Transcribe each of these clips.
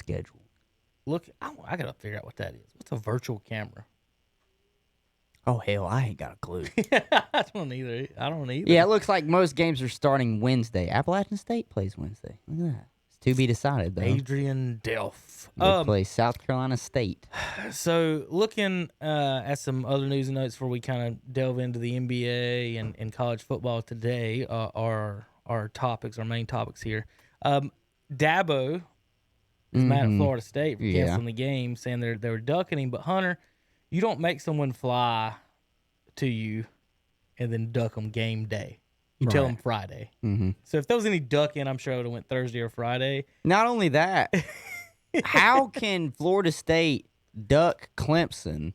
schedule. Look, I got to figure out what that is. What's a virtual camera? Oh, hell, I ain't got a clue. I don't either. Yeah, it looks like most games are starting Wednesday. Appalachian State plays Wednesday. Look at that. It's to be decided, though. Adrian Delph. They play South Carolina State. So, looking at some other news and notes before we kind of delve into the NBA and college football today, our topics, our main topics here. Dabo is mad at Florida State for canceling the game, saying they were ducking him. But, Hunter, you don't make someone fly to you and then duck them game day. You tell them Friday. Mm-hmm. So if there was any ducking, I'm sure it would have went Thursday or Friday. Not only that, how can Florida State duck Clemson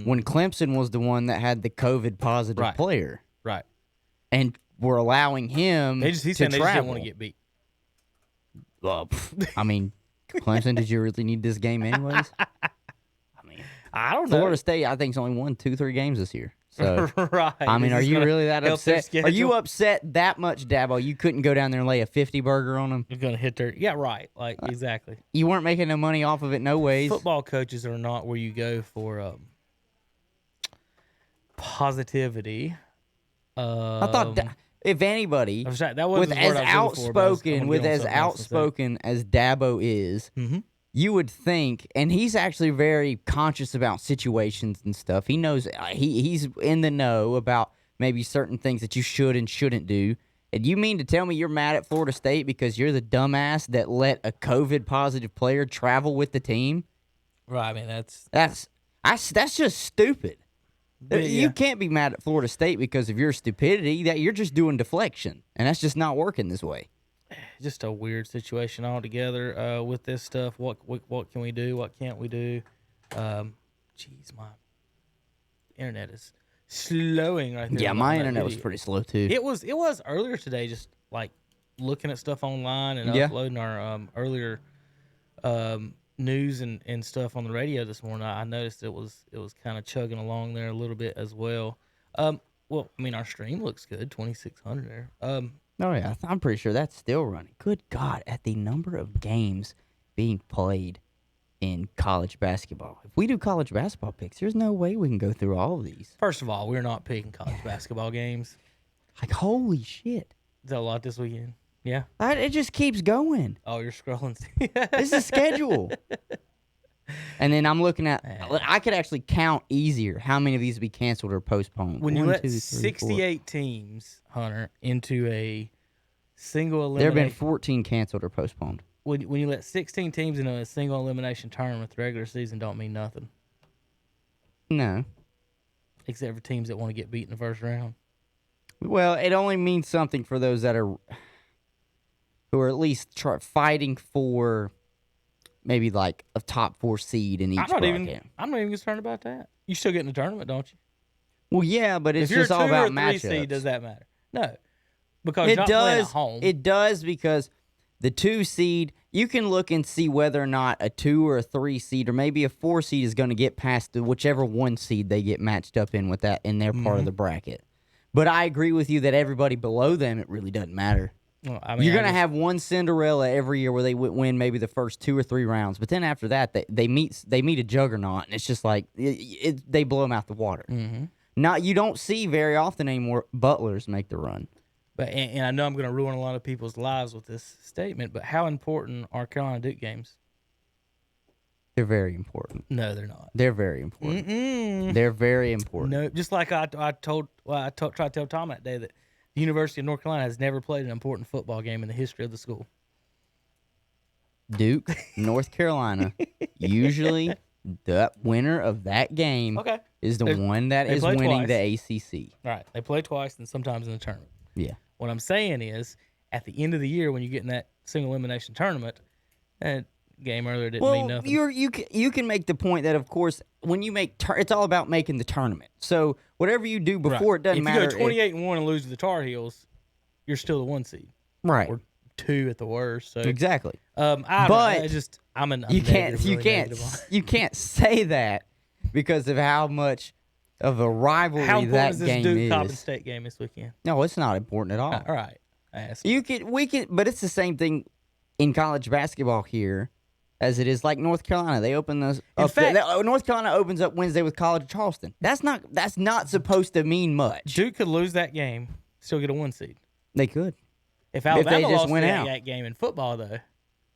when Clemson was the one that had the COVID positive player? Right. And we're allowing him he's to saying travel. They just didn't want to get beat. Well, I mean, Clemson, did you really need this game anyways? I don't know. Florida State, I think, has only won 2-3 games this year. So, right. I mean, are you really that upset? Are you upset that much, Dabo? You couldn't go down there and lay a 50 burger on them? You're going to hit their... Yeah, right. Like, exactly. You weren't making no money off of it, no ways. Football coaches are not where you go for positivity. I thought, if anybody, that was with as outspoken as Dabo is, you would think, and he's actually very conscious about situations and stuff. He knows he's in the know about maybe certain things that you should and shouldn't do. And you mean to tell me you're mad at Florida State because you're the dumbass that let a COVID positive player travel with the team? Right. I mean, that's just stupid. Yeah. You can't be mad at Florida State because of your stupidity. That you're just doing deflection, and that's just not working this way. Just a weird situation altogether with this stuff. What can we do? What can't we do? Jeez, my internet is slowing right there. Yeah, my internet was pretty slow too. It was earlier today. Just like looking at stuff online and uploading our earlier news and stuff on the radio this morning. I noticed it was kind of chugging along there a little bit as well. Well, I mean, our stream looks good, 2,600 there. Oh, yeah, I'm pretty sure that's still running. Good God, at the number of games being played in college basketball. If we do college basketball picks, there's no way we can go through all of these. First of all, we're not picking college basketball games. Like, holy shit. Is that a lot this weekend? Yeah? It just keeps going. Oh, you're scrolling. This is schedule. And then I'm looking at, I could actually count easier how many of these would be canceled or postponed. When you let 68 teams, Hunter, into a single elimination. There have been 14 canceled or postponed. When you let 16 teams into a single elimination tournament, the regular season don't mean nothing. No. Except for teams that want to get beat in the first round. Well, it only means something for those that are, who are at least fighting for maybe like a top 4 seed in each bracket. I'm not even concerned about that. You still get in the tournament, don't you? Well, yeah, but it's just all about matchups. If you're a 2 or 3 seed, does that matter? No. Because you're not playing at home. It does, because the 2 seed, you can look and see whether or not a 2 or a 3 seed or maybe a 4 seed is going to get past whichever 1 seed they get matched up in with that in their part of the bracket. But I agree with you that everybody below them, it really doesn't matter. Well, I mean, you're going to have one Cinderella every year where they win maybe the first 2 or 3 rounds, but then after that they meet a juggernaut, and it's just like they blow them out the water. Mm-hmm. You don't see very often anymore butlers make the run. But and I know I'm going to ruin a lot of people's lives with this statement, but how important are Carolina Duke games? They're very important. No, they're not. They're very important. Mm-mm. They're very important. No, just like I tried to tell Tom that day that the University of North Carolina has never played an important football game in the history of the school. Duke, North Carolina, usually the winner of that game is the one that is winning the ACC. Right. They play twice and sometimes in the tournament. Yeah. What I'm saying is, at the end of the year, when you get in that single elimination tournament, that game earlier didn't mean nothing. You can make the point that, of course, when you make it's all about making the tournament. So whatever you do before, it doesn't matter. If you go 28-1 and lose to the Tar Heels, you're still the 1 seed, right? Or 2 at the worst. So exactly. I'm you can't say that because of how much of a rivalry that game is. How important is this Duke-Coppin State game this weekend? No, it's not important at all. All right. But it's the same thing in college basketball here. as it is like North Carolina. They open those up. North Carolina opens up Wednesday with College of Charleston. That's not supposed to mean much. Duke could lose that game, still get a 1 seed. They could. If Alabama they just lost went out. that game in football, though,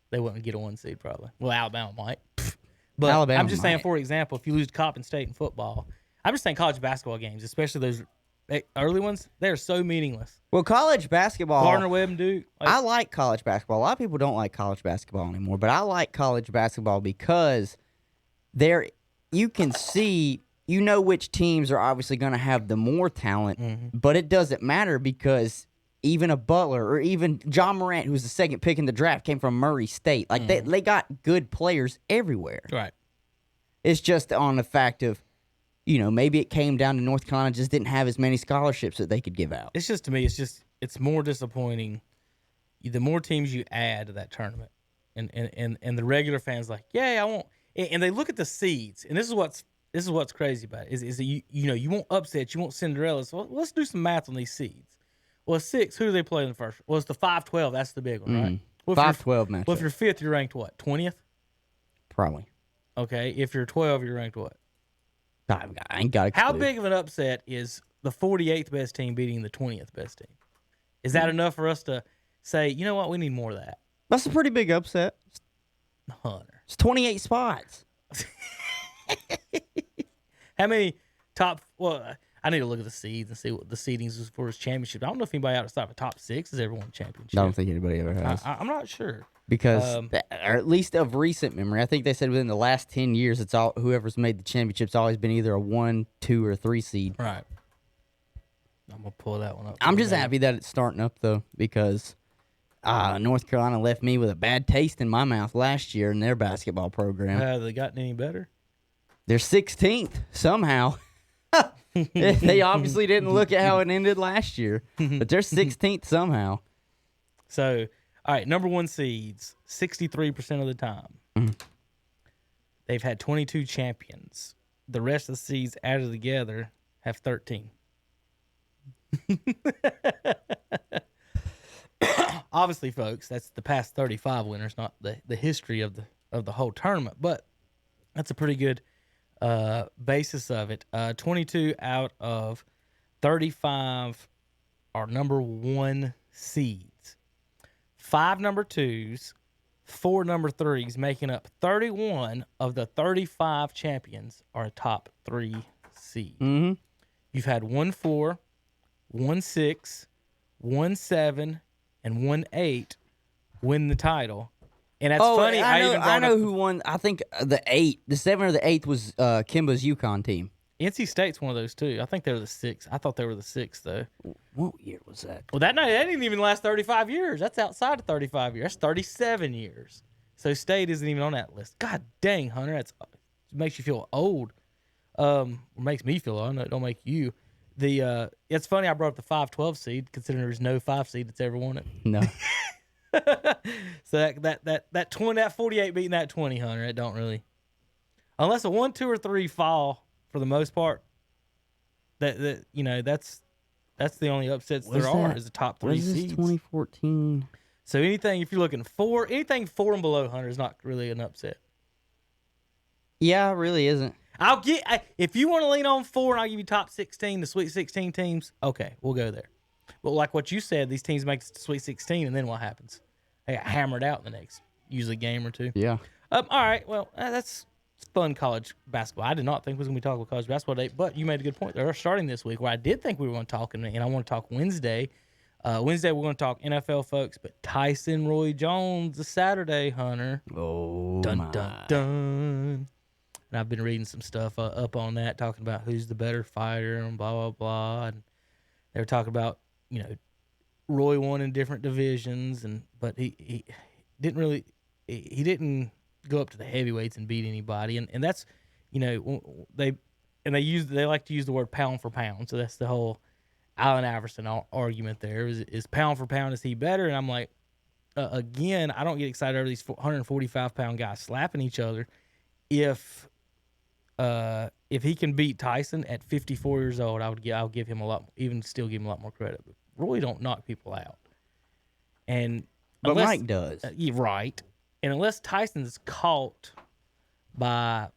they wouldn't get a 1 seed probably. Well, Alabama might. But Alabama I'm just saying, might. for example, if you lose to Coppin State in football, I'm just saying college basketball games, especially those early ones, they are so meaningless. Well, college basketball. Gardner Webb and Duke. I like college basketball. A lot of people don't like college basketball anymore, but I like college basketball because you can see, which teams are obviously going to have the more talent, but it doesn't matter because even a Butler or even John Morant, who was the second pick in the draft, came from Murray State. Like they got good players everywhere. Right. It's just on the fact of, maybe it came down to North Carolina just didn't have as many scholarships that they could give out. It's just, to me, it's more disappointing the more teams you add to that tournament. And the regular fans like, yeah, I won't. And they look at the seeds, and this is what's crazy about it, is that you won't upset, you won't Cinderella. So let's do some math on these seeds. Well, 6, who do they play in the first? Well, it's the 5-12. That's the big one, right? Well, 5-12 matchup. Well, if you're 5th, you're ranked what, 20th? Probably. Okay. If you're 12, you're ranked what? I ain't got a clue. How big of an upset is the 48th best team beating the 20th best team? Is that enough for us to say, you know what, we need more of that? That's a pretty big upset. Hunter. It's 28 spots. How many well, I need to look at the seeds and see what the seedings is for his championship. I don't know if anybody outside of the top 6 has ever won a championship. I don't think anybody ever has. I'm not sure. Because, or at least of recent memory, I think they said within the last 10 years, it's all whoever's made the championship's always been either a 1, 2, or 3 seed. Right. I'm going to pull that one up. I'm just happy that it's starting up, though, because North Carolina left me with a bad taste in my mouth last year in their basketball program. Have they gotten any better? They're 16th, somehow. They obviously didn't look at how it ended last year, but they're 16th somehow. So, all right, number 1 seeds, 63% of the time. They've had 22 champions. The rest of the seeds added together have 13. Obviously, folks, that's the past 35 winners, not the history of the whole tournament. But that's a pretty good basis of it. 22 out of 35 are number 1 seeds. 5 number 2s, 4 number 3s, making up 31 of the 35 champions are a top 3 seed. Mm-hmm. You've had 1-4, 1-6, 1-7, and 1-8 win the title. And that's funny. I know who won. I think the 7 or the 8th was Kimba's UConn team. NC State's one of those too. I think they're the 6th. I thought they were the 6th though. What year was that? Well, that didn't even last 35 years. That's outside of 35 years. That's 37 years. So State isn't even on that list. God dang, Hunter, it makes you feel old. It makes me feel old. I know it don't make you. It's funny I brought up the 5-12 seed, considering there's no 5 seed that's ever won it. No. So that 48 beating that 20, Hunter, it don't really, unless a 1, 2, or 3 fall for the most part. That's the only upsets there are is the top 3 seeds. 2014. So anything, if you're looking for anything 4 and below, Hunter, is not really an upset. Yeah, it really isn't. If you want to lean on 4 and I'll give you top 16, the Sweet 16 teams, okay, we'll go there. But like what you said, these teams make it to Sweet 16, and then what happens? They got hammered out in the next, usually game or 2. Yeah. All right, well, that's fun college basketball. I did not think we was going to be talking about college basketball today, but you made a good point. They're starting this week where I did think we were going to talk, and I want to talk Wednesday. Wednesday we're going to talk NFL, folks, but Tyson Roy Jones is Saturday, Hunter. Oh, dun, my. dun, dun. And I've been reading some stuff up on that, talking about who's the better fighter and blah, blah, blah. And they were talking about, Roy won in different divisions, but he didn't really – he didn't go up to the heavyweights and beat anybody. And that's, they like to use the word pound for pound. So that's the whole Allen Iverson argument there. Is pound for pound, is he better? And I'm like, again, I don't get excited over these 145-pound guys slapping each other. If he can beat Tyson at 54 years old, I'll give him a lot, even still give him a lot more credit. But Roy don't knock people out. But Mike does. Yeah, right. And unless Tyson's caught by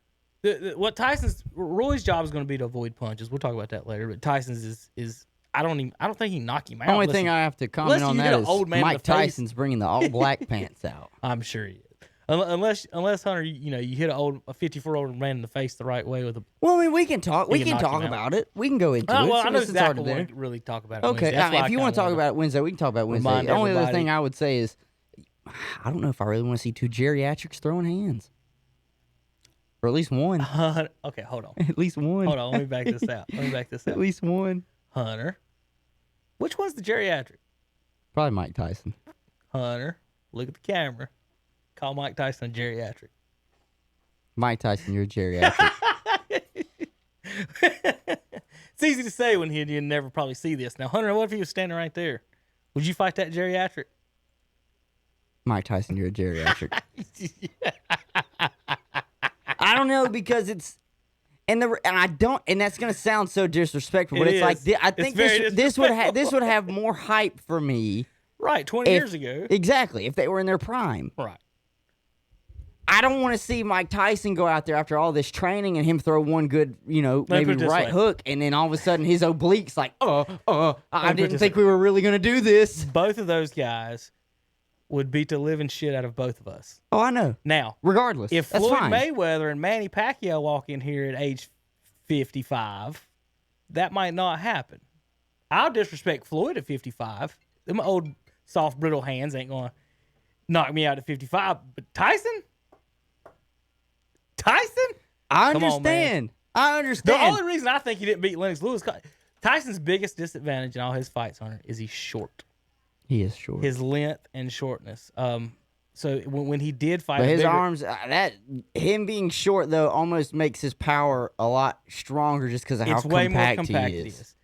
Roy's job is going to be to avoid punches. We'll talk about that later. But Tyson's is I don't think he can knock him out. Only thing I have to comment on that is Mike Tyson's bringing the all black pants out. I'm sure he is. Unless Hunter, you hit a 54-year-old man in the face the right way with a. Well, I mean, we can talk. We can talk about it. We can go into it. Well, I know Zach will really talk about it. Okay, if you want to talk about it Wednesday, we can talk about it Wednesday. The only other thing I would say is, I don't know if I really want to see two geriatrics throwing hands, or at least one. Okay, hold on. At least one. Hold on. Let me back this out. At least one. Hunter, which one's the geriatric? Probably Mike Tyson. Hunter, look at the camera. Call Mike Tyson a geriatric. Mike Tyson, you're a geriatric. It's easy to say when you never probably see this. Now, Hunter, what if he was standing right there? Would you fight that geriatric? Mike Tyson, you're a geriatric. I don't know because it's and that's gonna sound so disrespectful, but it's like I think this would have more hype for me. Right, 20 years ago. Exactly, if they were in their prime. Right. I don't want to see Mike Tyson go out there after all this training and him throw one good, maybe right hook, and then all of a sudden his obliques like, I didn't think we were really going to do this. Both of those guys would beat the living shit out of both of us. Oh, I know. Now, regardless, if Floyd Mayweather and Manny Pacquiao walk in here at age 55, that might not happen. I'll disrespect Floyd at 55. Them old soft, brittle hands ain't going to knock me out at 55. But Tyson? I understand. The only reason I think he didn't beat Lennox Lewis, Tyson's biggest disadvantage in all his fights, Hunter, is he's short. He is short. His length and shortness. So when he did fight, but his arms, him being short though, almost makes his power a lot stronger just because of how compact he is.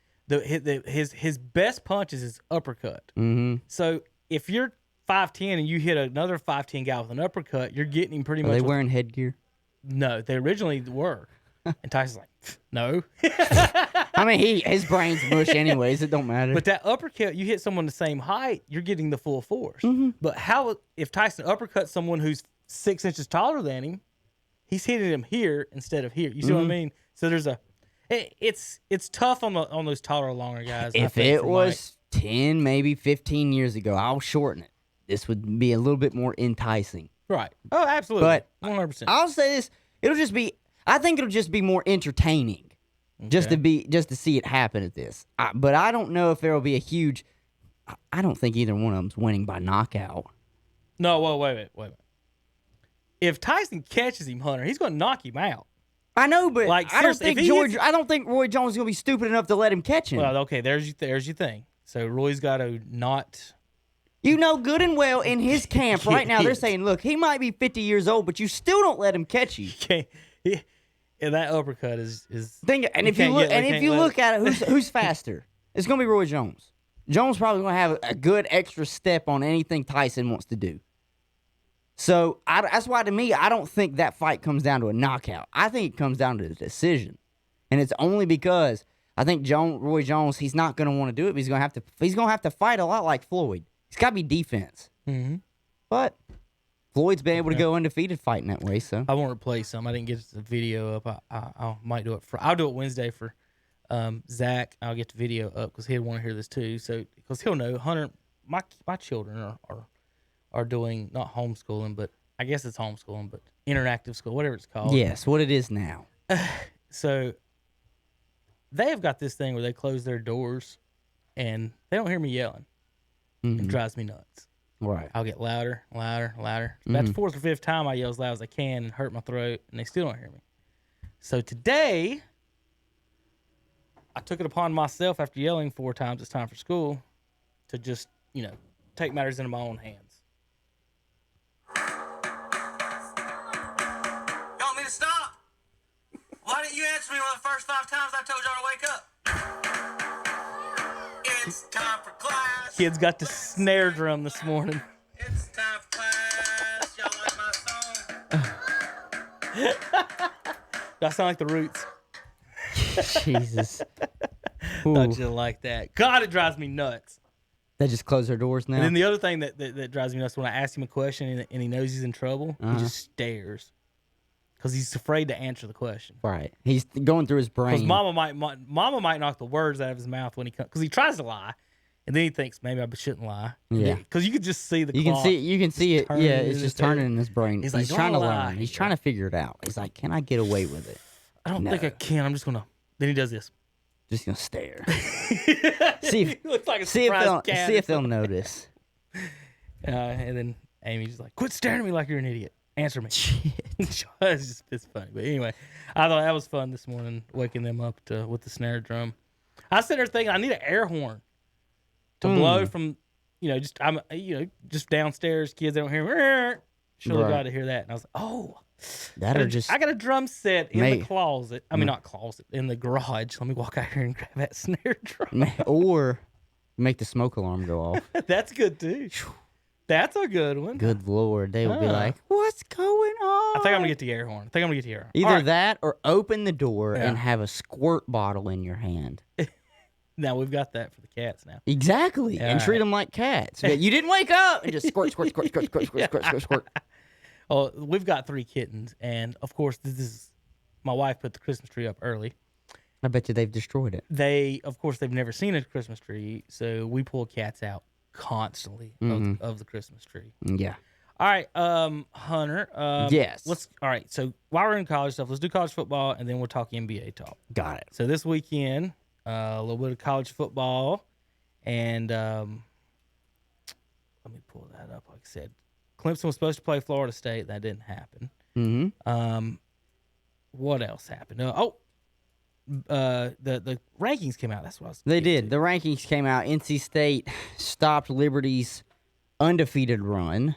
His best punch is his uppercut. Mm-hmm. So if you're 5'10" and you hit another 5'10" guy with an uppercut, you're getting him pretty much. Are they wearing headgear? No, they originally were. And Tyson's like, no. I mean, his brain's mush anyways. It don't matter. But that uppercut, you hit someone the same height, you're getting the full force. Mm-hmm. But if Tyson uppercuts someone who's 6 inches taller than him, he's hitting him here instead of here. You see what I mean? So there's it's tough on those taller, longer guys. If it was 10, maybe 15 years ago, I'll shorten it. This would be a little bit more enticing. Right. Oh, absolutely. But 100%. I'll say this: I think it'll just be more entertaining, just to see it happen at this. But I don't know if there will be a huge. I don't think either one of them's winning by knockout. No, well, wait a minute. If Tyson catches him, Hunter, he's going to knock him out. I know, but I don't think Roy Jones is going to be stupid enough to let him catch him. Well, okay, there's your thing. So Roy's got to not. You know good and well in his camp right now, they're saying, look, he might be 50 years old, but you still don't let him catch you. Yeah, that uppercut is. And if you look at it, who's faster? It's going to be Roy Jones. Jones probably going to have a good extra step on anything Tyson wants to do. So that's why, to me, I don't think that fight comes down to a knockout. I think it comes down to the decision, and it's only because I think Roy Jones, he's not going to want to do it. But he's going to have to fight a lot like Floyd. He's got to be defense. Mm-hmm. But Floyd's been able to go undefeated fighting that way. So I want to play some. I didn't get the video up. I might do it I'll do it Wednesday for Zach. I'll get the video up because he'll want to hear this too. So because he'll know Hunter, my children are doing not homeschooling, but I guess it's homeschooling, but interactive school, whatever it's called. Yes, what it is now. So they have got this thing where they close their doors and they don't hear me yelling. Mm-hmm. It drives me nuts. Right. I'll get louder. About the 4th or 5th time, I yell as loud as I can and hurt my throat, and they still don't hear me. So today, I took it upon myself after yelling 4 times, it's time for school, to just, take matters into my own hands. You want me to stop? Why didn't you answer me one of the first 5 times I told y'all to wake up? It's time for class. Kids got the snare drum this morning. It's time for class. Y'all like my song? Do I sound like the Roots? Jesus. Thought you like that. God, it drives me nuts. They just close their doors now. And then the other thing that drives me nuts when I ask him a question and he knows he's in trouble, he just stares because he's afraid to answer the question. Right. He's going through his brain. Because Mama might knock the words out of his mouth when he comes, because he tries to lie, and then he thinks maybe I shouldn't lie. Yeah. Because you can just see the You clock. can see it. Yeah, it's just turning in his brain. He's He's like, trying to "Don't lie." learn. He's trying to figure it out. He's like, can I get away with it? I don't think I can. I'm just gonna. Then he does this. Just gonna stare. see if He looks like a see if surprised they'll cat see or if they'll notice. And then Amy's just like, "Quit staring at me like you're an idiot. Answer me." It's funny, but anyway, I thought that was fun this morning, waking them up with the snare drum. I sit there thinking I need an air horn to blow from, just downstairs. Kids they don't hear me. Surely got to hear that, and I was like, oh. I got a drum set in the closet. I mean, not closet, in the garage. Let me walk out here and grab that snare drum. Or make the smoke alarm go off. That's good too. That's a good one. Good Lord. They will be like, what's going on? I think I'm going to get the air horn. Either that or open the door and have a squirt bottle in your hand. Now, we've got that for the cats now. Exactly. Yeah, and treat them like cats. You didn't wake up. And just squirt, squirt, squirt, squirt, squirt, squirt, squirt, squirt, squirt. Oh, we've got 3 kittens. And, of course, this is my wife put the Christmas tree up early. I bet you they've destroyed it. They've never seen a Christmas tree. So we pull cats out constantly of the Christmas tree. Yeah. All right, Hunter. Yes. All right, so while we're in college stuff, let's do college football, and then we'll talk NBA talk. Got it. So this weekend, a little bit of college football, and let me pull that up. Like I said, Clemson was supposed to play Florida State. That didn't happen. Mm-hmm. What else happened? The rankings came out. That's what I was. They did. The rankings came out. NC State stopped Liberty's undefeated run,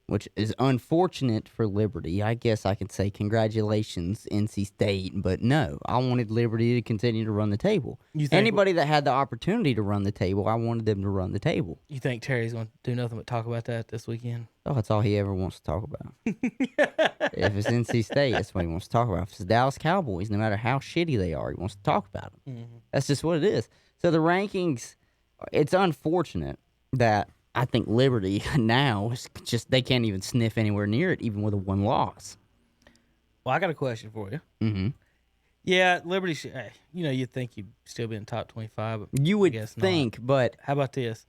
which is unfortunate for Liberty. I guess I could say congratulations, NC State, but no, I wanted Liberty to continue to run the table. Anybody that had the opportunity to run the table, I wanted them to run the table. You think Terry's going to do nothing but talk about that this weekend? Oh, that's all he ever wants to talk about. If it's NC State, that's what he wants to talk about. If it's the Dallas Cowboys, no matter how shitty they are, he wants to talk about them. Mm-hmm. That's just what it is. So the rankings, it's unfortunate that I think Liberty now is just, they can't even sniff anywhere near it, even with a 1 loss. Well, I got a question for you. Mm-hmm. Yeah, Liberty, you'd think you'd still be in the top 25. But you would think, not. But how about this?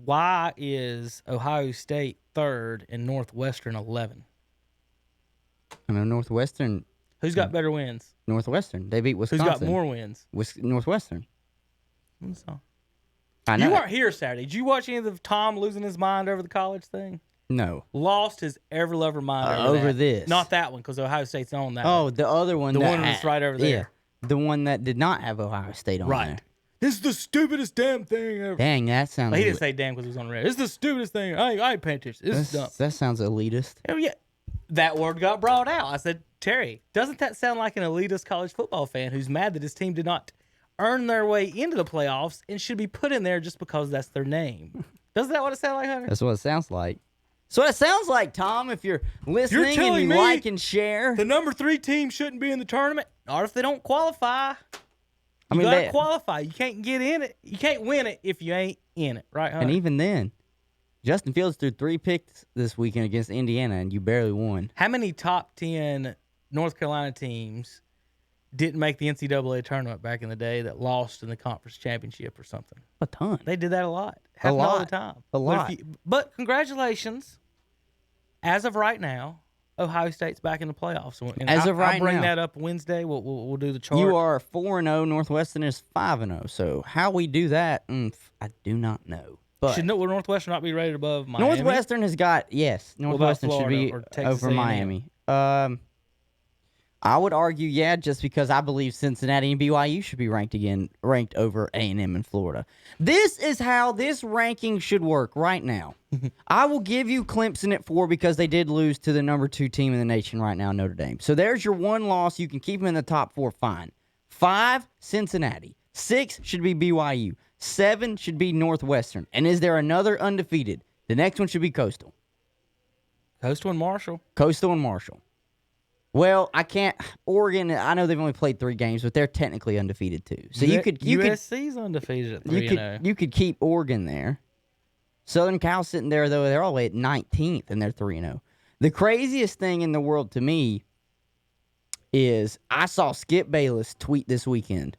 Why is Ohio State 3rd and Northwestern 11? I know Northwestern. Who's got better wins? Northwestern. They beat Wisconsin. Who's got more wins? Northwestern. So. I know. You weren't here Saturday. Did you watch any of the Tom losing his mind over the college thing? No. Lost his ever-lover mind over this. Not that one, because Ohio State's on that one. Oh, the other one. The one that's right over there. Yeah, the one that did not have Ohio State on there. Right. This is the stupidest damn thing ever. Dang, that sounds... Well, he didn't say damn because it was on red. This is the stupidest thing. I ain't paying attention. This is dumb. That sounds elitist. Oh, yeah. That word got brought out. I said, Terry, doesn't that sound like an elitist college football fan who's mad that his team did not earn their way into the playoffs and should be put in there just because that's their name? Doesn't that what it sound like, Hunter? That's what it sounds like. So it sounds like, Tom, if you're listening and you like and share. The number 3 team shouldn't be in the tournament, or if they don't qualify. You gotta qualify. You can't get in it. You can't win it if you ain't in it, right, Hunter? And even then, Justin Fields threw 3 picks this weekend against Indiana, and you barely won. How many top 10 North Carolina teams didn't make the NCAA tournament back in the day that lost in the conference championship or something? A ton. They did that a lot. Happened all the time. A lot. But congratulations. As of right now, Ohio State's back in the playoffs. And I'll bring that up Wednesday. We'll do the chart. You are 4-0. Northwestern is 5-0. So how we do that, I do not know. But should Northwestern not be rated above Miami? Northwestern has got, yes. Northwestern should be over Miami. I would argue, yeah, just because I believe Cincinnati and BYU should be ranked over A&M in Florida. This is how this ranking should work right now. I will give you Clemson at 4 because they did lose to the number 2 team in the nation right now, Notre Dame. So there's your 1 loss. You can keep them in the top 4, fine. 5, Cincinnati. 6 should be BYU. 7 should be Northwestern. And is there another undefeated? The next one should be Coastal. Coastal and Marshall. Coastal and Marshall. Well, I can't. Oregon, I know they've only played 3 games, but they're technically undefeated too. So you could USC's undefeated at 3-0. you could keep Oregon there. Southern Cal sitting there though, they're all the way at 19th and they're 3-0. The craziest thing in the world to me is I saw Skip Bayless tweet this weekend.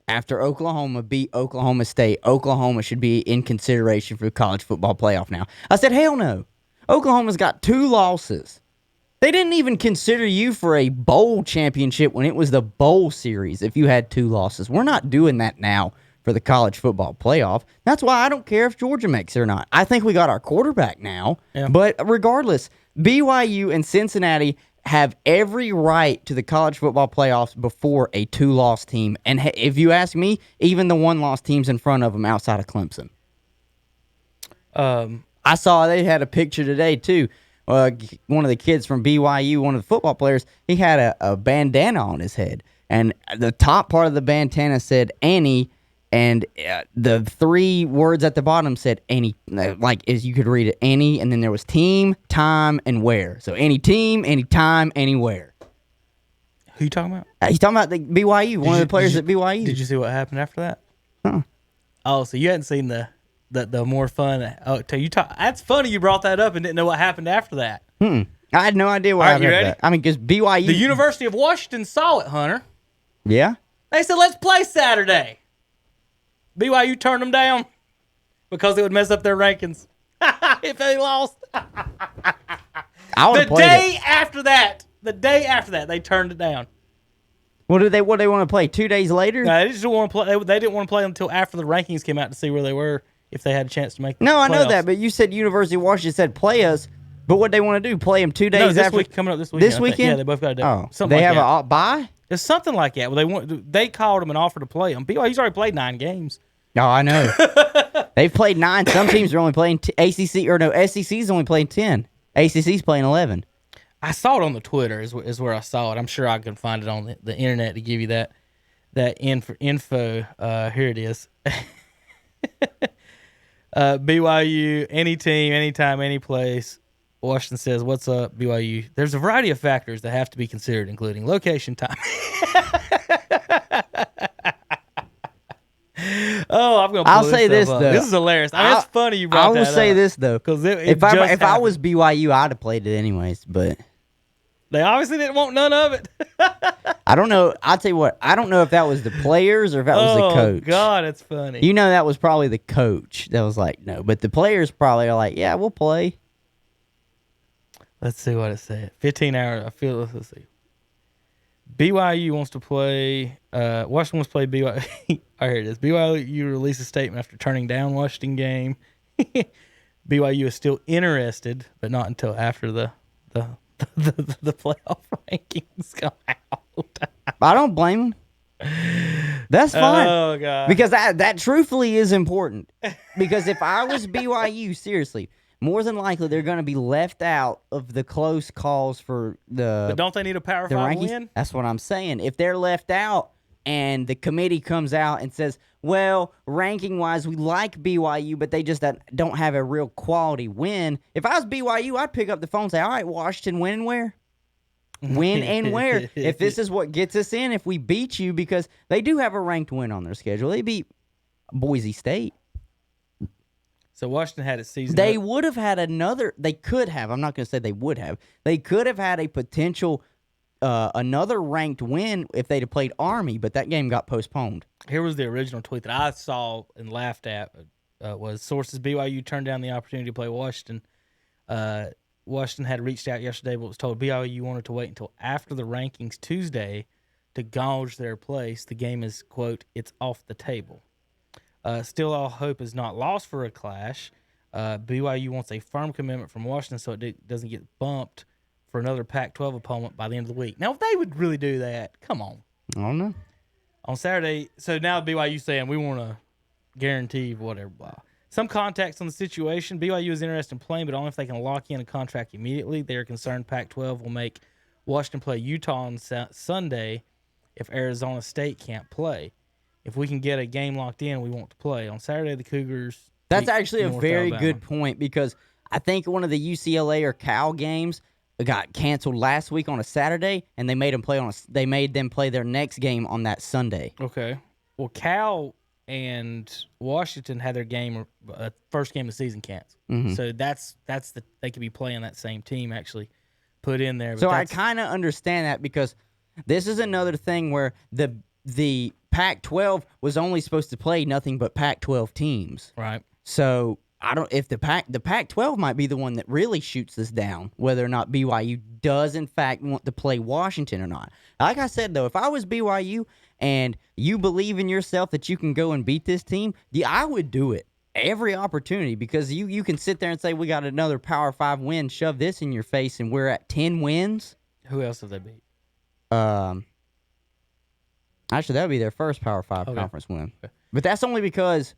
After Oklahoma beat Oklahoma State, Oklahoma should be in consideration for the college football playoff now. I said, hell no. Oklahoma's got 2 losses. They didn't even consider you for a bowl championship when it was the bowl series if you had 2 losses. We're not doing that now for the college football playoff. That's why I don't care if Georgia makes it or not. I think we got our quarterback now. Yeah. But regardless, BYU and Cincinnati have every right to the college football playoffs before a 2-loss team. And if you ask me, even the 1-loss teams in front of them outside of Clemson. I saw they had a picture today, too. One of the kids from BYU, one of the football players, he had a bandana on his head. And the top part of the bandana said Annie, and the 3 words at the bottom said Annie, like as you could read it, Annie, and then there was team, time, and where. So any team, any time, anywhere. Who you talking about? He's talking about the BYU, one of the players at BYU. Did you see what happened after that? Huh. Oh, so you hadn't seen the more fun. That's funny you brought that up and didn't know what happened after that. I had no idea what happened after that. I mean, because BYU. The University of Washington saw it, Hunter. Yeah? They said, let's play Saturday. BYU turned them down because it would mess up their rankings if they lost. The day after that, they turned it down. What do they want to play? 2 days later? No, they just didn't want to play. They didn't want to play until after the rankings came out to see where they were, if they had a chance to make the No, I playoffs. know that, but you said University of Washington said play us, but what they want to do, play them 2 days after? Coming up this weekend. This weekend? Yeah, they both got to do something they like have a bye? It's something like that. Well, they called them and offered to play them. BYU's already played 9 games. Oh, I know. They've played 9. Some teams are only playing SEC's only playing 10. ACC's playing 11. I saw it on the Twitter is where I saw it. I'm sure I can find it on the internet to give you that info. Here it is. BYU, any team, anytime, any place. Washington says, what's up, BYU? There's a variety of factors that have to be considered, including location, time. I'm going to I'll say this, though. This is hilarious. I mean, it's funny you brought that up. I will say this, though. Because if I was BYU, I'd have played it anyways, but... They obviously didn't want none of it. I don't know. I'll tell you what. I don't know if that was the players or if that was the coach. Oh, God, it's funny. You know that was probably the coach that was like, no. But the players probably are like, yeah, we'll play. Let's see what it said. 15 hours. Let's see. BYU wants to play. Washington wants to play BYU. Oh, here it is. BYU released a statement after turning down Washington game. BYU is still interested, but not until after the playoff rankings come out. I don't blame them. That's fine. Oh, God. Because that truthfully is important. Because if I was BYU, seriously, more than likely they're going to be left out of the close calls for the. But don't they need a Power 5 win? That's what I'm saying. If they're left out and the committee comes out and says, well, ranking-wise, we like BYU, but they just don't have a real quality win. If I was BYU, I'd pick up the phone and say, all right, Washington, win and where? Win and where? If this is what gets us in, if we beat you, because they do have a ranked win on their schedule. They beat Boise State. So Washington had a season. They would have had another. They could have. I'm not going to say they would have. They could have had a potential another ranked win if they'd have played Army, but that game got postponed. Here was the original tweet that I saw and laughed at. Was sources BYU turned down the opportunity to play Washington. Washington had reached out yesterday, but was told BYU wanted to wait until after the rankings Tuesday to gauge their place. The game is, quote, it's off the table. Still, all hope is not lost for a clash. BYU wants a firm commitment from Washington so it doesn't get bumped for another Pac-12 opponent by the end of the week. Now, if they would really do that, come on. I don't know. On Saturday, so now BYU saying we want to guarantee whatever, blah. Some context on the situation. BYU is interested in playing, but only if they can lock in a contract immediately. They are concerned Pac-12 will make Washington play Utah on Sunday if Arizona State can't play. If we can get a game locked in, we want to play. On Saturday, the Cougars... That's actually a very good point because I think one of the UCLA or Cal games, got canceled last week on a Saturday, and they made them play their next game on that Sunday. Okay. Well, Cal and Washington had their game, first game of the season canceled. Mm-hmm. So they could be playing that same team actually put in there. But So I kind of understand that, because this is another thing where the Pac-12 was only supposed to play nothing but Pac-12 teams. right. So I don't if the Pac-12 might be the one that really shoots this down, whether or not BYU does in fact want to play Washington or not. Like I said though, if I was BYU and you believe in yourself that you can go and beat this team, I would do it every opportunity, because you can sit there and say we got another Power 5 win, shove this in your face, and we're at 10 wins. Who else have they beat? Actually, that would be their first Power 5 Okay. conference win. Okay. But that's only because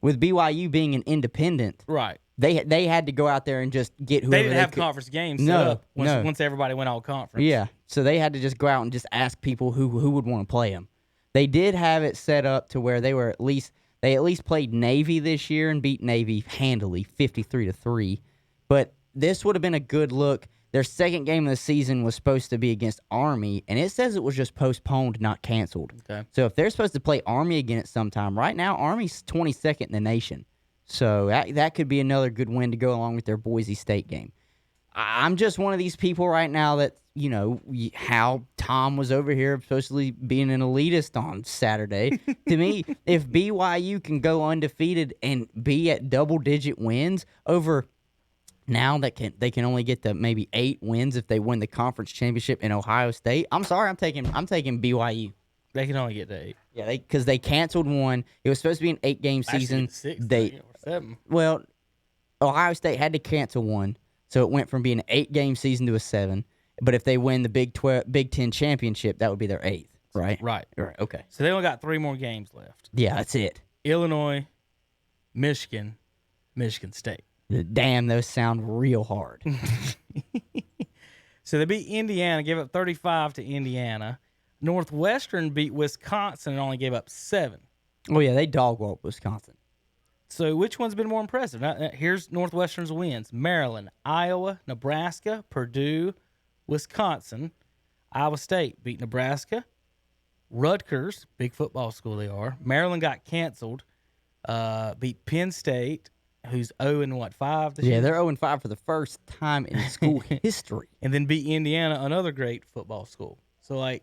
with BYU being an independent, Right. they had to go out there and just get whoever They didn't have could. conference games set No, up no. once everybody went all conference. Yeah, so they had to just go out and just ask people who would want to play them. They did have it set up to where they at least played Navy this year and beat Navy handily, 53-3. But this would have been a good look. Their second game of the season was supposed to be against Army, and it says it was just postponed, not canceled. Okay. So if they're supposed to play Army again at some time, right now Army's 22nd in the nation. So that could be another good win to go along with their Boise State game. I'm just one of these people right now that, how Tom was over here supposedly being an elitist on Saturday. To me, if BYU can go undefeated and be at double-digit wins over now they can only get to maybe 8 wins if they win the conference championship in Ohio State. I'm sorry, I'm taking BYU. They can only get to 8. Yeah, because they canceled one. It was supposed to be an 8-game season. Actually, 6, They or 7. Well, Ohio State had to cancel one, so it went from being an 8-game season to a 7. But if they win the Big 10 championship, that would be their 8th, right? Right. Right. Okay. So they only got 3 more games left. Yeah, that's it. Illinois, Michigan, Michigan State. Damn, those sound real hard. So they beat Indiana, gave up 35 to Indiana. Northwestern beat Wisconsin and only gave up 7. Oh yeah, they dog-walked Wisconsin. So which one's been more impressive? Now, here's Northwestern's wins: Maryland, Iowa, Nebraska, Purdue, Wisconsin. Iowa State beat Nebraska. Rutgers, big football school they are. Maryland got canceled. Beat Penn State, who's 0-5 this year. Yeah, they're 0-5 for the first time in school history. And then beat Indiana, another great football school. So, like,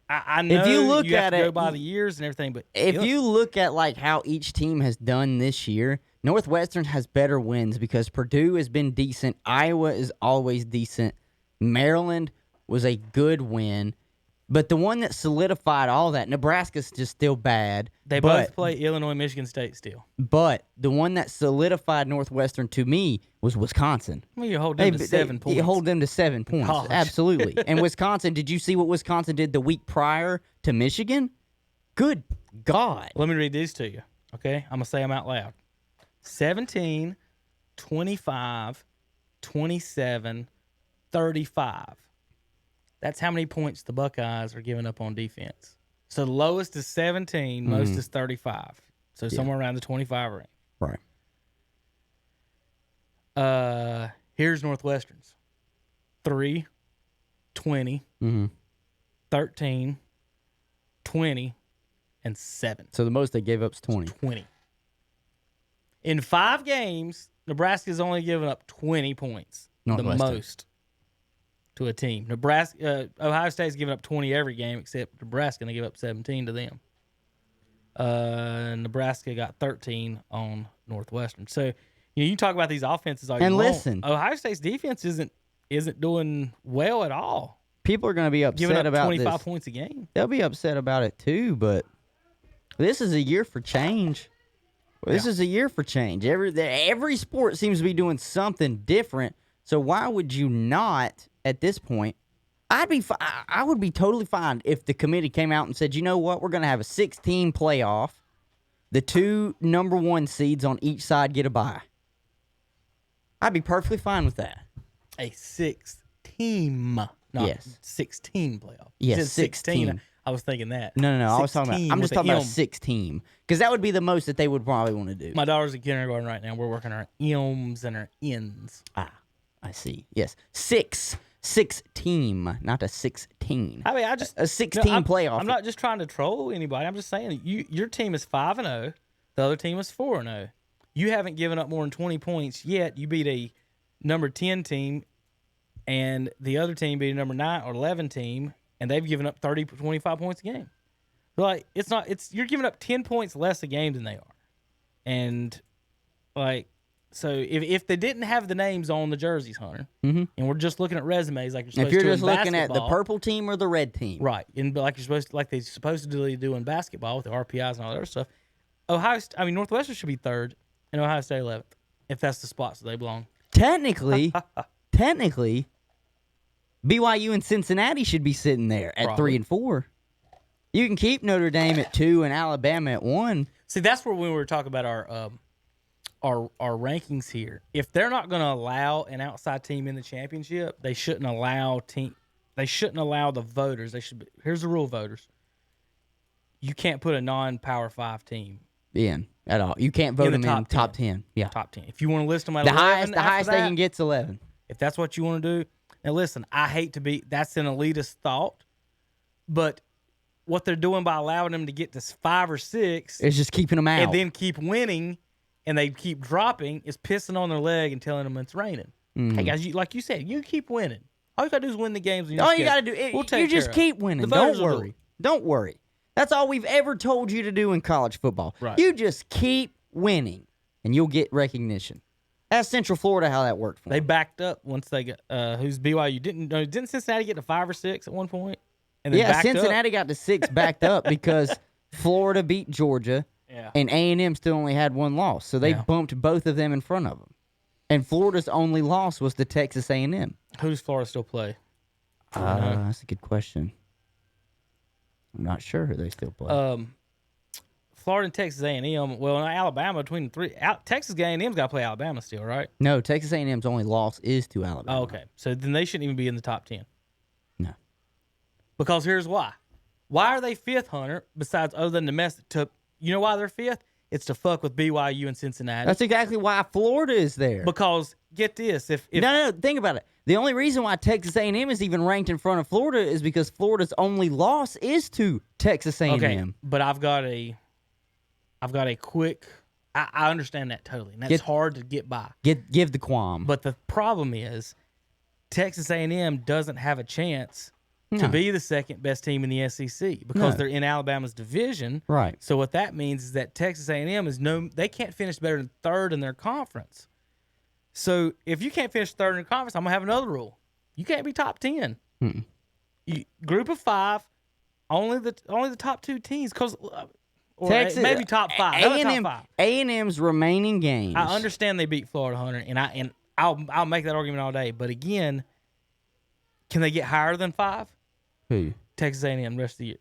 I know If you look have at to go it, by the years and everything, but If you look at like how each team has done this year, Northwestern has better wins because Purdue has been decent. Iowa is always decent. Maryland was a good win. But the one that solidified all that, Nebraska's just still bad. they both play Illinois, Michigan State still. But the one that solidified Northwestern to me was Wisconsin. Well, you hold them to 7 points. You hold them to 7 points. Gosh. Absolutely. And Wisconsin, did you see what Wisconsin did the week prior to Michigan? Good God. Let me read these to you, okay? I'm going to say them out loud. 17, 25, 27, 35. That's how many points the Buckeyes are giving up on defense. So the lowest is 17, most is 35. So somewhere around the 25 range. Right. Here's Northwestern's. 3, 20, 13, 20, and 7. So the most they gave up is 20. 20. In 5 games, Nebraska's only given up 20 points. The Northwestern. most to a team. Ohio State's given up 20 every game except Nebraska, and they give up 17 to them. Nebraska got 13 on Northwestern. So, you can talk about these offenses all you And want. listen. Ohio State's defense isn't doing well at all. People are going to be Giving upset up about 25 this. points a game. They'll be upset about it too, but this is a year for change. This is a year for change. Every sport seems to be doing something different. So why would you not at this point? I would be totally fine if the committee came out and said, you know what, we're going to have a 6-team playoff. The 2 number 1 seeds on each side get a bye. I'd be perfectly fine with that. A 6-team, not Yes. 16 playoff. Yes, You said 16. I was thinking that. No. I was talking about. 16 I'm just with talking about a M. 6-team because that would be the most that they would probably want to do. My daughter's in kindergarten right now. We're working our M's and our N's. I see. Yes. Six team, not a 16. I mean, I just a 16 playoff. I'm not just trying to troll anybody. I'm just saying your team is 5-0. The other team is 4-0. You haven't given up more than 20 points yet. You beat a number 10 team, and the other team beat a number 9 or 11 team, and they've given up 30, 25 points a game. Like you're giving up 10 points less a game than they are, and like. So if they didn't have the names on the jerseys, Hunter, and we're just looking at resumes like you're supposed if you're to just in looking at the basketball, purple team or the red team, right? And like they're supposed to do in basketball with the RPIs and all that other stuff. Northwestern should be 3rd and Ohio State 11th if that's the spots that they belong. technically, BYU and Cincinnati should be sitting there at 3 and 4. You can keep Notre Dame at 2 and Alabama at 1. See, that's where when we were talking about our rankings here. If they're not going to allow an outside team in the championship, they shouldn't allow the voters. Here's the rule, voters. You can't put a non-Power 5 team in at all. You can't vote them in top 10. Yeah. Top 10. If you want to list them at the 11, highest they can get's 11. If that's what you want to do. Now listen, I hate to be that's an elitist thought, but what they're doing by allowing them to get to 5 or 6 is just keeping them out and then keep winning and they keep dropping is pissing on their leg and telling them it's raining. Hey guys, like you said, you keep winning. All you gotta do is win the games. And all you gotta do, you just keep winning. Don't worry. Don't worry. That's all we've ever told you to do in college football. Right. You just keep winning, and you'll get recognition. That's Central Florida how that worked for them. They backed up once they got who's BYU didn't Cincinnati get to 5 or 6 at one point? And then Cincinnati got to 6 backed up because Florida beat Georgia. Yeah. And A&M still only had 1 loss, so they bumped both of them in front of them. And Florida's only loss was to Texas A&M. Who does Florida still play? That's a good question. I'm not sure who they still play. Florida and Texas A&M. Well, Alabama between the 3. Texas A&M's got to play Alabama still, right? No, Texas A&M's only loss is to Alabama. Oh, okay, so then they shouldn't even be in the top 10. No, because here's why. Why are they 5th, Hunter? Besides, other than the mess that took. You know why they're 5th? It's to fuck with BYU and Cincinnati. That's exactly why Florida is there. Because get this, if no, think about it. The only reason why Texas A&M is even ranked in front of Florida is because Florida's only loss is to Texas A&M. Okay, but I've got a quick. I understand that totally, and that's hard to get by. Give the qualm. But the problem is, Texas A&M doesn't have a chance to be the second best team in the SEC because they're in Alabama's division. Right. So what that means is that Texas A&M they can't finish better than 3rd in their conference. So if you can't finish 3rd in the conference, I'm gonna have another rule: you can't be top 10. Group of 5, only the top 2 teams, because Texas maybe top 5. A&M's remaining games. I understand they beat Florida, Hunter, and I'll make that argument all day. But again, can they get higher than 5? Who? Texas A&M the rest of the year.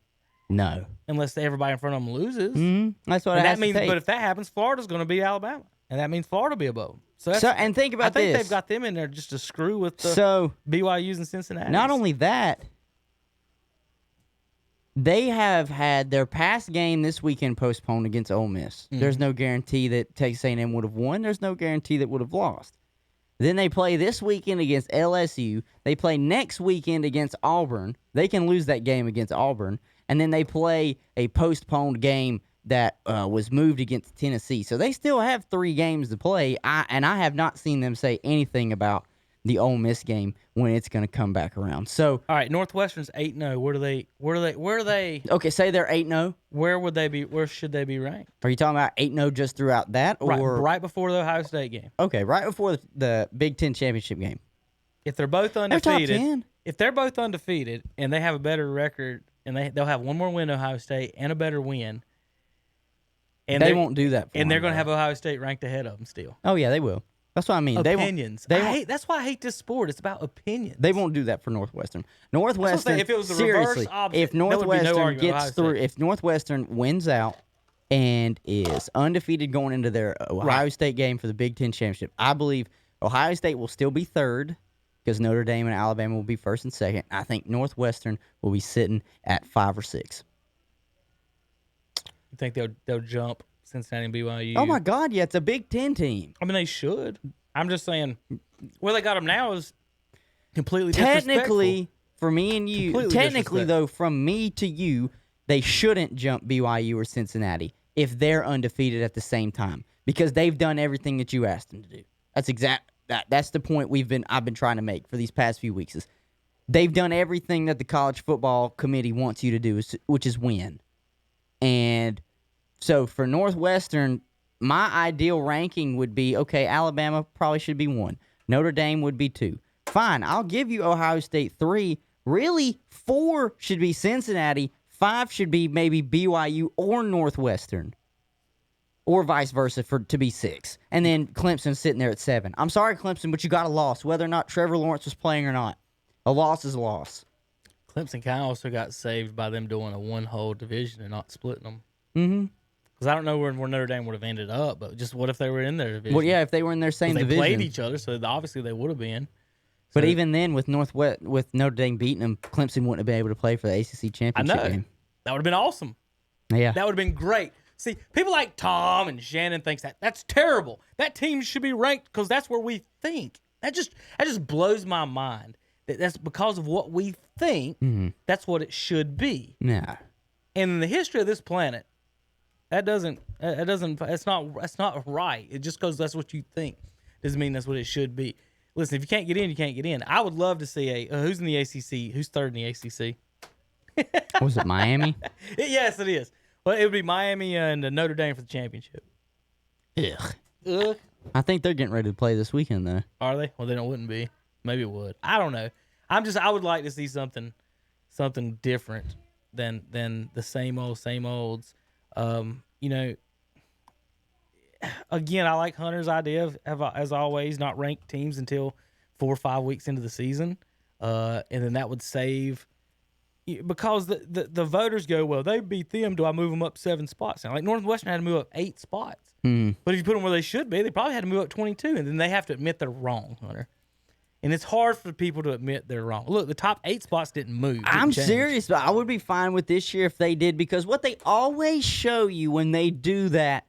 No. Unless everybody in front of them loses. That's what that means. But if that happens, Florida's going to beat Alabama, and that means Florida will be above them. And think about this. I think they've got them in there just to screw with the BYU's and Cincinnati. Not only that, they have had their past game this weekend postponed against Ole Miss. There's no guarantee that Texas A&M would have won. There's no guarantee that would have lost. Then they play this weekend against LSU. They play next weekend against Auburn. They can lose that game against Auburn. And then they play a postponed game that was moved against Tennessee. So they still have 3 games to play. I have not seen them say anything about the Ole Miss game when it's going to come back around. So all right, Northwestern's 8-0. Where are they? Okay, say they're 8-0. Where would they be? Where should they be ranked? Are you talking about 8-0 just throughout that, or right before the Ohio State game? Okay, right before the Big Ten championship game. If they're both undefeated, they're top 10. If they're both undefeated and they have a better record and they'll have one more win to Ohio State and a better win, and they won't do that. And they're going to have Ohio State ranked ahead of them still. Oh yeah, they will. That's what I mean. Opinions. That's why I hate this sport. It's about opinions. They won't do that for Northwestern. Northwestern. If it was the seriously, reverse opposite, if Northwestern gets through, if Northwestern wins out and is undefeated going into their Ohio State game for the Big Ten championship, I believe Ohio State will still be 3rd because Notre Dame and Alabama will be 1st and 2nd. I think Northwestern will be sitting at 5 or 6. You think they'll jump Cincinnati and BYU? Oh my God, yeah, it's a Big Ten team. I mean, they should. I'm just saying, where they got them now is completely Technically, for me and you, Completely technically disrespectful. though, from me to you, they shouldn't jump BYU or Cincinnati if they're undefeated at the same time because they've done everything that you asked them to do. That's the point I've been trying to make for these past few weeks. Is they've done everything that the college football committee wants you to do, which is win. And so for Northwestern, my ideal ranking would be, okay, Alabama probably should be 1. Notre Dame would be 2. Fine, I'll give you Ohio State 3. Really, 4 should be Cincinnati. 5 should be maybe BYU or Northwestern. Or vice versa to be 6. And then Clemson sitting there at 7. I'm sorry, Clemson, but you got a loss, whether or not Trevor Lawrence was playing or not. A loss is a loss. Clemson kind of also got saved by them doing a one-whole division and not splitting them. Mm-hmm. Because I don't know where Notre Dame would have ended up, but just what if they were in their division? Well, yeah, if they were in their same they division. played each other, so obviously they would have been. But So- even then, with Notre Dame beating them, Clemson wouldn't have been able to play for the ACC championship I know. game. That would have been awesome. Yeah. That would have been great. See, people like Tom and Shannon thinks that's terrible. That team should be ranked because that's where we think. That just blows my mind. That's because of what we think. Mm-hmm. That's what it should be. Nah. And in the history of this planet, that's not right. It just goes that's what you think doesn't mean that's what it should be. Listen, if you can't get in, you can't get in. I would love to see who's in the ACC, who's third in the ACC. Was it Miami? Yes, it is. Well, it would be Miami and Notre Dame for the championship. Ugh. Ugh. I think they're getting ready to play this weekend, though. Are they? Well, then it wouldn't be. Maybe it would. I don't know. I would like to see something different than the same olds. Again, I like Hunter's idea of as always, not rank teams until 4 or 5 weeks into the season, and then that would save because the voters go, well, they beat them. Do I move them up 7 spots now? Like Northwestern had to move up 8 spots, but if you put them where they should be, they probably had to move up 22, and then they have to admit they're wrong, Hunter. And it's hard for people to admit they're wrong. Look, the top 8 spots didn't move. I'm serious, but I would be fine with this year if they did, because what they always show you when they do that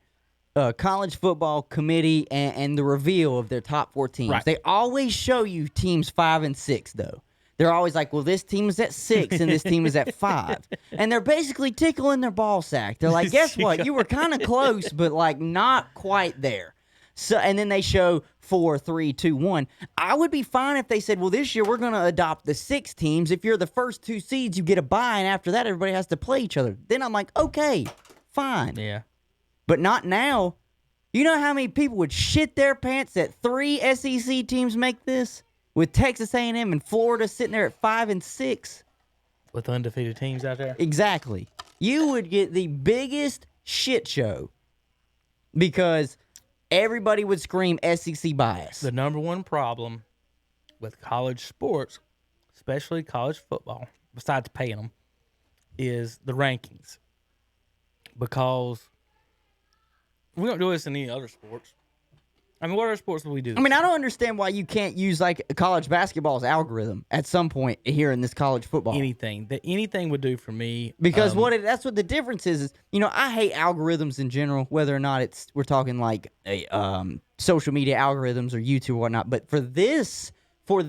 college football committee and the reveal of their top 4 teams, Right. they always show you teams 5 and 6, though. They're always like, well, this team is at 6 and this team is at 5. And they're basically tickling their ball sack. They're like, guess what? You were kind of close, but like not quite there. So, and then they show 4, 3, 2, 1. I would be fine if they said, well, this year we're going to adopt the 6 teams. If you're the first 2 seeds, you get a bye, and after that, everybody has to play each other. Then I'm like, okay, fine. Yeah. But not now. You know how many people would shit their pants that 3 SEC teams make this? With Texas A&M and Florida sitting there at 5 and 6? With undefeated teams out there? Exactly. You would get the biggest shit show because everybody would scream SEC bias. The number one problem with college sports, especially college football, besides paying them, is the rankings. Because we don't do this in any other sports. I mean, what other sports do we do this? I mean, I don't understand why you can't use like college basketball's algorithm at some point here in this college football. Anything would do for me. Because that's what the difference is, I hate algorithms in general, whether or not we're talking like social media algorithms or YouTube or whatnot. But for this, where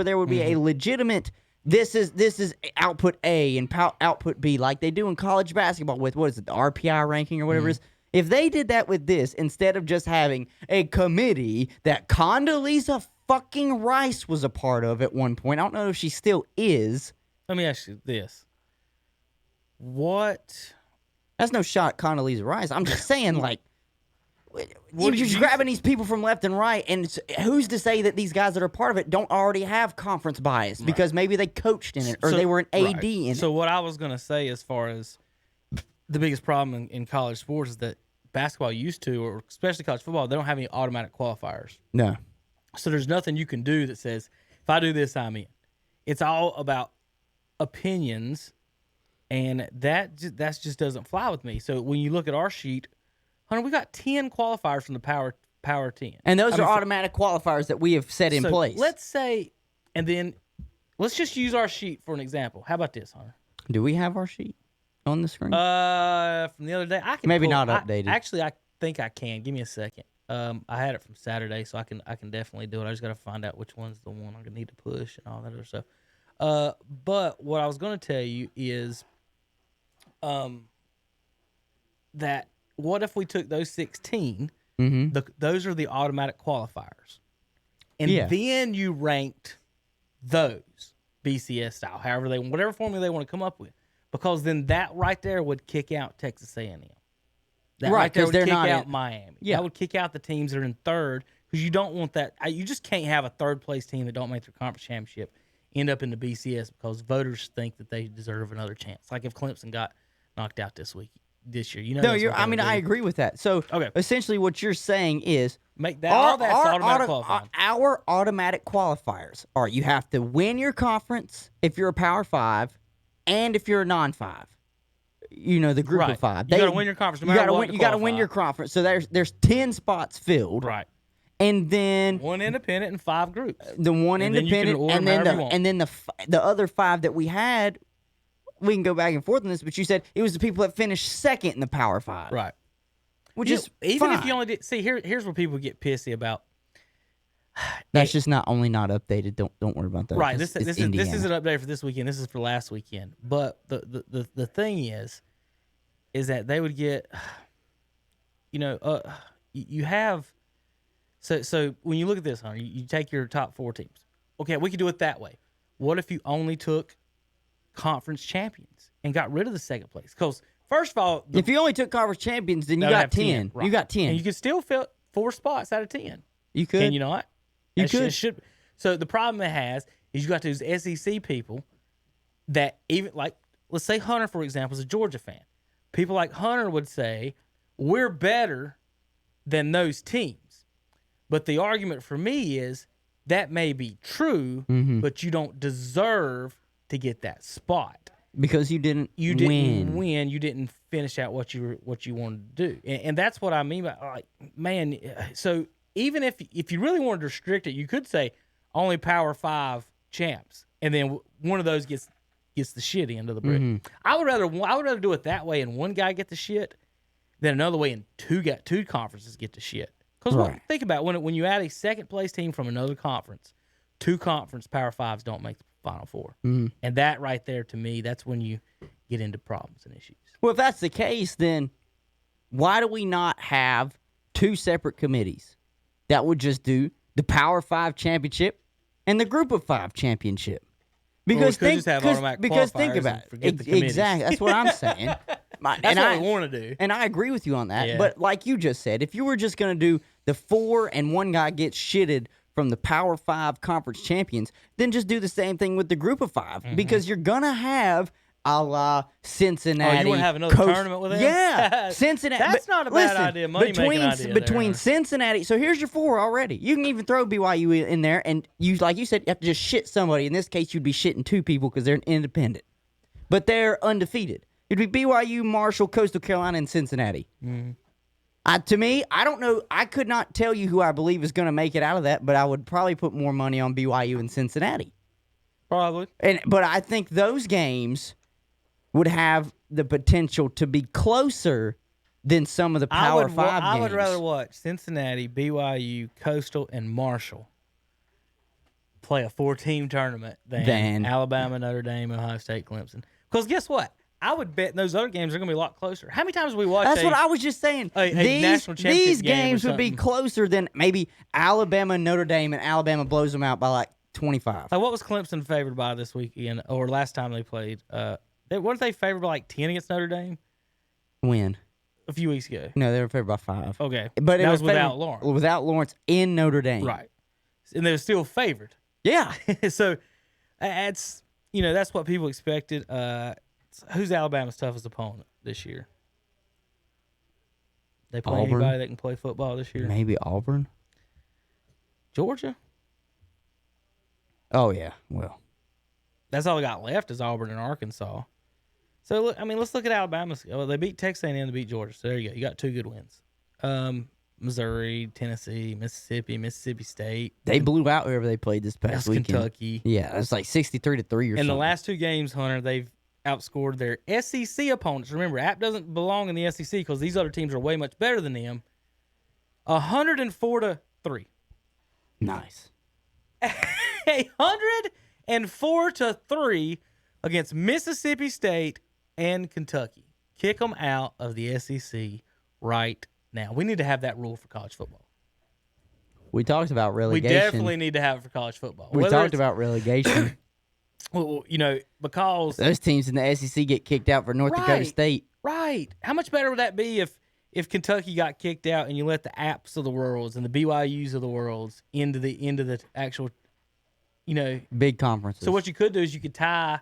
there would be a legitimate, this is output A and output B, like they do in college basketball with, what is it, the RPI ranking or whatever it is. If they did that with this, instead of just having a committee that Condoleezza fucking Rice was a part of at one point, I don't know if she still is. Let me ask you this. What? That's no shot at Condoleezza Rice. I'm just saying, like, you're do just you grabbing these people from left and right, and who's to say that these guys that are part of it don't already have conference bias because maybe they coached in it or they were an AD in it. So what I was going to say as far as the biggest problem in college sports is that basketball used to, or especially college football, they don't have any automatic qualifiers. No. So there's nothing you can do that says, if I do this, I'm in. It's all about opinions, and that just doesn't fly with me. So when you look at our sheet, Hunter, we got 10 qualifiers from the Power 10. And those are automatic qualifiers that we have set in place. Let's say, and then let's just use our sheet for an example. How about this, Hunter? Do we have our sheet on the screen? From the other day, I can Maybe pull- not updated. Actually, I think I can. Give me a second. I had it from Saturday, so I can definitely do it. I just got to find out which one's the one I'm gonna need to push and all that other stuff. But what I was gonna tell you is, that what if we took those 16? Those are the automatic qualifiers, and then you ranked those BCS style, whatever formula they want to come up with, because then that right there would kick out Texas A&M. That right there would kick out Miami. Yeah. That would kick out the teams that are in third, because you don't want that. You just can't have a third place team that don't make their conference championship end up in the BCS because voters think that they deserve another chance. Like if Clemson got knocked out this year. No, I agree with that. So essentially what you're saying is make that automatic qualifying. Our automatic qualifiers are you have to win your conference if you're a Power 5 and if you're a non-5. The group of 5. You got to win your conference no matter what. You got to win your conference. So there's 10 spots filled. Right. And then one independent and 5 groups. The one independent and then the other 5 that we had, we can go back and forth on this, but you said it was the people that finished second in the Power 5. Right. Which is even fine. if you only did here's where people get pissy about. That's just not updated. Don't worry about that. Right. This is an update for this weekend. This is for last weekend. But the thing is that they would get, you have, so when you look at this, you take your top 4 teams. Okay, we could do it that way. What if you only took conference champions and got rid of the second place? Because first of all, if you only took conference champions, then you got 10. Right. You got 10, and you could still fill 4 spots out of 10. You could. Can you not? You could. So the problem it has is you got those SEC people that even like, let's say Hunter, for example, is a Georgia fan. People like Hunter would say, we're better than those teams. But the argument for me is that may be true, but you don't deserve to get that spot. Because you didn't win. You didn't finish out what you wanted to do. And that's what I mean by, like, man, so even if you really wanted to restrict it, you could say only Power 5 champs, and then one of those gets the shit end of the brick. I would rather do it that way and one guy get the shit than another way and two conferences get the shit. Because think about it, when you add a second place team from another conference, 2 conference Power 5s don't make the Final 4, and that right there to me, that's when you get into problems and issues. Well, if that's the case, then why do we not have 2 separate committees that would just do the Power 5 championship and the Group of 5 championship? Because think about it. Exactly. That's what I'm saying. That's what we want to do. And I agree with you on that. Yeah. But like you just said, if you were just going to do the 4 and one guy gets shitted from the Power 5 conference champions, then just do the same thing with the Group of 5. Because you're going to have a la Cincinnati. Oh, you want to have another tournament with them? Yeah. Cincinnati. That's not a bad idea. Money-making idea between Cincinnati. So here's your 4 already. You can even throw BYU in there, and you, like you said, you have to just shit somebody. In this case, you'd be shitting 2 people because they're independent. But they're undefeated. It'd be BYU, Marshall, Coastal Carolina, and Cincinnati. To me, I don't know. I could not tell you who I believe is going to make it out of that, but I would probably put more money on BYU and Cincinnati. Probably. But I think those games would have the potential to be closer than some of the Power 5 games. I would rather watch Cincinnati, BYU, Coastal, and Marshall play a 4-team tournament than Alabama, Notre Dame, Ohio State, Clemson. Because guess what? I would bet those other games are going to be a lot closer. How many times have we watched That's what I was just saying. These games would be closer than maybe Alabama, Notre Dame, and Alabama blows them out by like 25. Like, what was Clemson favored by this weekend or last time they played? Weren't they favored by like 10 against Notre Dame? When? A few weeks ago. No, they were favored by 5. Okay. But that was without Lawrence. Without Lawrence in Notre Dame. Right. And they were still favored. Yeah. So that's what people expected. Who's Alabama's toughest opponent this year? They play Auburn. anybody that can play football this year? Maybe Auburn. Georgia? Oh, yeah. Well. That's all we got left is Auburn and Arkansas. So, look, let's look at Alabama. Well, they beat Texas A&M to beat Georgia. So, there you go. You got 2 good wins. Missouri, Tennessee, Mississippi State. They blew out whoever they played this past weekend. Kentucky. Yeah, it was like 63-3 or something. In the last 2 games, Hunter, they've outscored their SEC opponents. Remember, App doesn't belong in the SEC because these other teams are way much better than them. 104-3. Nice. 104-3 against Mississippi State and Kentucky. Kick them out of the SEC right now. We need to have that rule for college football. We talked about We relegation. definitely need to have it for college football. We Whether talked it's- about relegation. well, because Those teams in the SEC get kicked out for North Dakota Right. State. right. How much better would that be if Kentucky got kicked out and you let the Apps of the worlds and the BYUs of the worlds into the actual, Big conferences. So what you could do is you could tie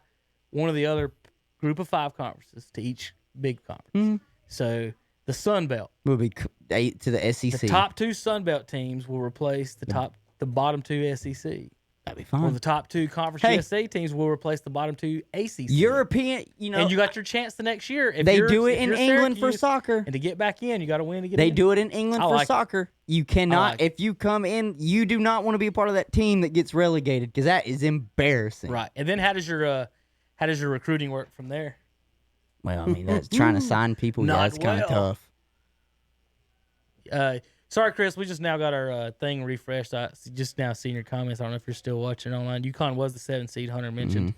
one of the other group of 5 conferences to each big conference. Mm-hmm. So the Sun Belt, would be 8 to the SEC. the top 2 Sun Belt teams will replace the bottom 2 SEC. That'd be Or fine. the top 2 Conference Hey. USA teams will replace the bottom 2 ACC. European, and you got your chance the next year. If they you're- do it if in you're England for Syracuse, soccer. And to get back in, you got to win to get They in. do it in England I for like it. soccer. You cannot, like it. if you come in, you do not want to be a part of that team that gets relegated because that is embarrassing. Right. And then how does your recruiting work from there? Well, I mean, that's trying to sign people. Yeah, Not it's kind of well. tough. Sorry, Chris. We just now got our thing refreshed. I just now seen your comments. I don't know if you're still watching online. UConn was the 7 seed. Hunter mentioned.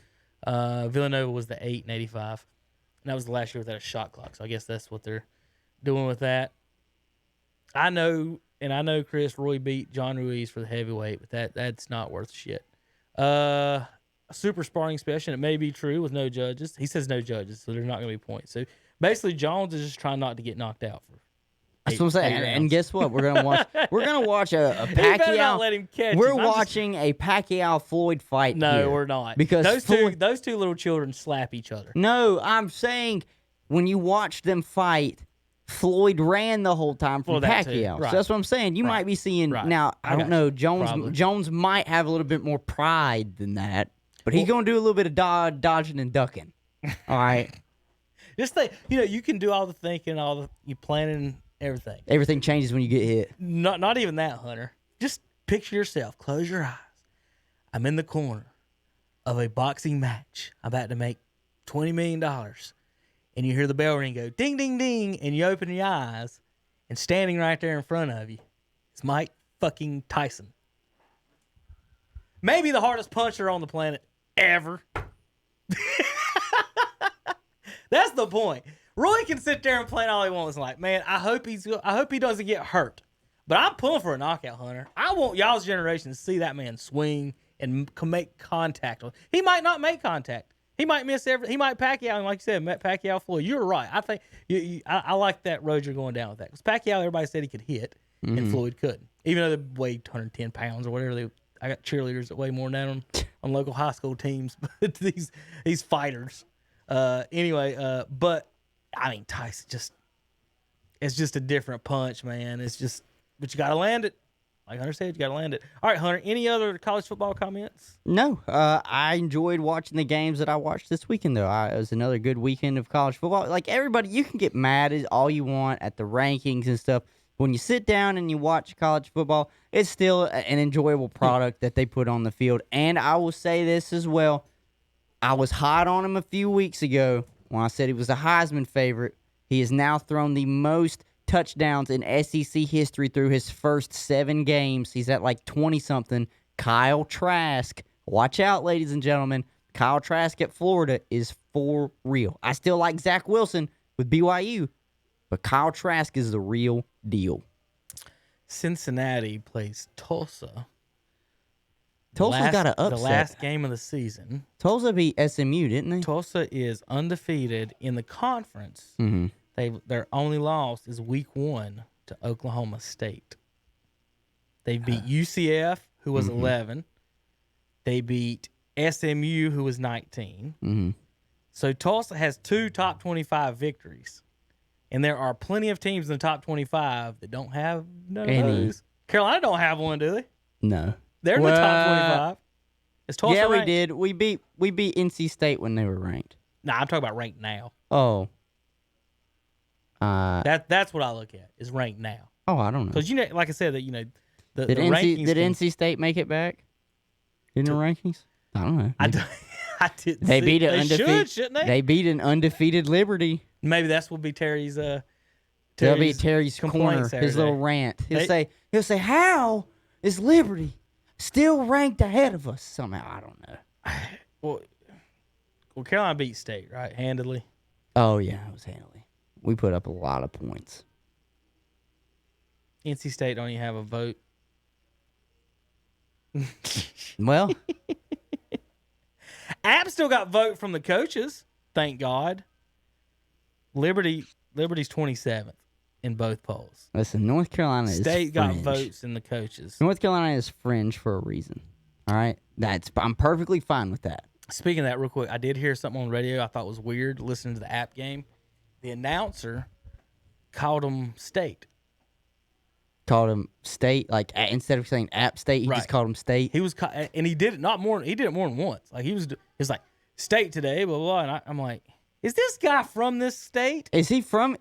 Villanova was the 8 and 85. And that was the last year without a shot clock. So I guess that's what they're doing with that. I know, Chris, Roy beat John Ruiz for the heavyweight, but that's not worth shit. A super sparring special. It may be true with no judges. He says no judges, so there's not going to be points. So basically, Jones is just trying not to get knocked out for. That's what I'm saying. And guess what? We're gonna watch. We're gonna watch a You better Pacquiao. not let him catch We're him. I'm just- watching a Pacquiao Floyd fight. No, here. we're not. Because those two little children slap each other. No, I'm saying when you watch them fight, Floyd ran the whole time from Well, that too. Pacquiao. Right. So that's what I'm saying. You might be seeing Right. now. I I don't got know. you. Jones Probably. Jones might have a little bit more pride than that, but he's gonna do a little bit of dodging and ducking. All right. Just think, you can do all the thinking, all the you planning, everything. Everything changes when you get hit. Not even that, Hunter. Just picture yourself. Close your eyes. I'm in the corner of a boxing match. I'm about to make $20 million. And you hear the bell ring go ding, ding, ding. And you open your eyes. And standing right there in front of you is Mike fucking Tyson. Maybe the hardest puncher on the planet ever. That's the point. Roy can sit there and plan all he wants. Like, man, I hope he doesn't get hurt. But I'm pulling for a knockout, Hunter. I want y'all's generation to see that man swing and make contact. He might not make contact. He might miss he might Pacquiao, and like you said, Pacquiao Floyd. You're right. I think I like that road you're going down with that. Because Pacquiao, everybody said he could hit, and Floyd couldn't. Even though they weighed 110 pounds or whatever. I got cheerleaders that weigh more than that on local high school teams. But these fighters. Anyway, but I mean, Tyson it's just a different punch, man. But you got to land it. Like Hunter said, you got to land it. All right, Hunter, any other college football comments? No, I enjoyed watching the games that I watched this weekend, though. It was another good weekend of college football. Like, everybody, you can get mad as all you want at the rankings and stuff. When you sit down and you watch college football, it's still an enjoyable product that they put on the field. And I will say this as well. I was hot on him a few weeks ago when I said he was a Heisman favorite. He has now thrown the most touchdowns in SEC history through his first 7 games. He's at like 20-something. Kyle Trask. Watch out, ladies and gentlemen. Kyle Trask at Florida is for real. I still like Zach Wilson with BYU, but Kyle Trask is the real deal. Cincinnati plays Tulsa. Tulsa got an upset. The last game of the season. Tulsa beat SMU, didn't they? Tulsa is undefeated in the conference. Mm-hmm. Their only loss is week 1 to Oklahoma State. They beat UCF, who was 11. They beat SMU, who was 19. Mm-hmm. So Tulsa has 2 top 25 victories. And there are plenty of teams in the top 25 that don't have none of those. Carolina don't have one, do they? No. They're in the top 25. Is Tulsa Yeah, ranked? we did. We beat NC State when they were ranked. Nah, I'm talking about ranked now. Oh. That's what I look at, is ranked now. Oh, I don't know. Because, like I said, the Did rankings... Did NC State make it back in the rankings? I don't know. I didn't They see. beat an They undefeated. shouldn't they? They beat an undefeated Liberty. Maybe that's will be Terry's That'll be Terry's corner, complaints his little Saturday. rant. He'll say, how is Liberty still ranked ahead of us somehow? I don't know. Well, Carolina beat State, right? Handedly. Oh, yeah, it was handily. We put up a lot of points. NC State don't even have a vote. Well, App still got vote from the coaches, thank God. Liberty's 27th in both polls. listen, North Carolina is State got fringe. votes in the coaches. North Carolina is fringe for a reason. All right? I'm perfectly fine with that. Speaking of that, real quick, I did hear something on the radio I thought was weird listening to the App game. The announcer called them State. Called him State, like instead of saying App State, he Right. just called him State. He was, and he did it He did it more than once. Like he was like State today, blah blah. Blah. And I'm like, is this guy from this state? Is he from?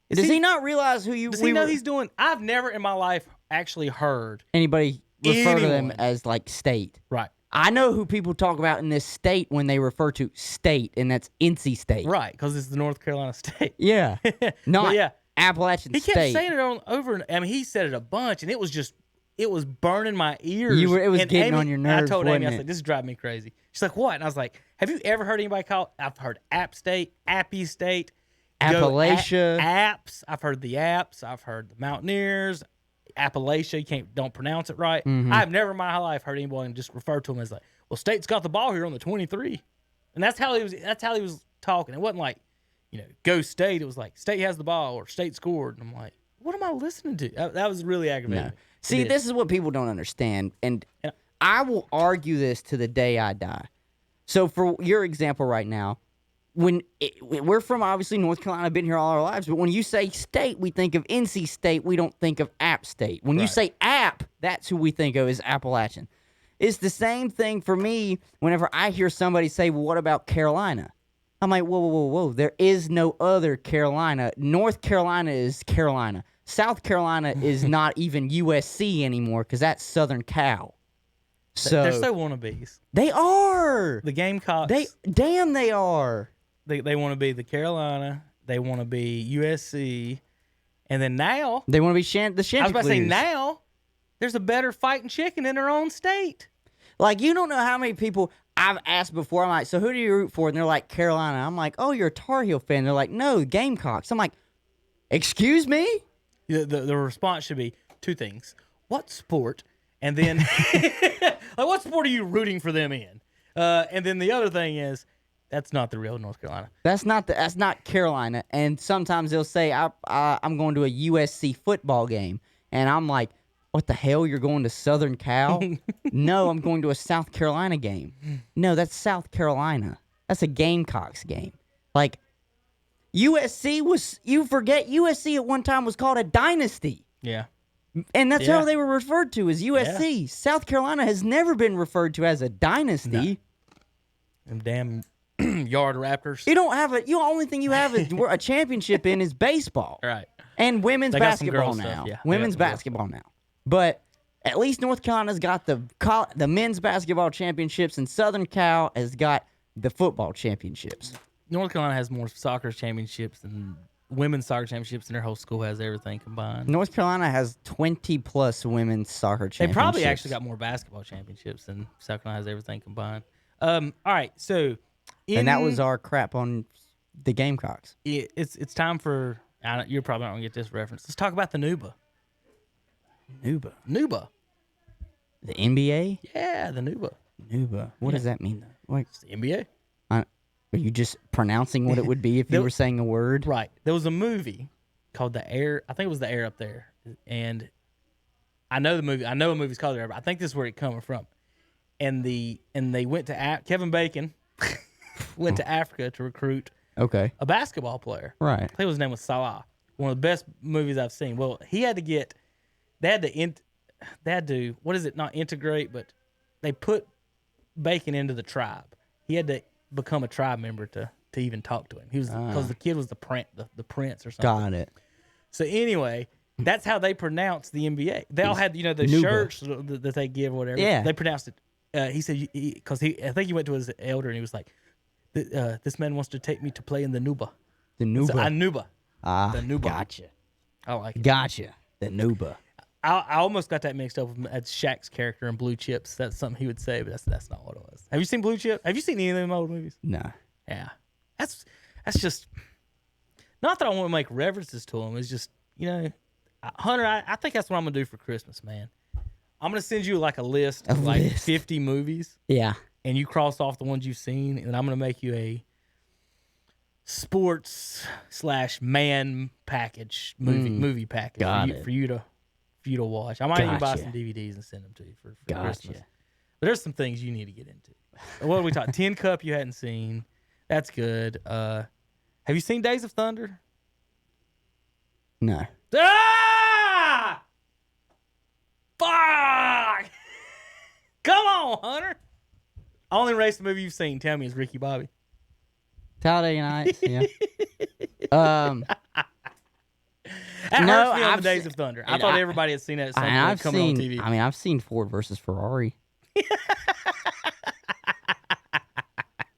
Does he not realize who you? Does he know he's doing? I've never in my life actually heard anybody refer to them anyone. as like State. Right, I know who people talk about in this state when they refer to State, and that's NC State. right, because it's the North Carolina State. Yeah, not But yeah, Appalachian he State. kept saying it over. I mean, he said it a bunch, and it was burning my ears. It was And getting Amy, on your nerves. I told Amy, wasn't I was it? like, "This is driving me crazy." She's like, "What?" And I was like, "Have you ever heard anybody call?" I've heard App State, Appy State, Appalachia. Apps. I've heard the Apps. I've heard the Mountaineers. Appalachia. You don't pronounce it right. Mm-hmm. I've never in my whole life heard anybody just refer to them as like, "Well, State's got the ball here on the 23," and that's how he was. That's how he was talking. It wasn't like, go State. It was like State has the ball or State scored, and I'm like, what am I listening to? That was really aggravating. No. me. See, It is. this is what people don't understand, and I will argue this to the day I die. So, for your example right now, we're from obviously North Carolina, been here all our lives, but when you say State, we think of NC State. We don't think of App State. When you Right. say App, that's who we think of as Appalachian. It's the same thing for me whenever I hear somebody say, well, what about Carolina? I'm like, whoa, whoa, whoa, whoa. There is no other Carolina. North Carolina is Carolina. South Carolina is not even USC anymore because that's Southern Cal. So They're so wannabes. they are. The Gamecocks. They are. They want to be the Carolina. They want to be USC, and then now They want to be the Chanticleers. I was about to say now there's a better fighting chicken in their own state. Like, you don't know how many people I've asked before. I'm like, so who do you root for? And they're like, Carolina. I'm like, oh, you're a Tar Heel fan. They're like, no, Gamecocks. I'm like, excuse me? The response should be two things: what sport, and then like what sport are you rooting for them in? And then the other thing is that's not the real North Carolina. That's not Carolina. And sometimes they'll say, I'm going to a USC football game. And I'm like, what the hell? You're going to Southern Cal? No, I'm going to a South Carolina game. No, that's South Carolina. That's a Gamecocks game. Like, you forget USC at one time was called a dynasty. Yeah. And that's Yeah. how they were referred to, as USC. South Carolina has never been referred to as a dynasty. Them damn yard raptors. You don't have the only thing you have a championship in is baseball. Right. And women's They got some basketball girl now. stuff, yeah. Women's They got some girl basketball now. But at least North Carolina's got the men's basketball championships, and Southern Cal has got the football championships. North Carolina has more soccer championships than women's soccer championships, and their whole school has everything combined. North Carolina has 20-plus women's soccer They championships. probably actually got more basketball championships than South Carolina has everything combined. All right, so And that was our crap on the Gamecocks. it's time for you're probably not gonna get this reference. Let's talk about the Nuba. Nuba. The NBA? Yeah, the Nuba. Nuba. What does that mean, though? Like, It's the NBA. are you just pronouncing what it would be if you were saying a word? Right. There was a movie called The Air. I think it was The Air Up There. And I know the movie. I know a movie's called The Air, but I think this is where it coming from. And they went to Kevin Bacon went to Africa to recruit Okay. a basketball player. Right. I think his name was Salah. One of the best movies I've seen. Well, he had to get. They had to. What is it? Not integrate, but they put Bacon into the tribe. He had to become a tribe member to even talk to him. He was because the kid was the prince or something. Got it. So anyway, that's how they pronounce the NBA. They all had the Nuba. shirts that they give or whatever. Yeah. They pronounced it. He said because I think he went to his elder and he was like, "This man wants to take me to play in the Nuba." The So, Nuba. Nuba. Ah, the Nuba. gotcha. I like it. Gotcha. The Nuba. I almost got that mixed up with Shaq's character in Blue Chips. That's something he would say, but that's not what it was. Have you seen Blue Chip? Have you seen any of them old movies? No. Yeah, that's just not that I want to make references to them. It's just Hunter. I think that's what I'm gonna do for Christmas, man. I'm gonna send you like a list of like 50 movies. Yeah. And you cross off the ones you've seen, and I'm gonna make you a sports/man package movie package for you to watch. I might even buy some DVDs and send them to you for Christmas. But there's some things you need to get into. What are we talking? Tin Cup you hadn't seen. That's good. Have you seen Days of Thunder? No. Ah! Fuck! Come on, Hunter. Only race movie you've seen, tell me, is Ricky Bobby. Talladega Nights, yeah. That hurts me on the Days of Thunder. I thought everybody had seen that at some point coming on TV. I mean, I've seen Ford versus Ferrari.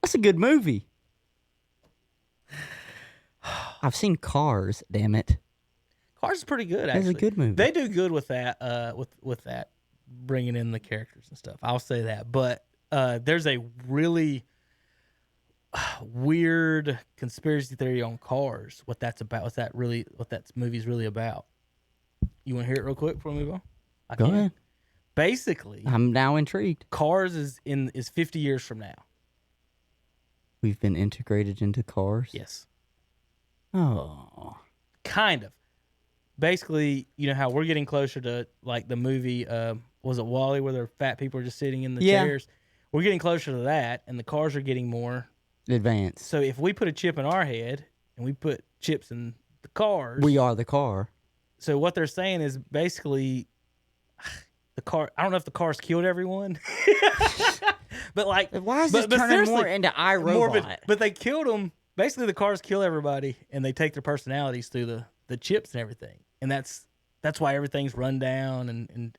That's a good movie. I've seen Cars, damn it. Cars is pretty good, actually. It's a good movie. They do good with that, with that, bringing in the characters and stuff. I'll say that. But there's a really weird conspiracy theory on Cars. What that's about? What that movie's really about? You want to hear it real quick before we move on? Go ahead. Basically, I'm now intrigued. Cars is 50 years from now. We've been integrated into Cars. Yes. Oh. Kind of. Basically, you know how we're getting closer to like the movie. Was it Wall-E, where the fat people are just sitting in the chairs? We're getting closer to that, and the cars are getting more advanced. So if we put a chip in our head and we put chips in the cars, we are the car. So what they're saying is basically the car. I don't know if the cars killed everyone, but like, why is this turning more into iRobot? But they killed them. Basically, the cars kill everybody, and they take their personalities through the chips and everything, and that's why everything's run down and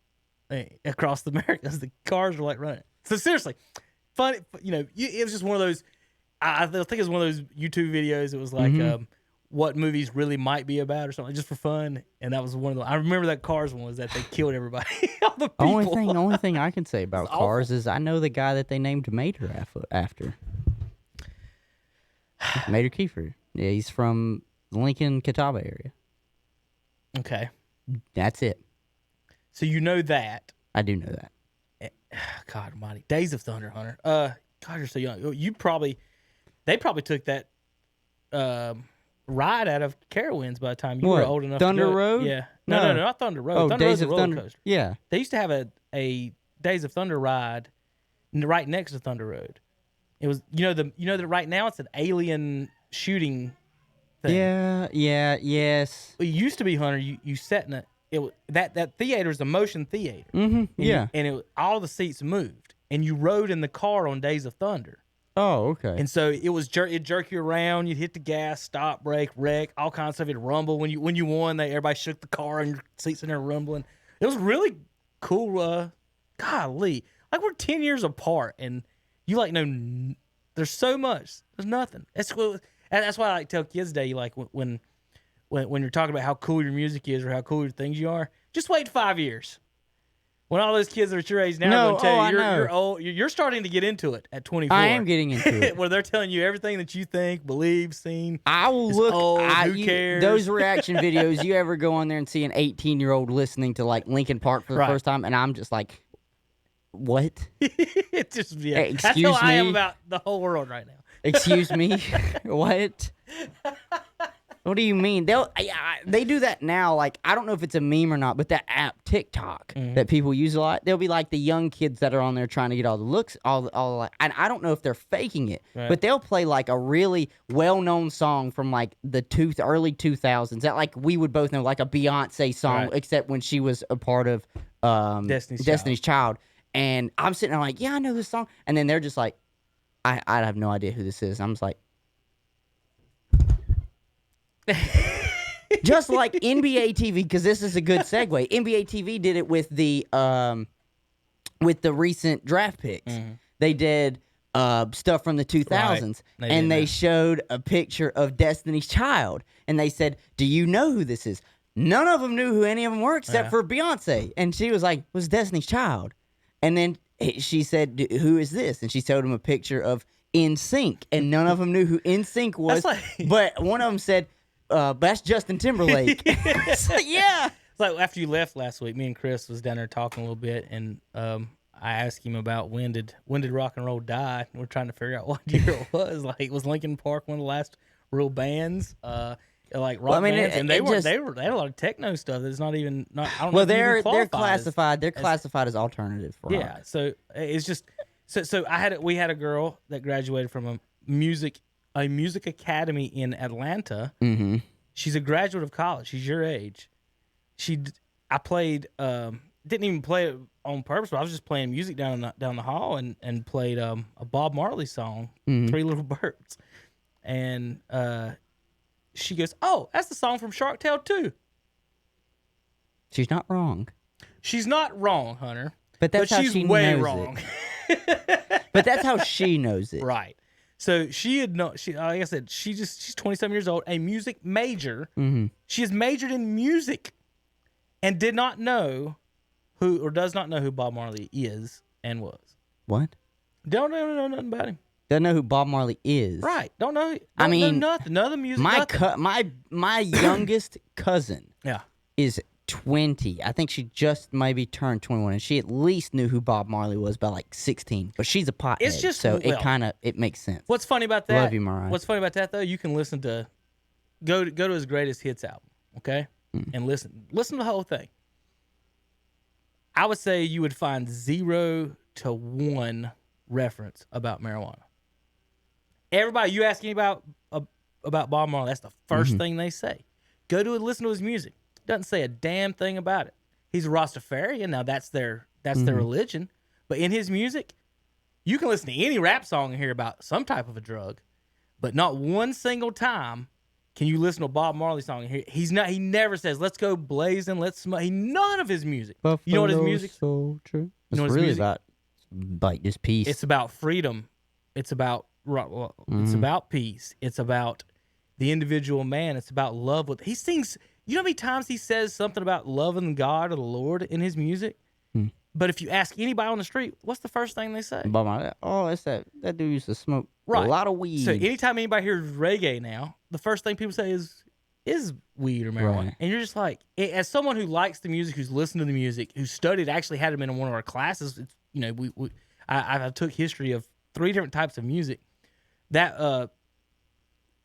across the Americas. The cars are like running. So seriously, funny. It was just one of those. I think it was one of those YouTube videos. It was like what movies really might be about or something, just for fun. And that was one of the. I remember that Cars one was that they killed everybody. All the people. Only thing I can say about Cars is I know the guy that they named Mater after. Mater Kiefer. Yeah, he's from the Lincoln, Catawba area. Okay. That's it. So you know that. I do know that. God almighty. Days of Thunder, Hunter. God, you're so young. They probably took that ride out of Carowinds by the time you were old enough Thunder to do Road? It. Yeah. No, not Thunder Road. Oh, Thunder Days Road's of a roller Thunder. coaster. Yeah. They used to have a Days of Thunder ride right next to Thunder Road. It was that right now it's an alien shooting thing. Yes. It used to be, Hunter, you sat in that theater is a motion theater. Mm-hmm. Yeah. And all the seats moved, and you rode in the car on Days of Thunder. Oh, okay. And so it'd jerk you around. You'd hit the gas, stop, brake, wreck, all kinds of stuff. It'd rumble when you won. Everybody shook the car and your seats in there rumbling. It was really cool. Golly, like we're 10 years apart, and you know there's so much. There's nothing. That's why I like tell kids today. Like when you're talking about how cool your music is or how cool your things you are, just wait 5 years. When all those kids are at your age now are going to tell you you're old, you're starting to get into it at 24. I am getting into it. Where they're telling you everything that you think, believe, seen. I will look. Who cares? Those reaction videos, you ever go on there and see an 18-year-old listening to like Linkin Park for the first time, and I'm just like, what? It's just Hey, that's how I am about the whole world right now. Excuse me, what? What do you mean? They do that now. Like, I don't know if it's a meme or not, but that app TikTok that people use a lot, they'll be like the young kids that are on there trying to get all the looks, and I don't know if they're faking it, but they'll play like a really well-known song from like the early 2000s that like we would both know, like a Beyonce song, except when she was a part of Destiny's Child. And I'm sitting there like, yeah, I know this song, and then they're just like, I have no idea who this is. I'm just like. Just like NBA TV, because this is a good segue. NBA TV did it with the recent draft picks. They did stuff from the 2000s, and they showed a picture of Destiny's Child, and they said, "Do you know who this is?" None of them knew who any of them were except Yeah. for Beyonce. And she was like, was Destiny's Child. And then she said, who is this? And she showed him a picture of NSYNC. And none of them knew who NSYNC was. But one of them said, that's Justin Timberlake. So, yeah. It's like after you left last week, me and Chris was down there talking a little bit, and I asked him about when did rock and roll die. And we're trying to figure out what year it was. Like, was Linkin Park one of the last real bands? Like rock bands, and they had a lot of techno stuff. That's not even I don't know. They're classified. They're classified as alternative rock. Yeah, so it's just so we had a girl that graduated from a music academy in Atlanta. Mm-hmm. She's a graduate of college. She's your age. I played didn't even play it on purpose, but I was just playing music down the hall and played a Bob Marley song, Three Little Birds, and she goes, "Oh, that's the song from Shark Tale 2." She's not wrong. She's not wrong, Hunter. But that's how she's she way knows wrong. But that's how she knows it. Right. So she had no. She, like I said, she's 27 years old, a music major. Mm-hmm. She has majored in music, and did not know does not know who Bob Marley is and was. What? Don't know nothing about him. Doesn't know who Bob Marley is. Right. Don't know. I mean, know nothing. None of the music. My youngest cousin Yeah. is 20. I think she just maybe turned 21, and she at least knew who Bob Marley was by like 16. But she's a pothead, It's just- so well, it makes sense. What's funny about that? Love you, Mariah. What's funny about that though? You can listen to go to his greatest hits album, okay, and listen to the whole thing. I would say you would find 0 to 1 reference about marijuana. Everybody, you ask anybody about Bob Marley, that's the first thing they say. Go to listen to his music. Doesn't say a damn thing about it. He's a Rastafarian. Now that's their religion. But in his music, you can listen to any rap song and hear about some type of a drug, but not one single time can you listen to a Bob Marley song and hear he never says, "Let's go blazing, let's smoke." None of his music. You know what his music? Soldier. You know what It's his really music? about like just peace. It's about freedom. It's about it's about peace. It's about the individual man. It's about love. He sings. You know how many times he says something about loving God or the Lord in his music? But if you ask anybody on the street, what's the first thing they say? Bob Marley. Oh, it's that dude used to smoke Right. a lot of weed. So anytime anybody hears reggae now, the first thing people say is weed or marijuana. Right. And you're just like, as someone who likes the music, who's listened to the music, who studied, actually had him in one of our classes. It's, you know, I took history of 3 different types of music. That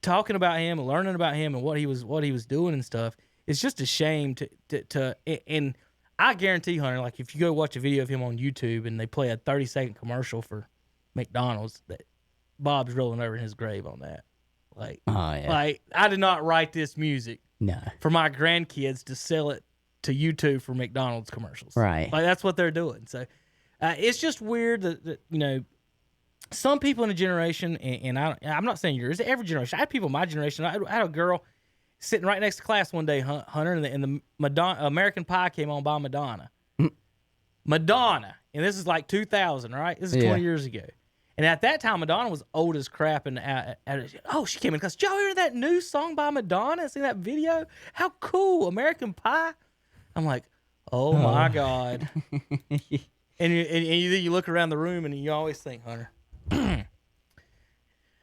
talking about him and learning about him and what he was doing and stuff, it's just a shame to and I guarantee, Hunter, like if you go watch a video of him on YouTube and they play a 30-second commercial for McDonald's, that Bob's rolling over in his grave on that. Like, like I did not write this music for my grandkids to sell it to YouTube for McDonald's commercials. Right. Like that's what they're doing. So it's just weird that you know, some people in a generation, and I'm not saying yours, every generation. I had people in my generation. I had a girl sitting right next to class one day, Hunter, and the Madonna, American Pie came on by Madonna. Madonna. And this is like 2000, right? This is 20 years ago. And at that time, Madonna was old as crap. And she came in class. Did y'all hear that new song by Madonna? See that video? How cool. American Pie. I'm like, oh my God. and you look around the room and you always think, Hunter,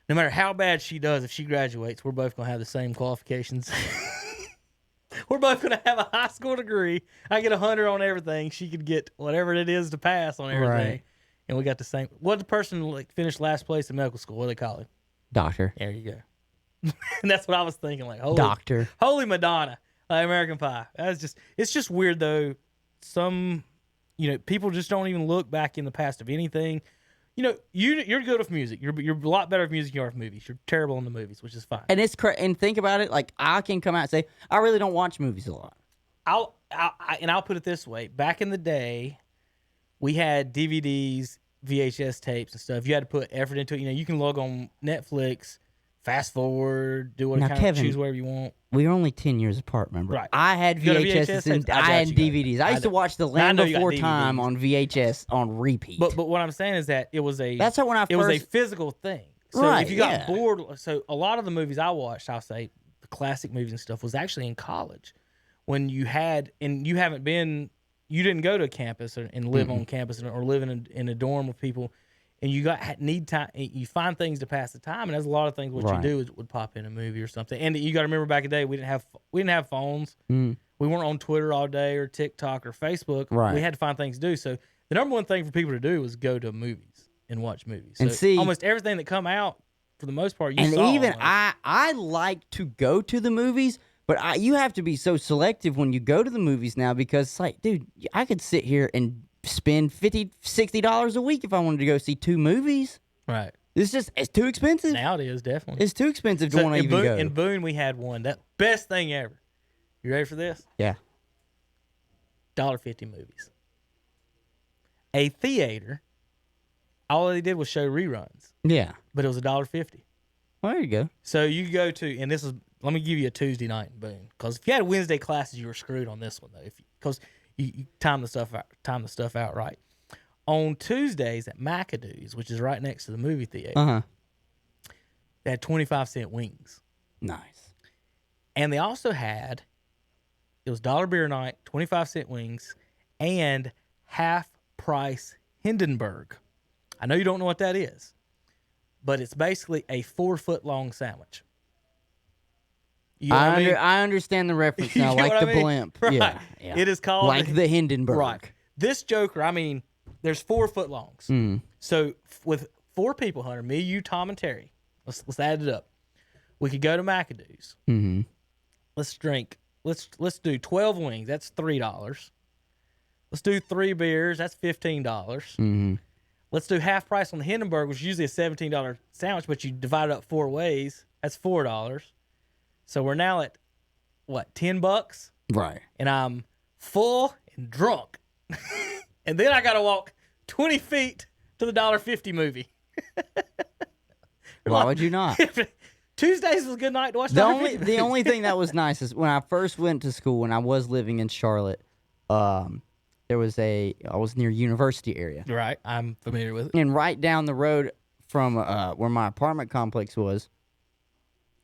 no matter how bad she does, if she graduates, we're both going to have the same qualifications. We're both going to have a high school degree. I get 100 on everything. She could get whatever it is to pass on everything. Right. And we got the same. What the person like finished last place in medical school? What do they call it? Doctor. There you go. And that's what I was thinking. Like, Doctor. Holy Madonna. American Pie. It's just weird though. Some, people just don't even look back in the past of anything. You're good with music. You're a lot better with music than you are with movies. You're terrible in the movies, which is fine. And and think about it. Like I can come out and say I really don't watch movies a lot. I'll put it this way. Back in the day, we had DVDs, VHS tapes, and stuff. You had to put effort into it. You can log on Netflix, fast forward, do what choose whatever you want. We were only 10 years apart, remember? Right. I had VHS and I had DVDs. I used to watch The Land Before Time on VHS on repeat. But what I'm saying is that it was a was a physical thing. So right, if you got bored, so a lot of the movies I watched, I'll say the classic movies and stuff, was actually in college when you had, and you haven't been, you didn't go to a campus and live on campus or live in a dorm with people, and you need time, you find things to pass the time, and there's a lot of things what you do is would pop in a movie or something. And you got to remember back in the day, we didn't have phones. We weren't on Twitter all day or TikTok or Facebook. Right. We had to find things to do. So the number one thing for people to do was go to movies and watch movies. And so see, almost everything that come out, for the most part, you and saw. even almost. I like to go to the movies, but you have to be so selective when you go to the movies now, because it's like, dude, I could sit here and spend $50-$60 a week if I wanted to go see 2 movies. Right. It's too expensive. Now it is, definitely. It's too expensive to want to even go. In Boone, we had one. That best thing ever. You ready for this? Yeah. $1.50 movies. A theater, all they did was show reruns, Yeah. but it was $1.50. Well, there you go. So you go to, and this is, let me give you a Tuesday night in Boone, because if you had Wednesday classes, you were screwed on this one though, because you time the stuff out right. On Tuesdays at McAdoo's, which is right next to the movie theater, they had 25-cent wings. Nice. And they also had, it was $1 beer night, 25-cent wings, and half-price Hindenburg. I know you don't know what that is, but it's basically a 4-foot-long sandwich. You know what I mean? I understand the reference now, You know like what the I mean? blimp. Right. Yeah. It is called like the Hindenburg. Right. This Joker, I mean, there's 4 foot longs. So with 4 people, Hunter, me, you, Tom, and Terry, let's add it up. We could go to McAdoo's. Let's drink. Let's do 12 wings. That's $3. Let's do 3 beers. That's $15. Let's do half price on the Hindenburg, which is usually a $17 sandwich, but you divide it up 4 ways. That's $4. So we're now at what, $10? Right. And I'm full and drunk. And then I got to walk 20 feet to the $1.50 movie. Why would you not? Tuesdays was a good night to watch The only thing that was nice is when I first went to school, when I was living in Charlotte, I was near University area. Right, I'm familiar with it. And right down the road from where my apartment complex was,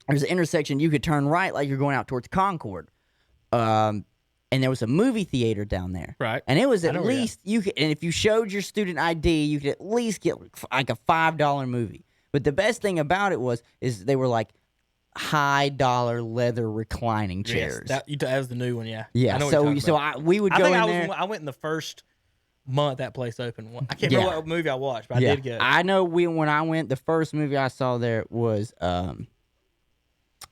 there's an intersection. You could turn right like you're going out towards Concord. And there was a movie theater down there. Right. And it was at least, you could, and if you showed your student ID, you could at least get like a $5 movie. But the best thing about it is they were like high dollar leather reclining chairs. Yes, that was the new one, yeah. Yeah, I know we would go in there. I went in the first month that place opened. I can't remember what movie I watched, but I did go. I know when I went, the first movie I saw there was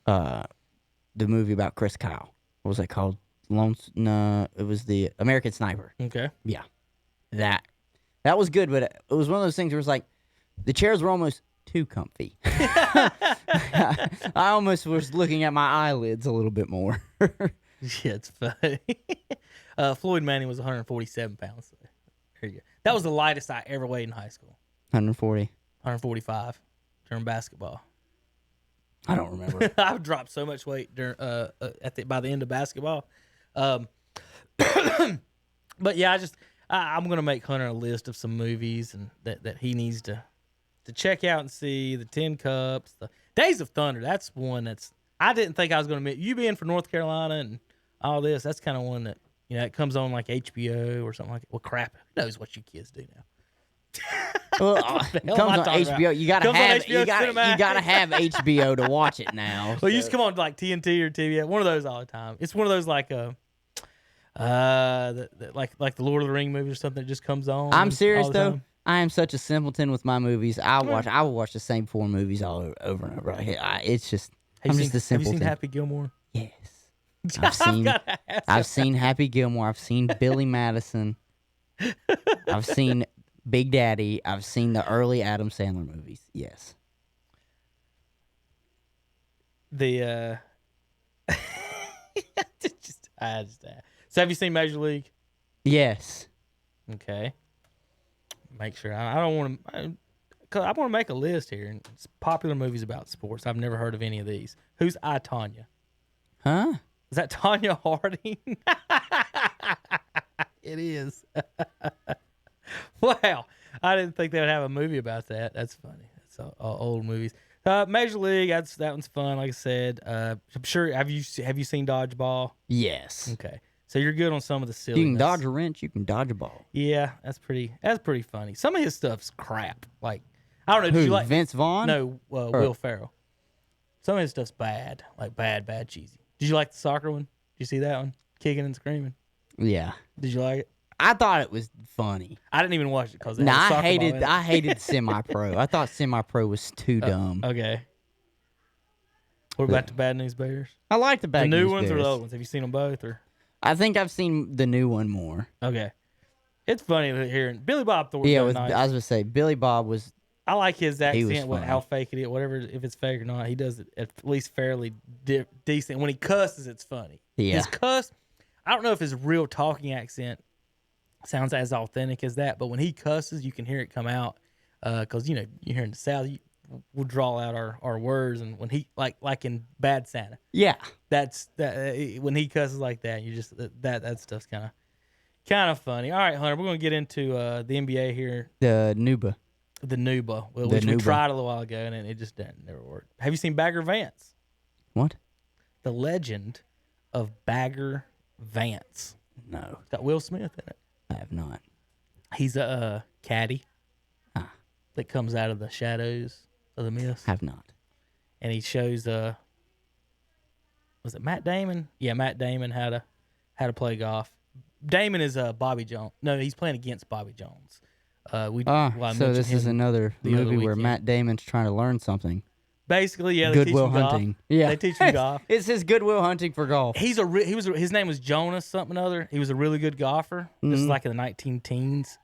the movie about Chris Kyle. What was it called? No, it was the American Sniper. Okay. Yeah. That was good, but it was one of those things where it was like the chairs were almost too comfy. I almost was looking at my eyelids a little bit more. Yeah, it's funny. Floyd Manning was 147 pounds. There you go. That was the lightest I ever weighed in high school. 140. 145 during basketball. I don't remember. I've dropped so much weight during by the end of basketball. But yeah, I'm gonna make Hunter a list of some movies and that he needs to check out and see. The Tin Cups, the Days of Thunder. That's one I didn't think I was gonna meet. You being from North Carolina and all this, that's kind of one that it comes on like HBO or something like that. Well, crap, who knows what you kids do now? Well, it comes on HBO. You gotta have HBO to watch it now. Well, you just come on to like TNT or TBS, one of those all the time. It's one of those like like the Lord of the Ring movies or something that just comes on. I'm serious though. I am such a simpleton with my movies. I will watch the same 4 movies all over and over. It's just I'm just a simpleton. Have you seen Happy Gilmore? Yes. I've seen Happy Gilmore. I've seen Billy Madison. I've seen Big Daddy. I've seen the early Adam Sandler movies. Yes. So have you seen Major League? Yes. Okay. Make sure. I don't want to. I want to make a list here. And it's popular movies about sports. I've never heard of any of these. Who's I, Tonya? Huh? Is that Tonya Harding? It is. Wow. I didn't think they would have a movie about that. That's funny. That's all old movies. Major League, that one's fun. Like I said, I'm sure. Have you seen Dodgeball? Yes. Okay, so you're good on some of the If silliness. you can dodge a wrench, you can dodge a ball. Yeah, that's pretty funny. Some of his stuff's crap. Like I don't know. Did Who? you like Vince Vaughn? No, Will Ferrell. Some of his stuff's bad, like bad cheesy. Did you like the soccer one? Did you see that one? Kicking and screaming. Yeah. Did you like it? I thought it was funny. I didn't even watch it because I hated semi-pro. I thought semi-pro was too dumb. Okay. What about the Bad News Bears? I like the The Bad new News ones or Bears. the old ones? Have you seen them both? Or I think I've seen the new one more. okay, it's funny to hear Billy Bob Thornton. Yeah, nice. I was gonna say Billy Bob was. I like his accent, funny. how fake it is, whatever, if it's fake or not. He does it at least fairly decent. When he cusses, it's funny. Yeah. His cuss, I don't know if his real talking accent sounds as authentic as that, but when he cusses, you can hear it come out. Because, you're here in the South, we'll draw out our words. And when he, like in Bad Santa, Yeah. that's that. When he cusses like that, you just, that stuff's kind of funny. All right, Hunter, we're going to get into the NBA here. The Nuba. The Nuba, which we tried a little while ago, and it just never worked. Have you seen Bagger Vance? What? The Legend of Bagger Vance. No, It's got Will Smith in it. I have not. He's a caddy that comes out of the shadows of the mist, Have not. and he shows was it Matt Damon? Yeah, Matt Damon how to play golf. Damon is Bobby Jones. No, he's playing against Bobby Jones. So this is another the other movie where weekend. Matt Damon's trying to learn something. Basically, yeah, they teach Goodwill him golf. Hunting. Yeah, They teach him golf. It's his Goodwill Hunting for golf. His name was Jonas something or other. He was a really good golfer. This is like in the 19-teens.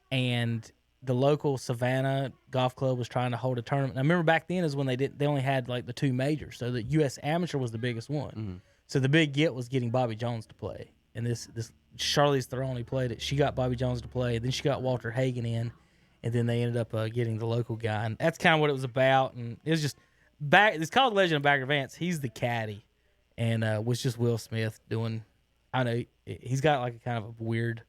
And the local Savannah Golf Club was trying to hold a tournament. And I remember back then is when they only had like the two majors. So the U.S. Amateur was the biggest one. So the big get was getting Bobby Jones to play. And this Charlize Theron, who played it, she got Bobby Jones to play. Then she got Walter Hagen in. And then they ended up getting the local guy. And that's kind of what it was about. And it was just it's called Legend of Bagger Vance. He's the caddy. And was just Will Smith doing, I don't know, he's got like a kind of a weird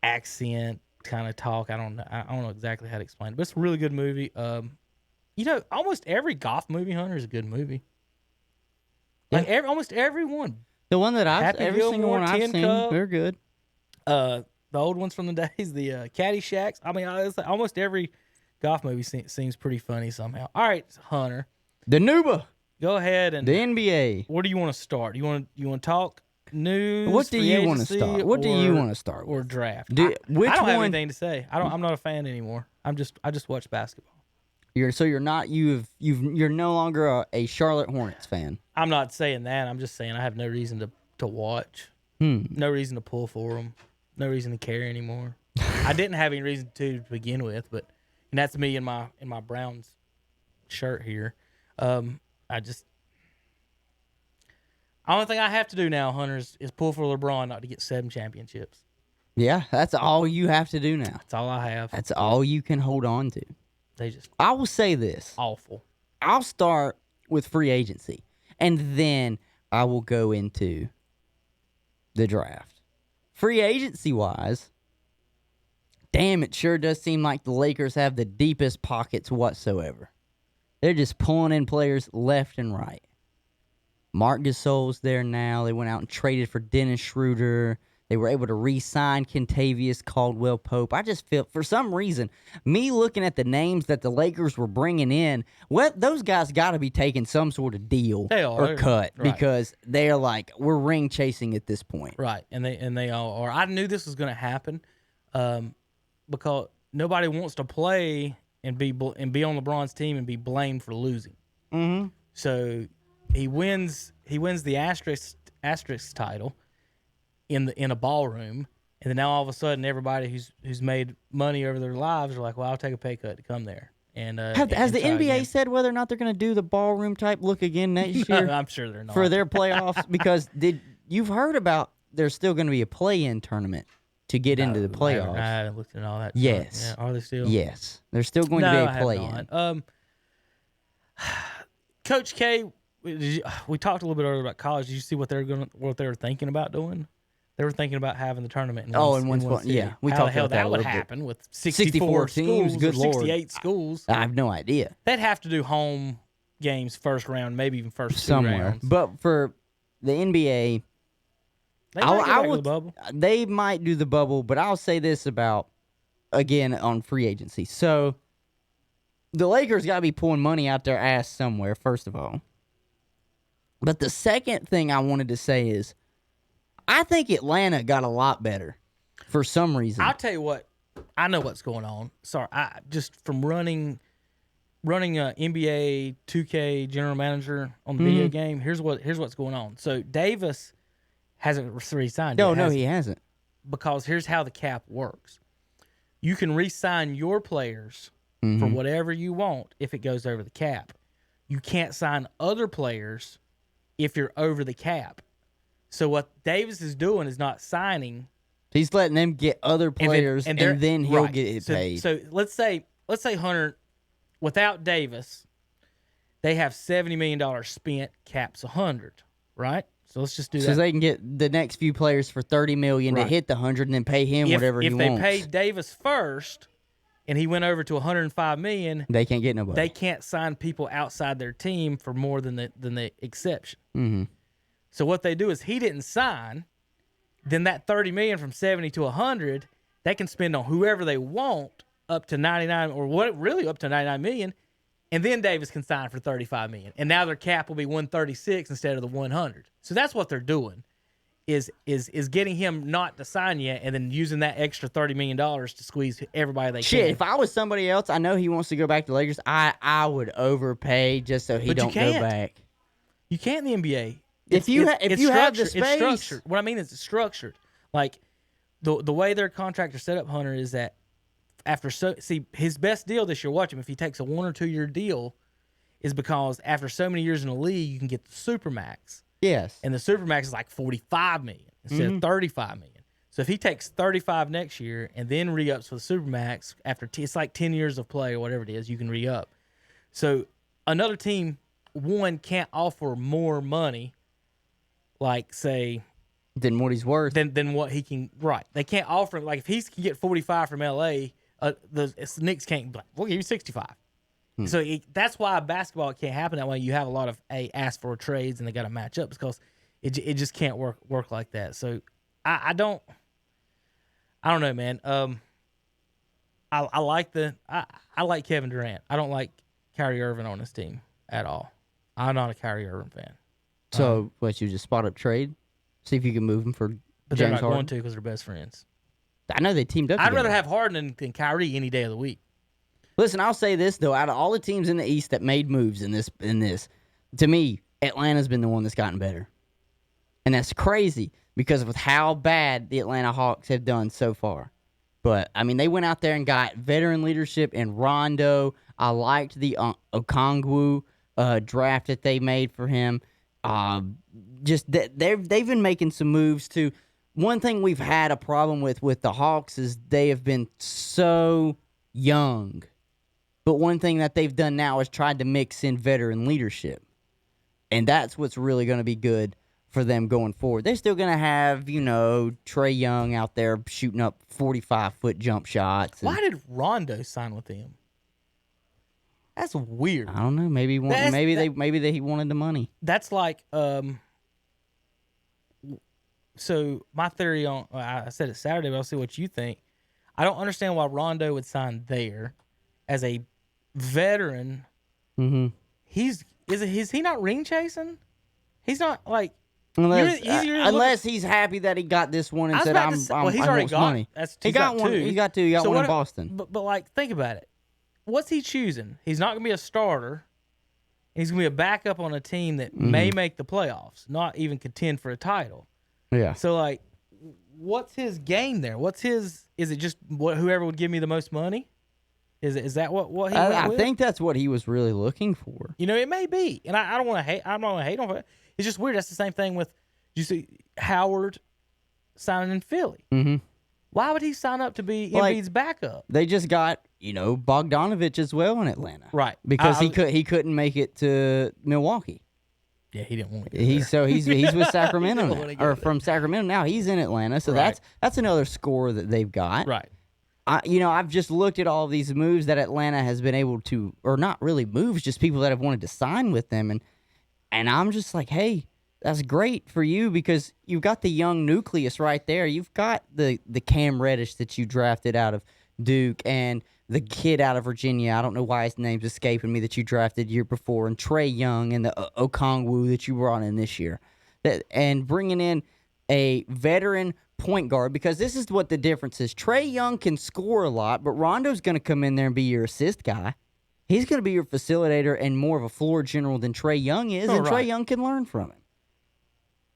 accent kind of talk. I don't know exactly how to explain it, but it's a really good movie. Almost every golf movie, Hunter, is a good movie. Like almost every one. The one that every single Gilmore, one I've Tin seen, Cup. they're good. The old ones from the days, the Caddyshack. I mean, almost every golf movie seems pretty funny somehow. All right, Hunter, The Nuba, go ahead and the NBA. where do you want to start? You want to talk news? What do free you want to agency, start? What do you want to start or with? draft? Which I don't have one? anything to say. I'm not a fan anymore. I just watch basketball. You're not you're no longer a Charlotte Hornets fan. I'm not saying that. I'm just saying I have no reason to watch. No reason to pull for them. No reason to care anymore. I didn't have any reason to begin with, and that's me in my Browns shirt here. Only thing I have to do now, Hunter, is pull for LeBron not to get 7 championships. Yeah, that's all you have to do now. That's all I have. That's all you can hold on to. They just I will say this. awful. I'll start with free agency, and then I will go into the draft. Free agency wise, damn, it sure does seem like the Lakers have the deepest pockets whatsoever. They're just pulling in players left and right. Marc Gasol's there now. They went out and traded for Dennis Schroeder. They were able to re-sign Kentavious Caldwell-Pope. I just feel, for some reason, me looking at the names that the Lakers were bringing in, those guys got to be taking some sort of deal or cut, right. because they're like, we're ring chasing at this point. Right, and they all are. I knew this was going to happen, because nobody wants to play and be on LeBron's team and be blamed for losing. Mm-hmm. So he wins the asterisk title in a ballroom, and then now all of a sudden everybody who's made money over their lives are like, well, I'll take a pay cut to come there. And has the NBA again. said whether or not they're going to do the ballroom type look again next year? I'm sure they're not for their playoffs, because you've heard about there's still going to be a play-in tournament to get into the playoffs. I haven't looked at all that. Yes. Yeah, are they still? Yes, there's still going to be a play-in. Coach K, we talked a little bit earlier about college. Did you see what they were thinking about doing? They were thinking about having the tournament in Oh, one, in one spot. city. Yeah, we How talked the hell about that a would little bit. happen with 64 64 teams, schools good or Lord. 68 schools? I have no idea. They'd have to do home games first round, maybe even first two Somewhere. rounds. But for the NBA, They might go back to the bubble. they might do the bubble, but I'll say this about, again, on free agency. So the Lakers got to be pulling money out their ass somewhere, first of all. But the second thing I wanted to say is, I think Atlanta got a lot better for some reason. I'll tell you what. I know what's going on. Sorry, I just from running a NBA 2K general manager on the video game. Here's what's going on. So Davis hasn't re-signed. No, he hasn't. Because here's how the cap works. You can re-sign your players for whatever you want if it goes over the cap. You can't sign other players if you're over the cap. So what Davis is doing is not signing. He's letting them get other players, and then he'll right. get it paid. So let's say Hunter, without Davis, they have $70 million spent, caps 100, right? So let's just do that. So they can get the next few players for $30 million to hit the 100, and then pay him whatever he wants. If they paid Davis first, and he went over to $105 million, they can't get nobody. They can't sign people outside their team for more than the exception. Mm-hmm. So what they do is he didn't sign. Then that $30 million from 70 to 100, they can spend on whoever they want up to 99 or what really up to 99 million, and then Davis can sign for 35 million. And now their cap will be 136 instead of the 100. So that's what they're doing, is getting him not to sign yet, and then using that extra $30 million to squeeze everybody they can. Shit, if I was somebody else, I know he wants to go back to Lakers. I would overpay just so he don't go back. You can't in the NBA. If you have the space, it's structured. What I mean is it's structured. Like the way their contract are set up, Hunter, is that his best deal this year. Watch him if he takes a 1 or 2 year deal, is because after so many years in the league, you can get the supermax. Yes, and the supermax is like $45 million instead of $35 million. So if he takes 35 next year and then re-ups for the supermax after it's like 10 years of play or whatever it is, you can re-up. So another team can't offer more money. Like, say, than what he's worth. Than what he can. Right. They can't offer him. Like, if he can get 45 from LA, the Knicks can't. We'll give you 65. So that's why basketball can't happen that way. You have a lot of ask for trades and they got to match up because it just can't work like that. So I don't know, man. I like Kevin Durant. I don't like Kyrie Irving on this team at all. I'm not a Kyrie Irving fan. So, you just spot up trade? See if you can move him for but James they're not Harden? going to because they're best friends. I know they teamed up I'd together. rather have Harden than Kyrie any day of the week. Listen, I'll say this, though. Out of all the teams in the East that made moves in this, to me, Atlanta's been the one that's gotten better. And that's crazy because of how bad the Atlanta Hawks have done so far. But, I mean, they went out there and got veteran leadership in Rondo. I liked the Okongwu draft that they made for him. They've been making some moves too. One thing we've had a problem with the Hawks is they have been so young. But one thing that they've done now is tried to mix in veteran leadership. And that's what's really going to be good for them going forward. They're still going to have, Trae Young out there shooting up 45-foot jump shots. Why did Rondo sign with them? That's weird. I don't know. Maybe he wanted the money. That's like so my theory on I said it Saturday, but I'll see what you think. I don't understand why Rondo would sign there as a veteran. Mm-hmm. Is he not ring chasing? He's not like unless he's happy that he got this one and said he's already got money. He got one. He got two. He got one in Boston. But like think about it. What's he choosing? He's not going to be a starter. He's going to be a backup on a team that may make the playoffs, not even contend for a title. Yeah. So, like, what's his game there? Is it just whoever would give me the most money? Is that what he went I with? think that's what he was really looking for. It may be. And I don't want to hate. I'm not going to hate on it. It's just weird. That's the same thing with, you see, Howard signing in Philly. Mm-hmm. Why would he sign up to be Embiid's backup? They just got, Bogdanovich as well in Atlanta. Right. Because he couldn't make it to Milwaukee. Yeah, he didn't want to. He's with Sacramento now, or from Sacramento now. He's in Atlanta, so Right. that's another score that they've got. Right. I've just looked at all of these moves that Atlanta has been able to, or not really moves, just people that have wanted to sign with them, and I'm just like, hey, that's great for you because you've got the young nucleus right there. You've got the Cam Reddish that you drafted out of Duke and the kid out of Virginia. I don't know why his name's escaping me that you drafted year before, and Trey Young and the Okongwu that you brought in this year, and bringing in a veteran point guard, because this is what the difference is. Trey Young can score a lot, but Rondo's going to come in there and be your assist guy. He's going to be your facilitator and more of a floor general than Trey Young is, and Trey Young can learn from him.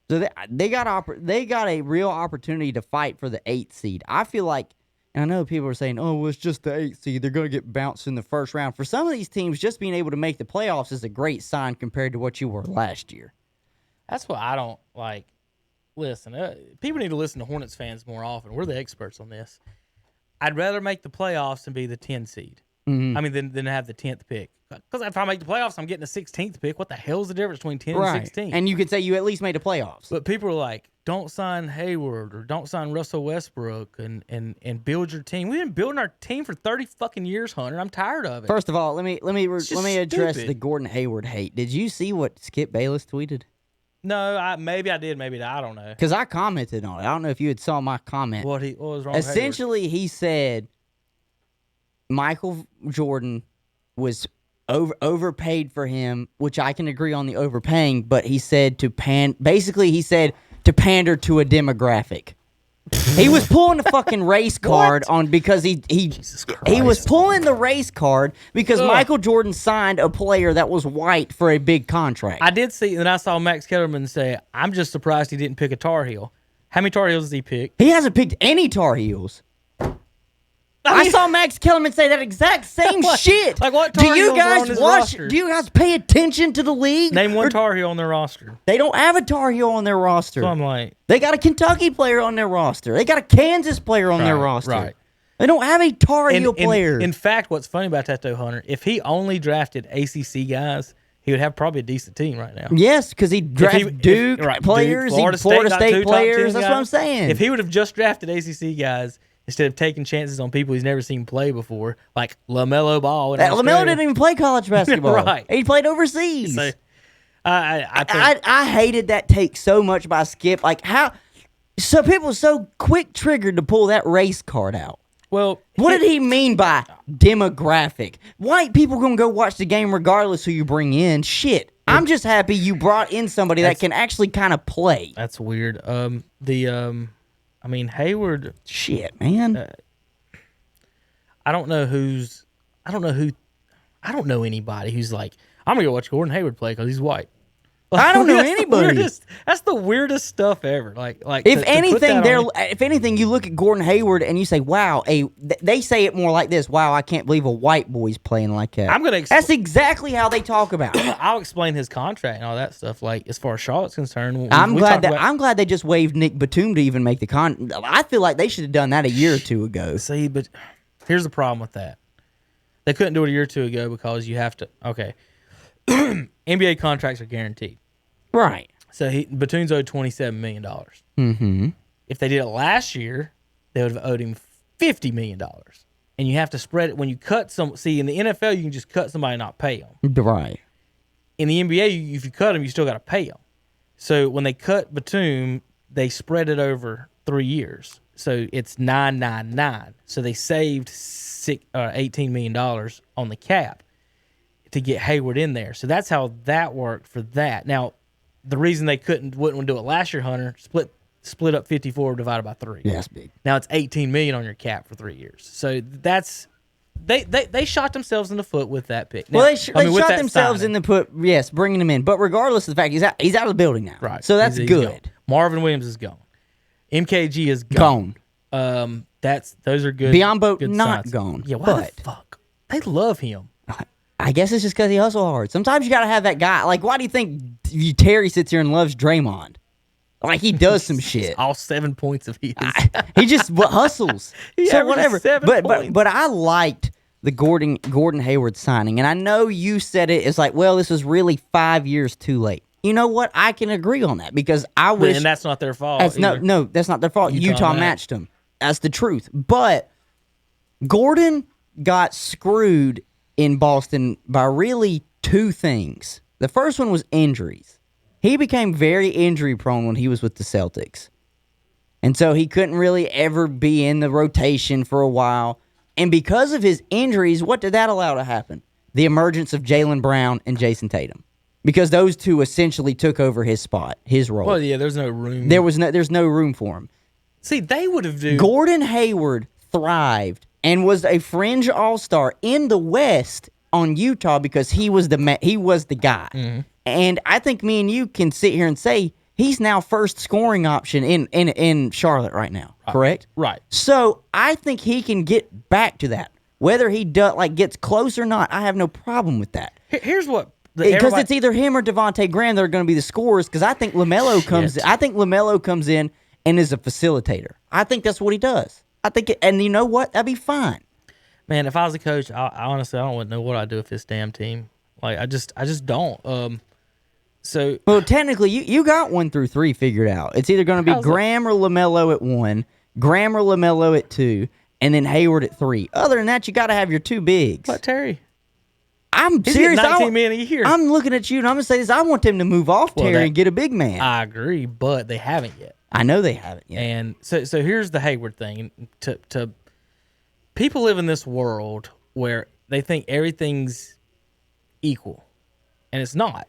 So they got a real opportunity to fight for the 8th seed. I feel like, and I know people are saying, oh, well, it's just the 8th seed. They're going to get bounced in the first round. For some of these teams, just being able to make the playoffs is a great sign compared to what you were last year. That's what I don't like. Listen, people need to listen to Hornets fans more often. We're the experts on this. I'd rather make the playoffs and be the 10 seed. Mm-hmm. I mean, than have the 10th pick. Because if I make the playoffs, I'm getting a 16th pick. What the hell's the difference between 10 and 16? And you could say you at least made the playoffs. But people are like, don't sign Hayward or don't sign Russell Westbrook and build your team. We've been building our team for 30 fucking years, Hunter. I'm tired of it. First of all, let me address stupid. the Gordon Hayward hate. Did you see what Skip Bayless tweeted? No, maybe I did, maybe I don't know. Because I commented on it. I don't know if you had saw my comment. What was wrong with Essentially, he said Michael Jordan was overpaid for him, which I can agree on the overpaying, but he said to pander to a demographic. He was pulling the fucking race card on because he was pulling the race card because Michael Jordan signed a player that was white for a big contract. I did see, and I saw Max Kellerman say, I'm just surprised he didn't pick a Tar Heel. How many Tar Heels did he pick? He hasn't picked any Tar Heels. I saw Max Kellerman say that exact same shit. Like what Tar Heels are on his roster? Do you guys pay attention to the league? Name one Tar Heel on their roster. They don't have a Tar Heel on their roster. So I'm like, they got a Kentucky player on their roster. They got a Kansas player on their roster. Right. They don't have a Tar Heel player. In fact, what's funny about that though, Hunter, if he only drafted ACC guys, he would have probably a decent team right now. Yes, because he drafted Duke players, Florida State players. That's what I'm saying. If he would have just drafted ACC guys instead of taking chances on people he's never seen play before, like LaMelo Ball. LaMelo didn't even play college basketball. Right. He played overseas. So, I hated that take so much by Skip. Like, how? So people were so quick triggered to pull that race card out. Well, what did he mean by demographic? White people gonna go watch the game regardless who you bring in. Shit. I'm just happy you brought in somebody that can actually kind of play. That's weird. I mean, Hayward. Shit, man. I don't know anybody who's like, I'm gonna go watch Gordon Hayward play because he's white. I don't know anybody. That's the weirdest stuff ever. If anything, you look at Gordon Hayward and you say, "Wow." They say it more like this: "Wow, I can't believe a white boy's playing like that." That's exactly how they talk about it. I'll explain his contract and all that stuff. Like as far as Charlotte's concerned, I'm glad they just waived Nick Batum to even make the con. I feel like they should have done that a year or two ago. See, but here's the problem with that: they couldn't do it a year or two ago because you have to. Okay, NBA contracts are guaranteed. Right. So Batum's owed $27 million. Mm-hmm. If they did it last year, they would have owed him $50 million. And you have to spread it when you cut some. See, in the NFL, you can just cut somebody and not pay them. Right. In the NBA, if you cut them, you still got to pay them. So when they cut Batum, they spread it over 3 years. So it's 999. So they saved $18 million on the cap to get Hayward in there. So that's how that worked for that. Now, the reason they wouldn't do it last year, Hunter, split up 54 divided by 3. Yeah, that's big. Now it's $18 million on your cap for 3 years. So that's they shot themselves in the foot with that pick. Now, well, they shot themselves in the foot. Yes, bringing him in. But regardless of the fact, he's out of the building now. Right. So that's good. Gone. Marvin Williams is gone. MKG is gone. Those are good. Biombo good not signs. gone. Yeah. Why the fuck? They love him. I guess it's just because he hustle hard. Sometimes you got to have that guy. Like, why do you think Terry sits here and loves Draymond? Like, he does some shit. All 7 points of his. He just hustles. So whatever. 7 points. But I liked the Gordon Hayward signing, and I know you said it. It's like, well, this was really 5 years too late. you know what? I can agree on that because I wish. And that's not their fault. That's no, that's not their fault. Utah matched them. That's the truth. But Gordon got screwed in Boston by really two things. The first one was injuries. He became very injury prone when he was with the Celtics. And so he couldn't really ever be in the rotation for a while. And because of his injuries, what did that allow to happen? The emergence of Jaylen Brown and Jason Tatum. Because those two essentially took over his spot, his role. Well, yeah, there's no room. There's no room for him. See, they would have do. Gordon Hayward thrived and was a fringe all-star in the West on Utah because he was the guy. Mm-hmm. And I think me and you can sit here and say he's now first scoring option in Charlotte right now, correct? Right. So I think he can get back to that. Whether he gets close or not, I have no problem with that. Here's what because it's either him or Devontae Graham that are going to be the scorers. Because I think LaMelo comes in and is a facilitator. I think that's what he does. And you know what? That'd be fine. Man, if I was a coach, I honestly don't know what I'd do with this damn team. Like I just don't. So well, technically, you got 1 through 3 figured out. It's either going to be Graham or LaMelo at 1, Graham or LaMelo at 2, and then Hayward at 3. Other than that, you got to have your 2 bigs. What, Terry? I'm serious. 19 million a year. I'm looking at you, and I'm going to say this. I want them to move off Terry and get a big man. I agree, but they haven't yet. I know they haven't yet. And so here's the Hayward thing. To people live in this world where they think everything's equal, and it's not.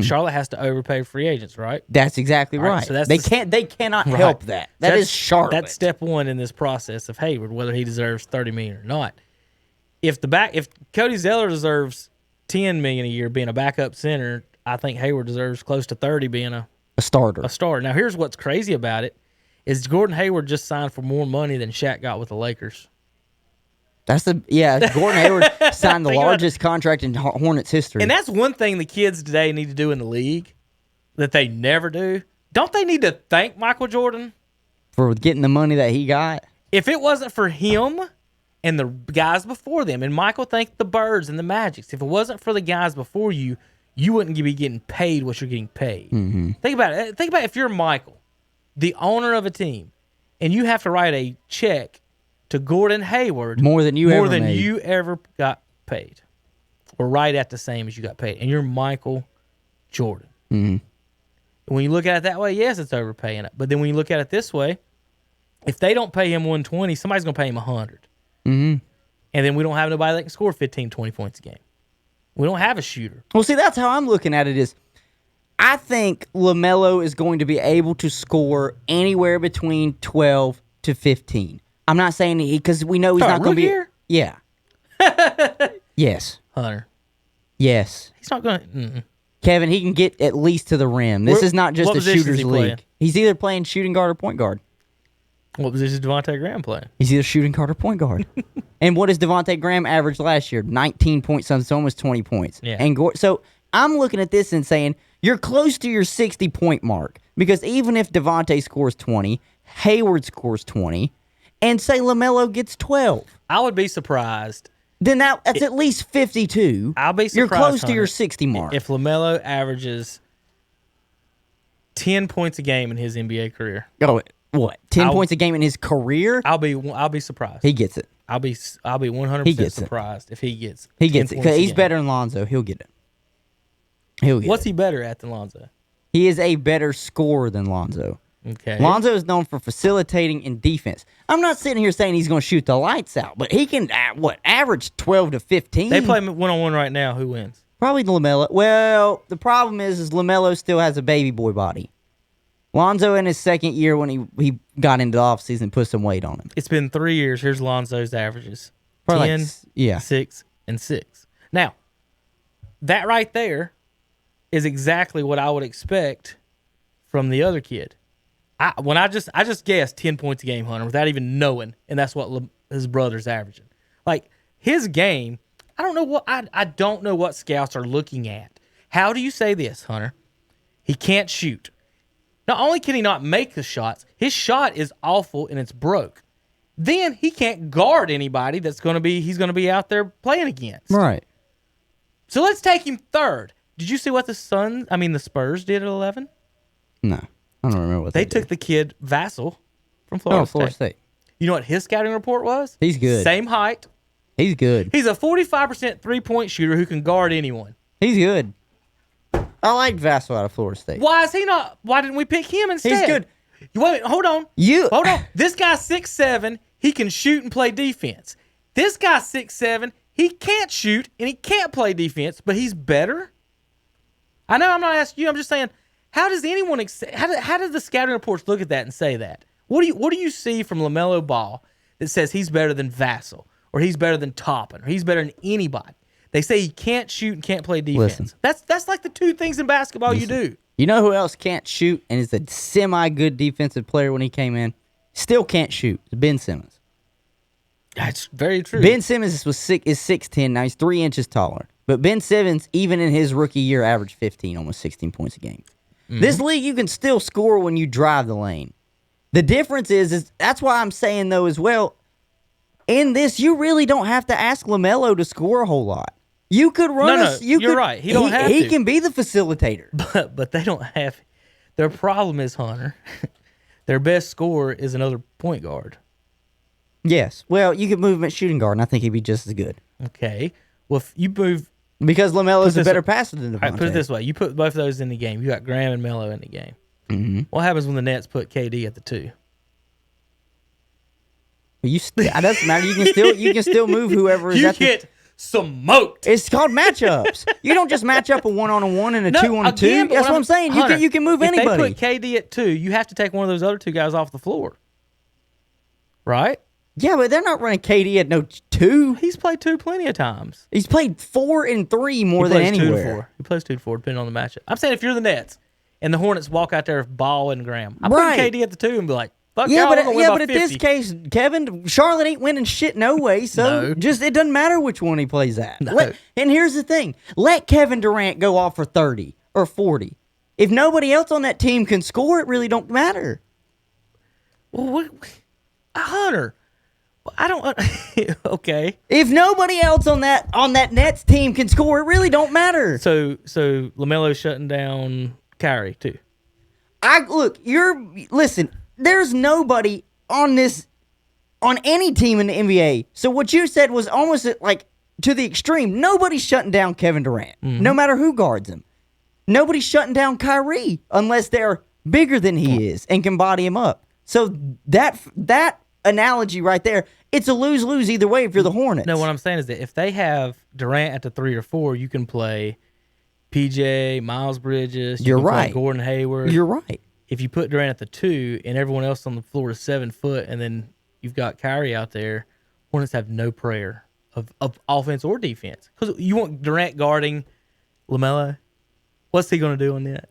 Charlotte has to overpay free agents, right? That's exactly right. So they cannot help that. That is Charlotte. That's step one in this process of Hayward, whether he deserves $30 million or not. If Cody Zeller deserves $10 million a year being a backup center, I think Hayward deserves close to 30 being a starter. A starter. Now here's what's crazy about it is Gordon Hayward just signed for more money than Shaq got with the Lakers. Gordon Hayward signed the largest contract in Hornets history. And that's one thing the kids today need to do in the league that they never do. Don't they need to thank Michael Jordan? For getting the money that he got? If it wasn't for him and the guys before them, and Michael thanked the Birds and the Magics, if it wasn't for the guys before you, you wouldn't be getting paid what you're getting paid. Mm-hmm. Think about it. Think about if you're Michael, the owner of a team, and you have to write a check to Gordon Hayward more than you ever got paid, or right at the same as you got paid, and you're Michael Jordan. Mm-hmm. And when you look at it that way, yes, it's overpaying it. But then when you look at it this way, if they don't pay him $120, somebody's going to pay him $100. Mm-hmm. And then we don't have nobody that can score 15, 20 points a game. We don't have a shooter. Well, see, that's how I'm looking at it is I think LaMelo is going to be able to score anywhere between 12 to 15. I'm not saying because we know he's not going to be. Here? Yeah. Yes. Hunter. Yes. He's not going to. Kevin, he can get at least to the rim. This is not just a shooter's league. He's either playing shooting guard or point guard. What position is Devontae Graham playing? He's either shooting guard or point guard. And what does Devontae Graham average last year? 19 points, so almost 20 points. Yeah. And so I'm looking at this and saying you're close to your 60-point mark because even if Devontae scores 20, Hayward scores 20, and say LaMelo gets 12. I would be surprised. Then that's at least 52. I'll be surprised. You're close to your 60 mark. If LaMelo averages 10 points a game in his NBA career. Oh, what? 10 points a game in his career? I'll be surprised. He gets it. I'll be 100% surprised if he gets. He gets it because he's better than Lonzo. He'll get it. What's he better at than Lonzo? He is a better scorer than Lonzo. Okay. Lonzo is known for facilitating and defense. I'm not sitting here saying he's going to shoot the lights out, but he can average 12 to 15. They play one-on-one right now. Who wins? Probably LaMelo. Well, the problem is LaMelo still has a baby boy body. Lonzo in his second year when he got into the offseason put some weight on him. It's been 3 years. Here's Lonzo's averages. Probably 10, 6, and 6. Now, that right there is exactly what I would expect from the other kid. I just guessed 10 points a game, Hunter, without even knowing, and that's what his brother's averaging. Like his game, I don't know what scouts are looking at. How do you say this, Hunter? He can't shoot. Not only can he not make the shots, his shot is awful and it's broke. Then he can't guard anybody he's going to be out there playing against. Right. So let's take him third. Did you see what the Spurs did at 11? No, I don't remember what They did. took the kid Vassell from Florida State. You know what his scouting report was? He's good. Same height. He's good. He's a 45% three-point shooter who can guard anyone. He's good. I like Vassell out of Florida State. Why is he not? Why didn't we pick him instead? He's good. Wait, hold on. Hold on. This guy's 6'7". He can shoot and play defense. This guy's 6'7". He can't shoot and he can't play defense, but he's better. I know I'm not asking you. I'm just saying, how does anyone? How do the scouting reports look at that and say that? What do you see from LaMelo Ball that says he's better than Vassell or he's better than Toppin or he's better than anybody? They say he can't shoot and can't play defense. Listen. That's like the two things in basketball you do. You know who else can't shoot and is a semi-good defensive player when he came in? Still can't shoot. Ben Simmons. That's very true. Ben Simmons is 6'10". Now he's 3 inches taller. But Ben Simmons, even in his rookie year, averaged 15, almost 16 points a game. Mm-hmm. This league, you can still score when you drive the lane. The difference is that's why I'm saying, though, as well, in this, you really don't have to ask LaMelo to score a whole lot. You could run you're right. He don't have to. He can be the facilitator. But they don't have. Their problem is, Hunter, their best scorer is another point guard. Yes. Well, you could move him at shooting guard, and I think he'd be just as good. Okay. Well, if you move... Because LaMelo's a better passer than Devontae. All right, put it this way. You put both of those in the game. You got Graham and Melo in the game. Mm-hmm. What happens when the Nets put KD at the 2? Well, it doesn't matter. You can still move whoever is you at the... get smoked. It's called matchups. You don't just match up a 1-on-1 and a 2-on-2. That's what I'm saying. Hunter, you can move anybody. If they put KD at 2, you have to take one of those other two guys off the floor. Right? Yeah, but they're not running KD at no 2. He's played 2 plenty of times. He's played 4 and 3 more than anywhere. He plays 2 to 4, depending on the matchup. I'm saying if you're the Nets and the Hornets walk out there with Ball and Graham, I'm putting KD at the 2 and be like, fuck y'all, but by at 50. this case, Kevin, Charlotte ain't winning shit no way, so it doesn't matter which one he plays at. No. And here's the thing. Let Kevin Durant go off for 30 or 40. If nobody else on that team can score, it really don't matter. Well, Hunter, I don't. Okay. If nobody else on that Nets team can score, it really don't matter. So LaMelo's shutting down Kyrie too. Listen. There's nobody on any team in the NBA. So what you said was almost like to the extreme. Nobody's shutting down Kevin Durant, no matter who guards him. Nobody's shutting down Kyrie unless they're bigger than he is and can body him up. So that analogy right there, it's a lose-lose either way if you're the Hornets. No, what I'm saying is that if they have Durant at the 3 or 4, you can play PJ, Miles Bridges. You're right. Gordon Hayward. You're right. If you put Durant at the 2 and everyone else on the floor is 7 foot, and then you've got Kyrie out there, Hornets have no prayer of offense or defense. Because you want Durant guarding LaMelo. What's he going to do on that?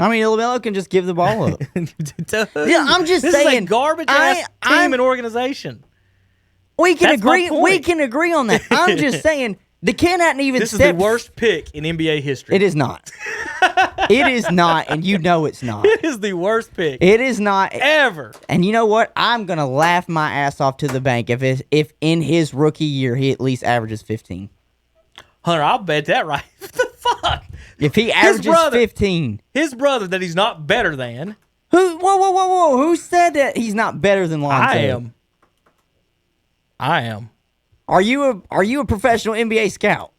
I mean, LaMelo can just give the ball up. Yeah, I'm just this saying. This is a garbage-ass team and organization. We can That's agree. my point. We can agree on that. I'm just saying the kid hadn't even. This is the worst pick in NBA history. It is not. It is not, and you know it's not. It is the worst pick. It is not ever. And you know what? I'm gonna laugh my ass off to the bank if in his rookie year he at least averages 15. Hunter, I'll bet that right. What the fuck? If he averages 15, his brother that he's not better than. Whoa! Who said that he's not better than Lonzo? I am. Are you a professional NBA scout?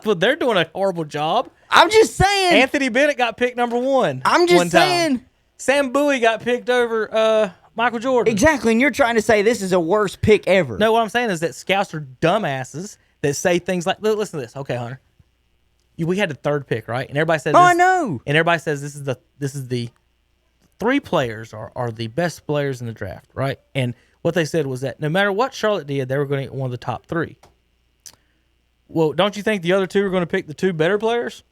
Well, they're doing a horrible job. I'm just saying. Anthony Bennett got picked number 1. I'm just saying. Sam Bowie got picked over Michael Jordan. Exactly, and you're trying to say this is a worst pick ever. No, what I'm saying is that scouts are dumbasses that say things like, listen to this. Okay, Hunter. We had the 3rd pick, right? And everybody said, I know. And everybody says this is the 3 players are the best players in the draft, right? And what they said was that no matter what Charlotte did, they were going to get one of the top 3. Well, don't you think the other 2 are going to pick the 2 better players?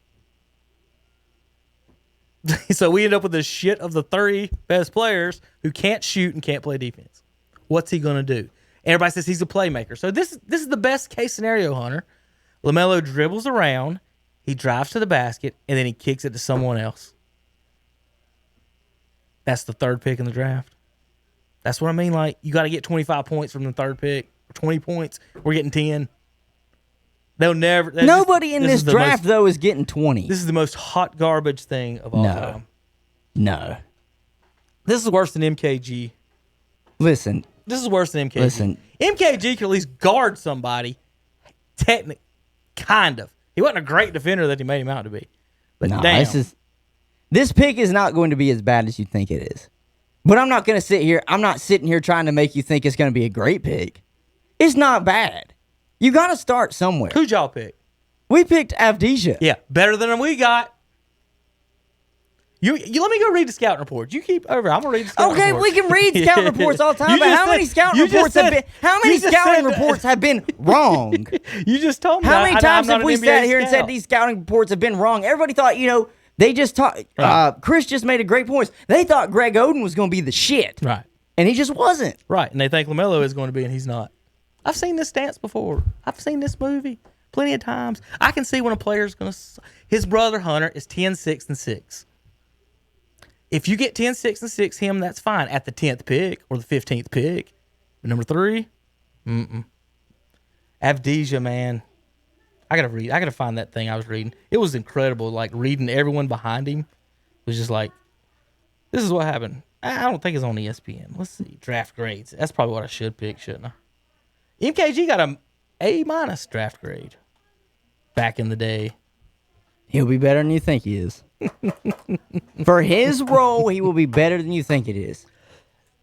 So we end up with the shit of the 3 best players who can't shoot and can't play defense. What's he going to do? Everybody says he's a playmaker. So this is the best case scenario, Hunter. LaMelo dribbles around, he drives to the basket, and then he kicks it to someone else. That's the 3rd pick in the draft. That's what I mean. Like, you got to get 25 points from the 3rd pick. 20 points. We're getting 10. They'll never. Nobody in this draft, though, is getting 20. This is the most hot garbage thing of all time. No. This is worse than MKG. Listen. This is worse than MKG. Listen. MKG could at least guard somebody. Technically, kind of. He wasn't a great defender that he made him out to be. But damn. This pick is not going to be as bad as you think it is. But I'm not going to sit here. I'm not sitting here trying to make you think it's going to be a great pick. It's not bad. You got to start somewhere. Who'd y'all pick? We picked Avdija. Yeah, better than we got. You let me go read the scouting reports. You keep over. I'm gonna read the scouting reports. Okay, we can read scouting reports all the time. But how many scouting reports have been wrong? You just told me. How many times have we sat here and said these scouting reports have been wrong? Everybody thought, they just taught. Chris just made a great point. They thought Greg Oden was going to be the shit, right? And he just wasn't. Right, and they think LaMelo is going to be, and he's not. I've seen this dance before. I've seen this movie plenty of times. I can see when a player's going to. His brother Hunter is 10, 6, and 6. If you get 10, 6, and 6 him, that's fine at the 10th pick or the 15th pick. But number 3, Avdija, man. I gotta find that thing I was reading. It was incredible. Like reading everyone behind him was just like, this is what happened. I don't think it's on ESPN. Let's see. Draft grades. That's probably what I should pick, shouldn't I? MKG got a A- draft grade back in the day. He'll be better than you think he is. For his role, he will be better than you think it is.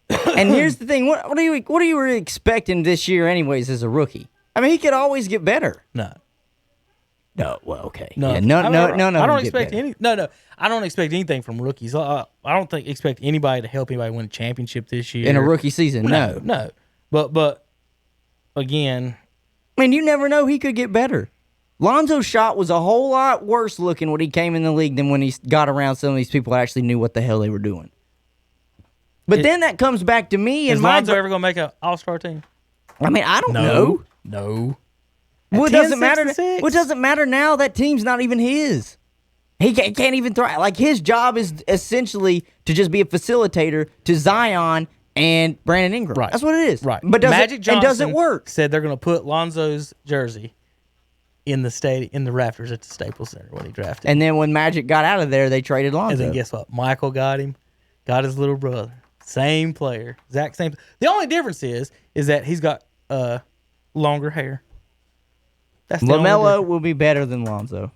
And here's the thing: what are you really expecting this year, anyways, as a rookie? I mean, he could always get better. No. Well, okay. No. Yeah, no. I don't expect any. No. I don't expect anything from rookies. I don't expect anybody to help anybody win a championship this year in a rookie season. No. But again, I mean, you never know. He could get better. Lonzo's shot was a whole lot worse looking when he came in the league than when he got around some of these people that actually knew what the hell they were doing. But then that comes back to me. Is Lonzo ever going to make an all-star team? I mean, I don't know. No. Well, it doesn't matter. Well, it doesn't matter now. That team's not even his. He can't even throw. Like, his job is essentially to just be a facilitator to Zion and Brandon Ingram. Right. That's what it is. Right. But Magic Johnson doesn't work. Said they're going to put Lonzo's jersey in the rafters at the Staples Center when he drafted. And then when Magic got out of there, they traded Lonzo. And then guess what? Michael got him, got his little brother. Same player. Exact same. The only difference is that he's got longer hair. That's the LaMelo will be better than Lonzo.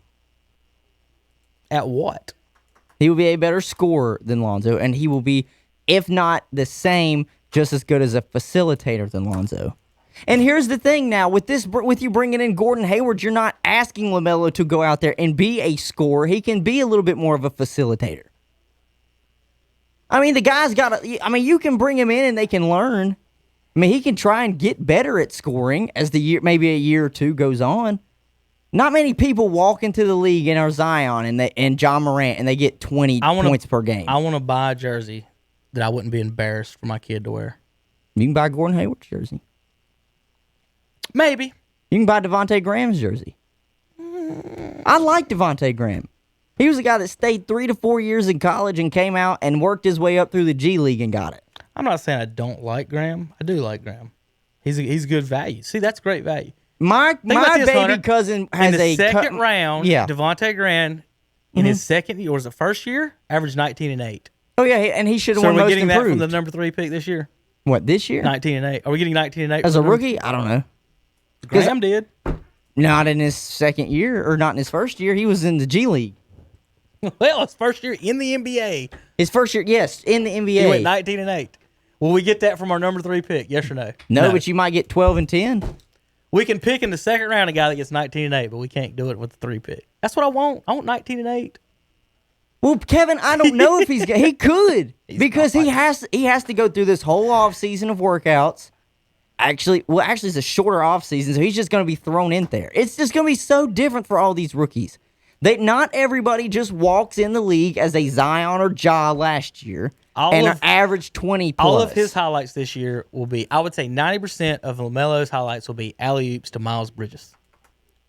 At what? He will be a better scorer than Lonzo, and he will be, if not the same, just as good as a facilitator than Lonzo. And here's the thing now, with you bringing in Gordon Hayward, you're not asking LaMelo to go out there and be a scorer. He can be a little bit more of a facilitator. I mean, the guy's got you can bring him in and they can learn. I mean, he can try and get better at scoring as maybe a year or two goes on. Not many people walk into the league and are Zion and John Morant and they get 20 points per game. I want to buy a jersey that I wouldn't be embarrassed for my kid to wear. You can buy Gordon Hayward's jersey. Maybe. You can buy Devontae Graham's jersey. I like Devontae Graham. He was a guy that stayed 3 to 4 years in college and came out and worked his way up through the G League and got it. I'm not saying I don't like Graham. I do like Graham. He's good value. See, that's great value. My baby Hunter, cousin has in the second round. Yeah. Devontae Graham in his second year, was it first year? Averaged 19 and 8. Oh yeah, and he should have So won are we most getting improved. that from the number 3 pick this year? What, this year? 19 and 8. Are we getting 19 and 8 as a rookie? I don't know. Graham did. Not in his second year, or not in his first year. He was in the G League. Well, his first year in the NBA. His first year, yes, in the NBA. He went 19 and 8. Will we get that from our number 3 pick? Yes or no? No, but you might get 12 and 10. We can pick in the second round a guy that gets 19 and 8, but we can't do it with the 3 pick. That's what I want. I want 19 and 8. Well, Kevin, I don't know if he could because he has to go through this whole off season of workouts. Actually, it's a shorter off season, so he's just going to be thrown in there. It's just going to be so different for all these rookies. Not everybody just walks in the league as a Zion or Ja last year and average 20 plus. All of his highlights this year will be, I would say 90% of LaMelo's highlights will be alley-oops to Miles Bridges.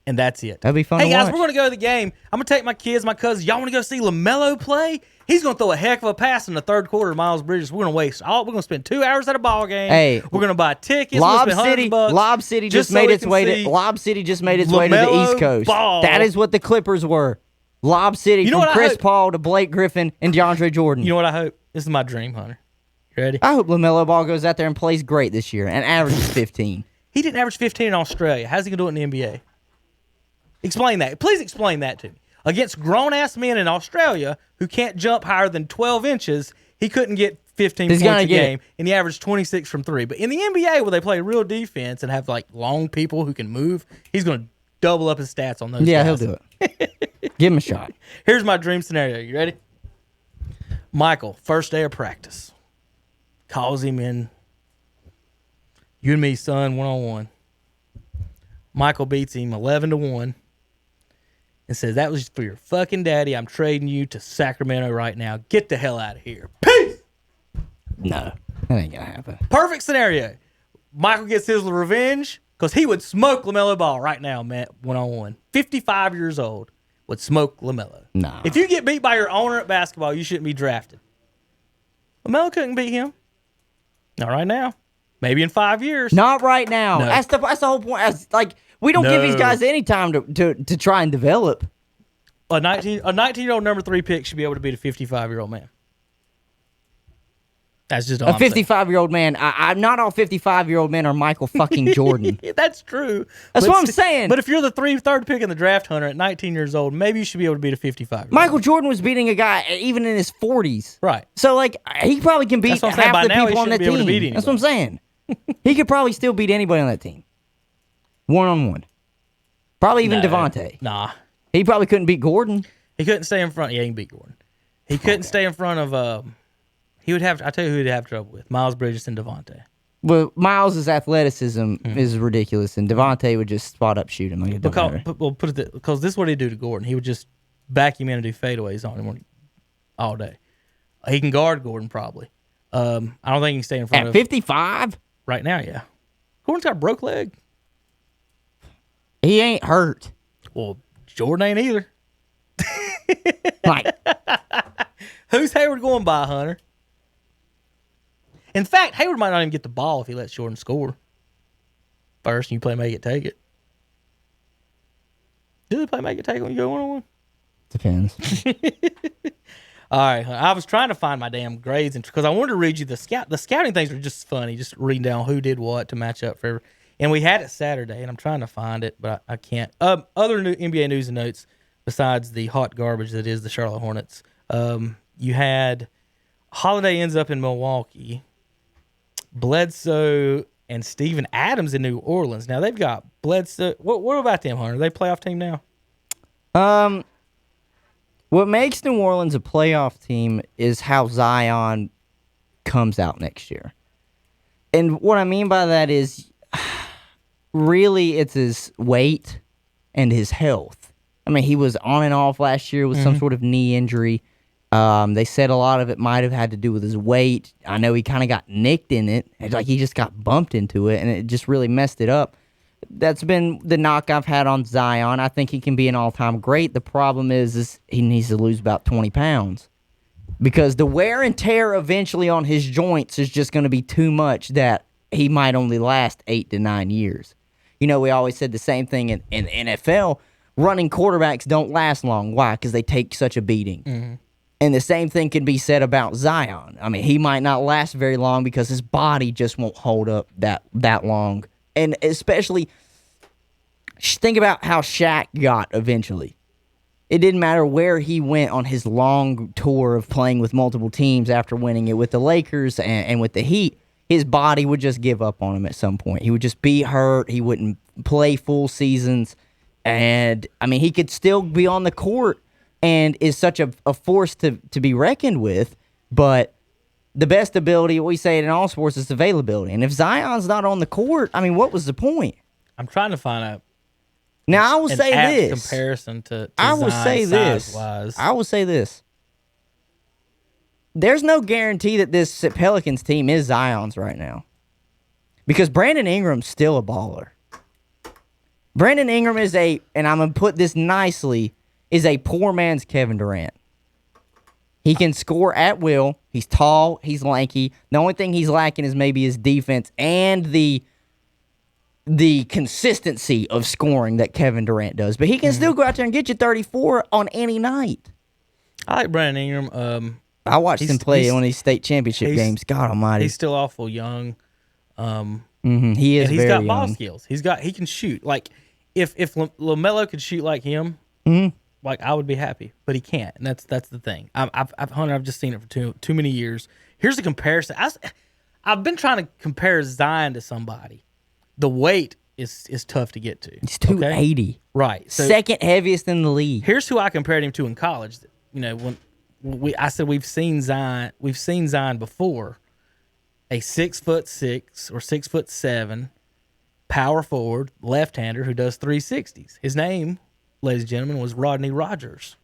And that's it. That'd be fun Hey, to guys, watch. we're going to go to the game. I'm going to take my kids, my cousins. Y'all want to go see LaMelo play? He's going to throw a heck of a pass in the third quarter to Miles Bridges. We're going to spend 2 hours at a ball game. Hey, we're going to buy tickets. Lob $100 City, bucks Lob City just so made we its can way see to Lob City just made its way to the LaMelo East Coast. ball. That is what the Clippers were. Lob City You know from what I Chris hope? Paul to Blake Griffin and DeAndre Jordan. You know what I hope? This is my dream, Hunter. You ready? I hope LaMelo Ball goes out there and plays great this year and averages 15. He didn't average 15 in Australia. How's he going to do it in the NBA? Explain that. Please explain that to me. Against grown-ass men in Australia who can't jump higher than 12 inches, he couldn't get 15 He's points gonna a get game, and he averaged 26 from 3. But in the NBA, where they play real defense and have, like, long people who can move, he's going to double up his stats on those Yeah, guys. he'll do it. Give him a shot. Here's my dream scenario. You ready? Michael, first day of practice. Calls him in. You and me, son, one-on-one. Michael beats him 11-1 and says, that was for your fucking daddy. I'm trading you to Sacramento right now. Get the hell out of here. Peace! No, that ain't going to happen. Perfect scenario. Michael gets his revenge because he would smoke LaMelo Ball right now, man, one-on-one. 55 years old would smoke LaMelo. No. If you get beat by your owner at basketball, you shouldn't be drafted. LaMelo couldn't beat him. Not right now. Maybe in 5 years. Not right now. No. That's the whole point. Like, we don't give these No. guys any time to try and develop. A 19-year-old number 3 pick should be able to beat a 55-year-old man. That's just all A I'm saying. 55-year-old man. I'm not all 55-year-old men are Michael fucking Jordan. That's true. That's But what I'm saying. But if you're the third pick in the draft, Hunter, at 19 years old, maybe you should be able to beat a 55-year-old. Michael Jordan was beating a guy even in his 40s. Right. So, like, he probably can beat That's what I'm saying. half By the now, he people on shouldn't that be able to team. beat That's what I'm saying. He could probably still beat anybody on that team. One-on-one. Probably even No. Devontae. Nah. He probably couldn't beat Gordon. He couldn't stay in front. Yeah, he can beat Gordon. He couldn't stay in front of. He would have. I tell you who he'd have trouble with: Miles Bridges and Devontae. Well, Miles' athleticism is ridiculous, and Devontae would just spot up shoot him. Like it don't matter. Because this is what he'd do to Gordon. He would just back him in and do fadeaways on him all day. He can guard Gordon probably. I don't think he can stay in front At of 55, right now. Yeah, Gordon's got a broke leg. he ain't hurt. Well, Jordan ain't either. Like, Who's Hayward going by, Hunter? In fact, Hayward might not even get the ball if he lets Jordan score. First, you play make it, take it. Do they play make it, take it when you go one-on-one? depends. All right, I was trying to find my damn grades because I wanted to read you the scouting things are just funny, just reading down who did what to match up for. And we had it Saturday, and I'm trying to find it, but I can't. Other new NBA news and notes besides the hot garbage that is the Charlotte Hornets. You had Holiday ends up in Milwaukee, Bledsoe and Steven Adams in New Orleans. Now they've got Bledsoe. What about them, Hunter? Are they a playoff team now? What makes New Orleans a playoff team is how Zion comes out next year. And what I mean by that is really it's his weight and his health. I mean, he was on and off last year with some sort of knee injury. They said a lot of it might have had to do with his weight. I know he kind of got nicked in it. It's like he just got bumped into it, and it just really messed it up. That's been the knock I've had on Zion. I think he can be an all-time great. The problem is he needs to lose about 20 pounds because the wear and tear eventually on his joints is just going to be too much that he might only last 8 to 9 years. You know, we always said the same thing in the NFL. Running quarterbacks don't last long. Why? Because they take such a beating. Mm-hmm. And the same thing can be said about Zion. I mean, he might not last very long because his body just won't hold up that long. And especially, think about how Shaq got eventually. It didn't matter where he went on his long tour of playing with multiple teams after winning it with the Lakers and with the Heat. His body would just give up on him at some point. He would just be hurt. He wouldn't play full seasons. And, I mean, he could still be on the court and is such a force to be reckoned with. But the best ability, what we say in all sports, is availability. And if Zion's not on the court, I mean, what was the point? I'm trying to find out. Now, I will say this. Comparison to I will Zion say this. size-wise. I will say this. There's no guarantee that this Pelicans team is Zion's right now. Because Brandon Ingram's still a baller. Brandon Ingram is and I'm going to put this nicely, is a poor man's Kevin Durant. He can score at will. He's tall. He's lanky. The only thing he's lacking is maybe his defense and the consistency of scoring that Kevin Durant does. But he can still go out there and get you 34 on any night. I like Brandon Ingram. I watched him play on these state championship games. God almighty. He's still awful young. He is and he's very got ball young. skills. He can shoot. Like if LaMelo could shoot like him, like I would be happy. But he can't, and that's the thing. I've just seen it for too many years. Here's a comparison. I've been trying to compare Zion to somebody. The weight is tough to get to. He's 280. Okay? Right. So second heaviest in the league. Here's who I compared him to in college. You know, when I said we've seen Zion before. A 6'6" or 6'7" power forward, left-hander who does 360s. His name, ladies and gentlemen, was Rodney Rogers.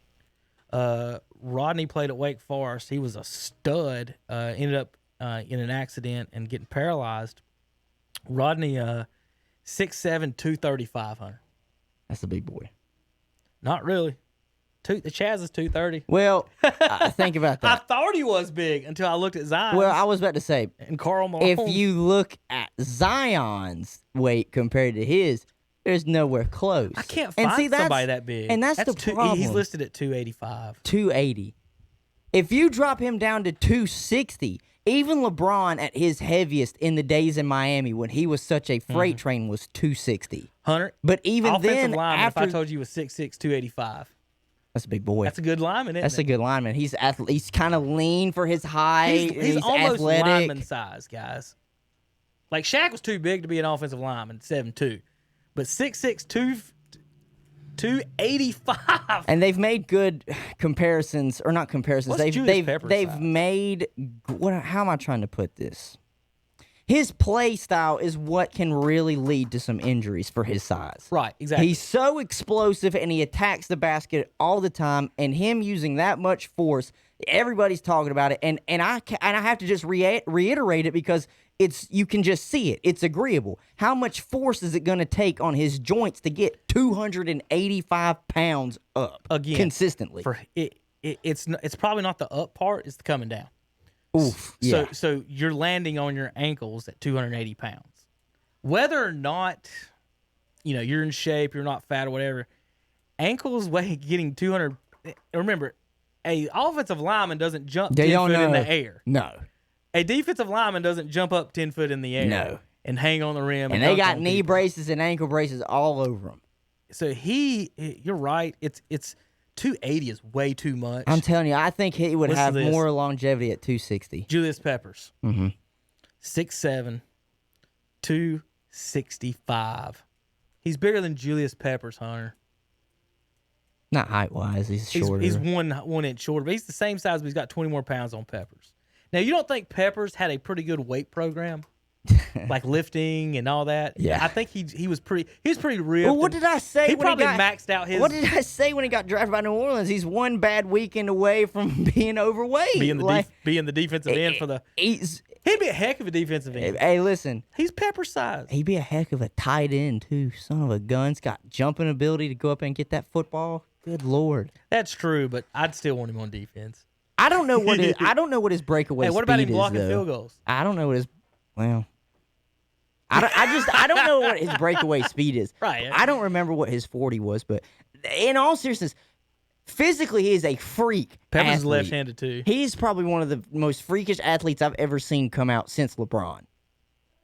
Rodney played at Wake Forest. He was a stud. Ended up in an accident and getting paralyzed. Rodney, 6'7", 235, Hunter. That's a big boy. Not really. The Chaz is 230. Well, think about I that. thought he was big until I looked at Zion. Well, I was about to say, and Karl Malone. if you look at Zion's weight compared to his, there's nowhere close. I can't find somebody that big. And that's the problem. He's listed at 285. 280. If you drop him down to 260, even LeBron at his heaviest in the days in Miami when he was such a freight train was 260. Hunter, but even offensive then, lineman, after if I told you he was 6'6", 285. That's a big boy. That's a good lineman, isn't That's it? a good lineman. He's he's kind of lean for his height. He's almost athletic. lineman size, guys. Like Shaq was too big to be an offensive lineman, 7'2", but 6'6", 285. And they've made good comparisons, or not comparisons. What's Julius Pepper's they've size? made how am I trying to put this? His play style is what can really lead to some injuries for his size. Right, exactly. He's so explosive and he attacks the basket all the time. And him using that much force, everybody's talking about it. And I have to just reiterate it because you can just see it. It's agreeable. How much force is it going to take on his joints to get 285 pounds up Again, consistently? It's probably not the up part; it's the coming down. Oof. Yeah. So you're landing on your ankles at 280 pounds. Whether or not, you're in shape, you're not fat or whatever, ankles getting 200. Remember, a offensive lineman doesn't jump 10 foot in the air. No. A defensive lineman doesn't jump up 10 foot in the air. No. And hang on the rim. And they got knee braces and ankle braces all over him. So you're right. It's 280 is way too much. I'm telling you, I think he would Listen have to this. more longevity at 260. Julius Peppers. Mm-hmm. 6'7", 265. He's bigger than Julius Peppers, Hunter. Not height-wise, he's shorter. He's 1 inch shorter, but he's the same size, but he's got 20 more pounds on Peppers. Now, you don't think Peppers had a pretty good weight program? Like lifting and all that? Yeah. I think he was pretty ripped. Well, what did I say? He when probably got, maxed out his... What did I say when he got drafted by New Orleans? He's one bad weekend away from being overweight. Being the defensive end for the... He'd be a heck of a defensive end. Hey, listen. He's Pepper size. He'd be a heck of a tight end, too. Son of a gun. He's got jumping ability to go up and get that football. Good Lord. That's true, but I'd still want him on defense. I don't know what his breakaway Hey, what about speed him blocking is, though. field goals? I don't know what his... Well... I don't know what his breakaway speed is. Right. I don't remember what his 40 was, but in all seriousness, physically he is a freak. Peppers is athlete. left-handed too. He's probably one of the most freakish athletes I've ever seen come out since LeBron.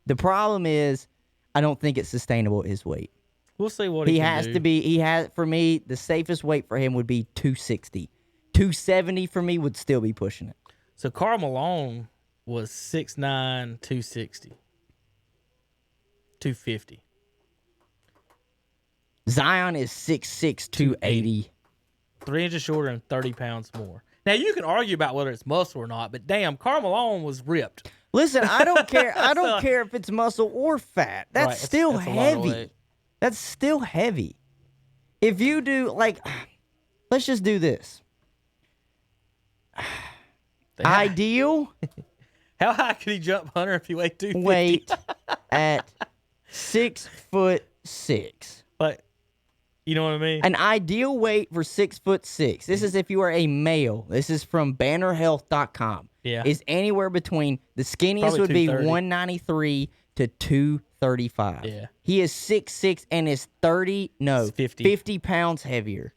The problem is, I don't think it's sustainable at his weight. We'll see what he can has do. to be. For me, the safest weight for him would be 260. 270 for me would still be pushing it. So Karl Malone was 6'9", 260. 250. Zion is 6'6", 280. 3 inches shorter and 30 pounds more. Now, you can argue about whether it's muscle or not, but damn, Karl Malone was ripped. Listen, I don't care. I don't care if it's muscle or fat. That's Right, still that's a lot of heavy. weight. That's still heavy. If you do, let's just do this. Ideal How high could he jump, Hunter, if he weighed 250? weight at 6'6". But you know what I mean? An ideal weight for 6'6". This is if you are a male. This is from bannerhealth.com. Yeah. Is anywhere between the skinniest Probably would be 230. 193 to 235. Yeah. He is 6'6" and is 50 pounds heavier.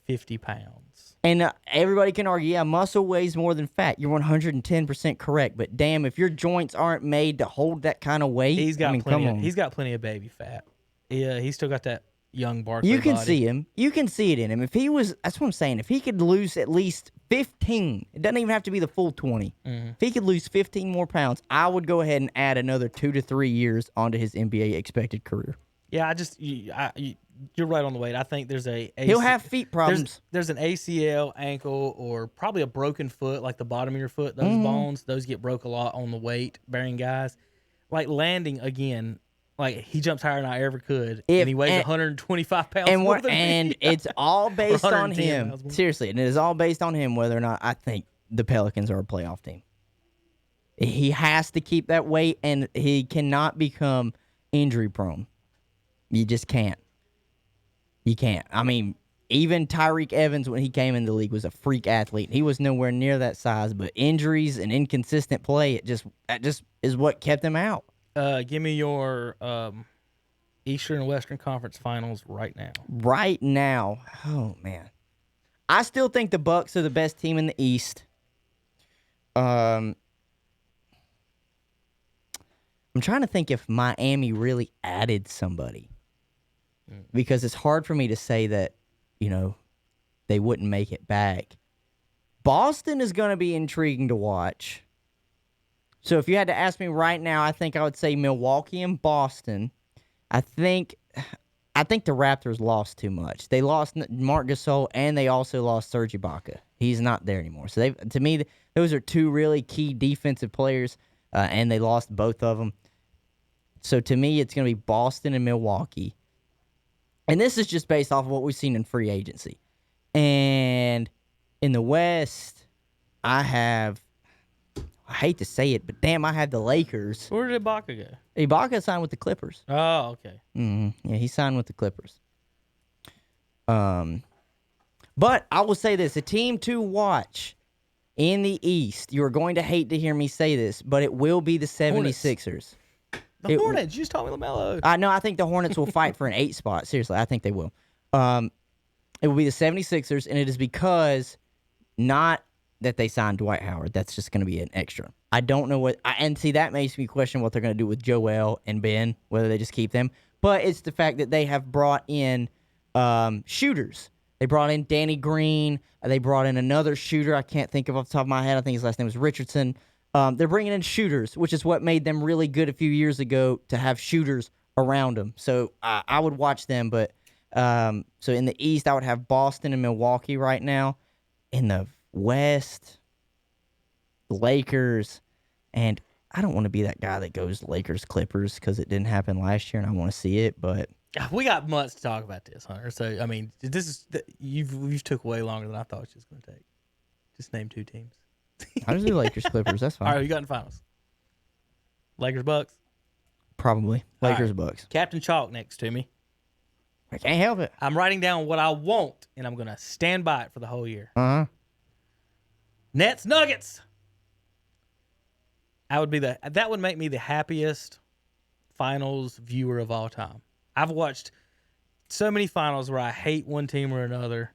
50 pounds. And everybody can argue, yeah, muscle weighs more than fat. You're 110% correct. But damn, if your joints aren't made to hold that kind of weight, He's got I mean, plenty. come on. He's got plenty of baby fat. Yeah, he's still got that young Barkley You can body. see him. You can see it in him. If he was, that's what I'm saying. If he could lose at least 15, it doesn't even have to be the full 20. If he could lose 15 more pounds, I would go ahead and add another 2 to 3 years onto his NBA expected career. Yeah, you're right on the weight. I think there's He'll have feet problems. There's an ACL, ankle, or probably a broken foot, like the bottom of your foot. Those bones, those get broke a lot on the weight-bearing guys. Like landing again, like he jumps higher than I ever could, and he weighs 125 pounds more than me. It's all based on 110 him. pounds more. Seriously, and it is all based on him whether or not I think the Pelicans are a playoff team. He has to keep that weight, and he cannot become injury-prone. You just can't. You can't. I mean, even Tyreek Evans, when he came in the league, was a freak athlete. He was nowhere near that size, but injuries and inconsistent play, that just is what kept him out. Give me your Eastern and Western Conference Finals right now. Right now, oh man, I still think the Bucks are the best team in the East. I'm trying to think if Miami really added somebody, because it's hard for me to say that, they wouldn't make it back. Boston is going to be intriguing to watch. So if you had to ask me right now, I think I would say Milwaukee and Boston. I think the Raptors lost too much. They lost Marc Gasol, and they also lost Serge Ibaka. He's not there anymore. So to me, those are two really key defensive players, and they lost both of them. So to me, it's going to be Boston and Milwaukee. And this is just based off of what we've seen in free agency. And in the West, I hate to say it, but damn, I have the Lakers. Where did Ibaka go? Ibaka signed with the Clippers. Oh, okay. Yeah, he signed with the Clippers. But I will say this, a team to watch in the East, you are going to hate to hear me say this, but it will be the 76ers. The Hornets. You just told me LaMelo. No, I think the Hornets will fight for an 8 spot. Seriously, I think they will. It will be the 76ers, and it is because not that they signed Dwight Howard. That's just going to be an extra. I don't know and see, that makes me question what they're going to do with Joel and Ben, whether they just keep them. But it's the fact that they have brought in shooters. They brought in Danny Green. They brought in another shooter. I can't think of off the top of my head. I think his last name was Richardson. They're bringing in shooters, which is what made them really good a few years ago, to have shooters around them. So I would watch them. But so in the East, I would have Boston and Milwaukee right now. In the West, Lakers, and I don't want to be that guy that goes Lakers Clippers because it didn't happen last year and I want to see it, but We got months to talk about this, Hunter. So I mean, this is you've took way longer than I thought it was going to take. Just name 2 teams. I'll just do Lakers Clippers. That's fine. All right, you got in the finals. Lakers Bucks. Probably Lakers right. Bucks. Captain Chalk next to me. I can't help it. I'm writing down what I want, and I'm going to stand by it for the whole year. Nets Nuggets. That would make me the happiest finals viewer of all time. I've watched so many finals where I hate one team or another,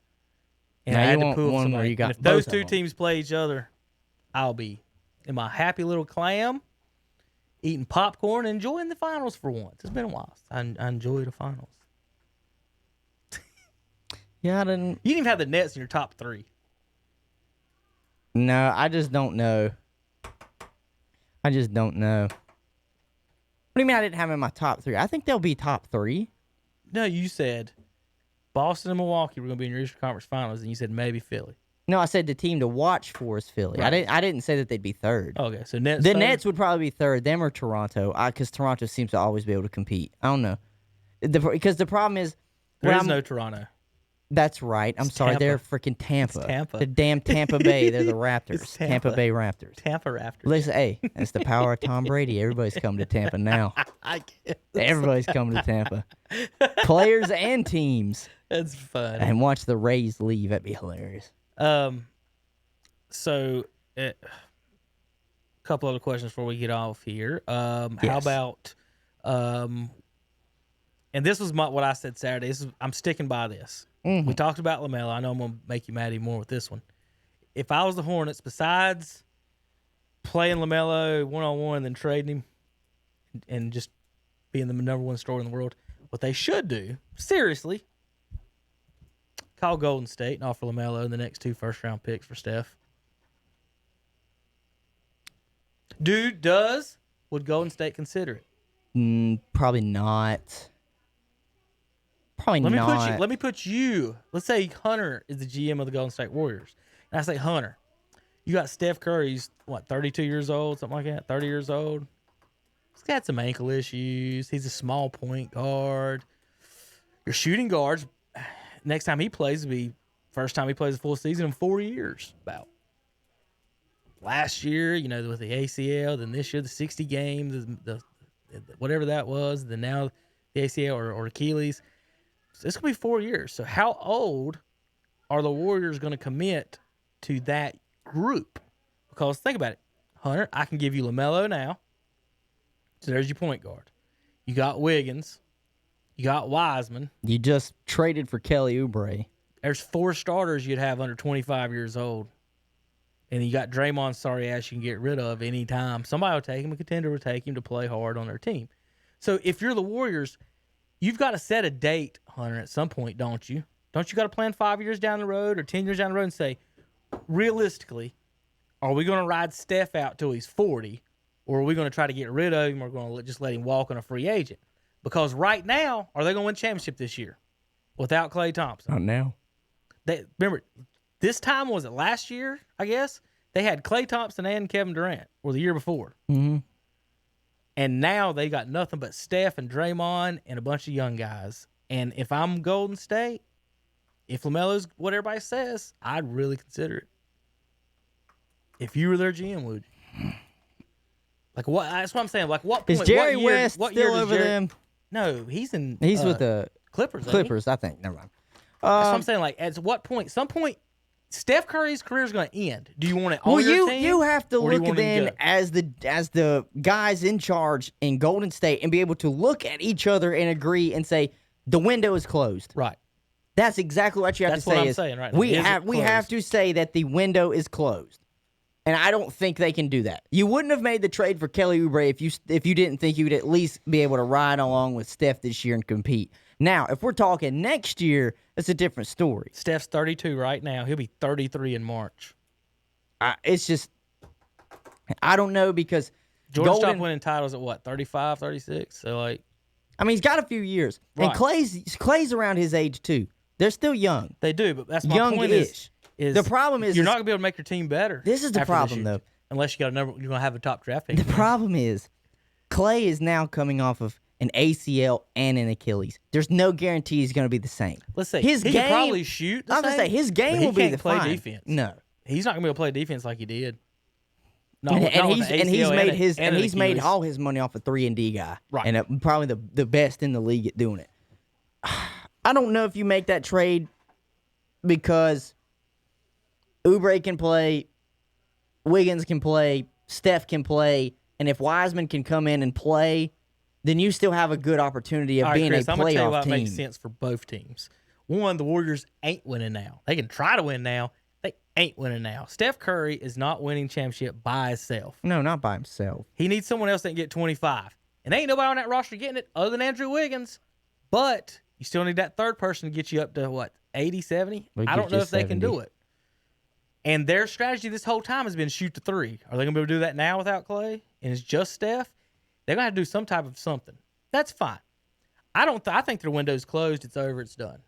and Now I you had to want pull one somebody. where you got And if those both of 2 them. teams play each other, I'll be in my happy little clam, eating popcorn, enjoying the finals for once. It's been a while. I enjoy the finals. Yeah, I didn't. You didn't even have the Nets in your top 3. No, I just don't know. What do you mean I didn't have them in my top 3? I think they'll be top 3. No, you said Boston and Milwaukee were going to be in your Eastern Conference Finals, and you said maybe Philly. No, I said the team to watch for is Philly. Right. I didn't say that they'd be 3rd. Okay, so Nets. The third? Nets would probably be 3rd. Them or Toronto, because Toronto seems to always be able to compete. I don't know, because the problem is There is no Toronto. That's right. I'm sorry. Tampa. They're freaking Tampa. It's Tampa. The damn Tampa Bay. They're the Raptors. It's Tampa Bay Raptors. Tampa Raptors. Listen, hey, that's the power of Tom Brady. Everybody's coming to Tampa now. I guess. Everybody's coming to Tampa. Players and teams. That's fun. And watch the Rays leave. That'd be hilarious. So, a couple other questions before we get off here. How Yes. about, and this was what I said Saturday. I'm sticking by this. Mm-hmm. We talked about LaMelo. I know I'm going to make you mad even more with this one. If I was the Hornets, besides playing LaMelo one-on-one and then trading him and just being the number one story in the world, what they should do, seriously, call Golden State and offer LaMelo the next 2 first-round picks for Steph. Would Golden State consider it? Probably not. Probably not. Let me put you. Let's say Hunter is the GM of the Golden State Warriors. And I say, Hunter, you got Steph Curry. He's, 32 years old, something like that, 30 years old. He's got some ankle issues. He's a small point guard. Your shooting guards, next time he plays will be first time he plays a full season in 4 years, about. Last year, with the ACL, then this year, the 60 games, the whatever that was, then now the ACL or Achilles. So it's going to be 4 years. So how old are the Warriors going to commit to that group? Because think about it. Hunter, I can give you LaMelo now. So there's your point guard. You got Wiggins. You got Wiseman. You just traded for Kelly Oubre. There's 4 starters you'd have under 25 years old. And you got Draymond, sorry ass, you can get rid of anytime. Somebody will take him. A contender will take him to play hard on their team. So if you're the Warriors, you've got to set a date, Hunter, at some point, don't you? Don't you got to plan 5 years down the road or 10 years down the road and say, realistically, are we going to ride Steph out till he's 40, or are we going to try to get rid of him, or going to just let him walk on a free agent? Because right now, are they going to win championship this year without Klay Thompson? Not now. Remember, this time, was it last year, I guess? They had Klay Thompson and Kevin Durant, or the year before. Mm-hmm. And now they got nothing but Steph and Draymond and a bunch of young guys. And if I'm Golden State, if LaMelo's what everybody says, I'd really consider it. If you were their GM, would you? Like what? That's what I'm saying. Like what point? Is Jerry what year, West what still year does over them? No, he's in. He's with the Clippers. Ain't he? Clippers, I think. Never mind. That's what I'm saying. Like at what point? Some point, Steph Curry's career is going to end. Do you want it on Well, your team? you have to or do you look at want him them to go? as the guys in charge in Golden State and be able to look at each other and agree and say the window is closed. Right. That's exactly what you have That's to say. what I'm is saying right now. we Is it have closed? to say that the window is closed, and I don't think they can do that. You wouldn't have made the trade for Kelly Oubre if you didn't think you would at least be able to ride along with Steph this year and compete. Now, if we're talking next year, it's a different story. Steph's 32 right now. He'll be 33 in March. It's just I don't know because Jordan stopped winning titles at what, 35, 36? So like, I mean, he's got a few years, and Right. Clay's around his age too. They're still young. they do, but that's my point. Young-ish. Is The problem is you're not gonna be able to make your team better. This is the after problem, year, though. Unless you got you're gonna have a top draft pick. The problem is Clay is now coming off of an ACL and an Achilles. There's no guarantee he's going to be the same. Let's say his he game, can probably shoot. I was going to say his game but he will be can't the play fine. defense. No, He's not gonna be able to play defense like he did. and he's made his and he's made Achilles. all his money off a 3-and-D guy, Right. And probably the best in the league at doing it. I don't know if you make that trade because Oubre can play, Wiggins can play, Steph can play, and if Wiseman can come in and play, then you still have a good opportunity of All right, being Chris, a I'm gonna tell you playoff why it team. makes sense for both teams. One, the Warriors ain't winning now. They can try to win now. They ain't winning now. Steph Curry is not winning championship by himself. No, not by himself. He needs someone else that can get 25. And ain't nobody on that roster getting it other than Andrew Wiggins. But you still need that third person to get you up to, what, 80, 70? We'll I get don't know you if they can 70. do it. And their strategy this whole time has been shoot the three. Are they going to be able to do that now without Clay? And it's just Steph? They're going to have to do some type of something. That's fine. I think their window's closed. It's over. It's done.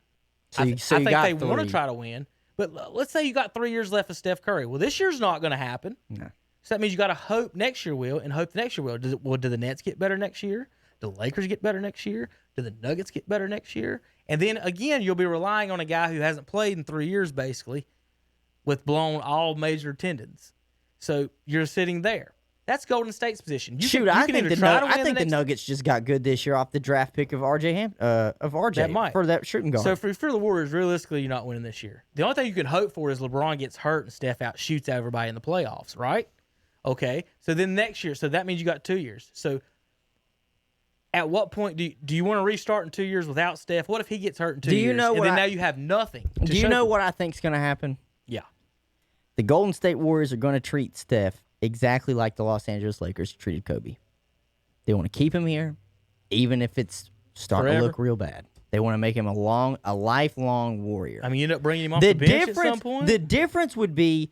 So I you think got they want to three. try to win. But let's say you got 3 years left of Steph Curry. Well, this year's not going to happen. No. So that means you got to hope next year will and hope the next year will. Do the Nets get better next year? Do the Lakers get better next year? Do the Nuggets get better next year? And then, again, you'll be relying on a guy who hasn't played in 3 years, basically, with blown all major tendons. So you're sitting there. That's Golden State's position. I think the Nuggets just got good this year off the draft pick of RJ for that shooting guard. So for the Warriors, realistically, you're not winning this year. The only thing you can hope for is LeBron gets hurt and Steph outshoots everybody in the playoffs, right? Okay. So then next year, so that means you got 2 years. So at what point do you want to restart in 2 years without Steph? What if he gets hurt in 2 years? Now you have nothing. Do you know what I think's going to happen? Yeah. The Golden State Warriors are going to treat Steph exactly like the Los Angeles Lakers treated Kobe. They want to keep him here, even if it's starting to look real bad. They want to make him a lifelong Warrior. I mean, you end up bringing him off the bench at some point? The difference would be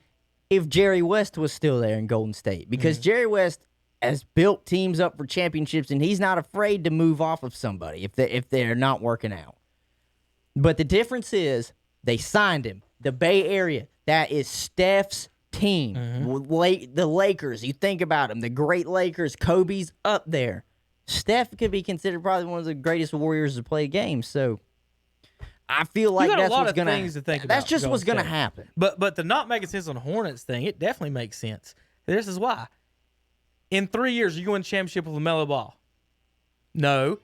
if Jerry West was still there in Golden State, because Jerry West has built teams up for championships, and he's not afraid to move off of somebody if they're not working out. But the difference is they signed him. The Bay Area, that is Steph's team. The Lakers, you think about them, the great Lakers, Kobe's up there. Steph could be considered probably one of the greatest Warriors to play games. So I feel like that's what's going to happen. That's just what's going to happen. But the not making sense on the Hornets thing, it definitely makes sense. This is why. In 3 years, are you going to championship with LaMelo Ball? No.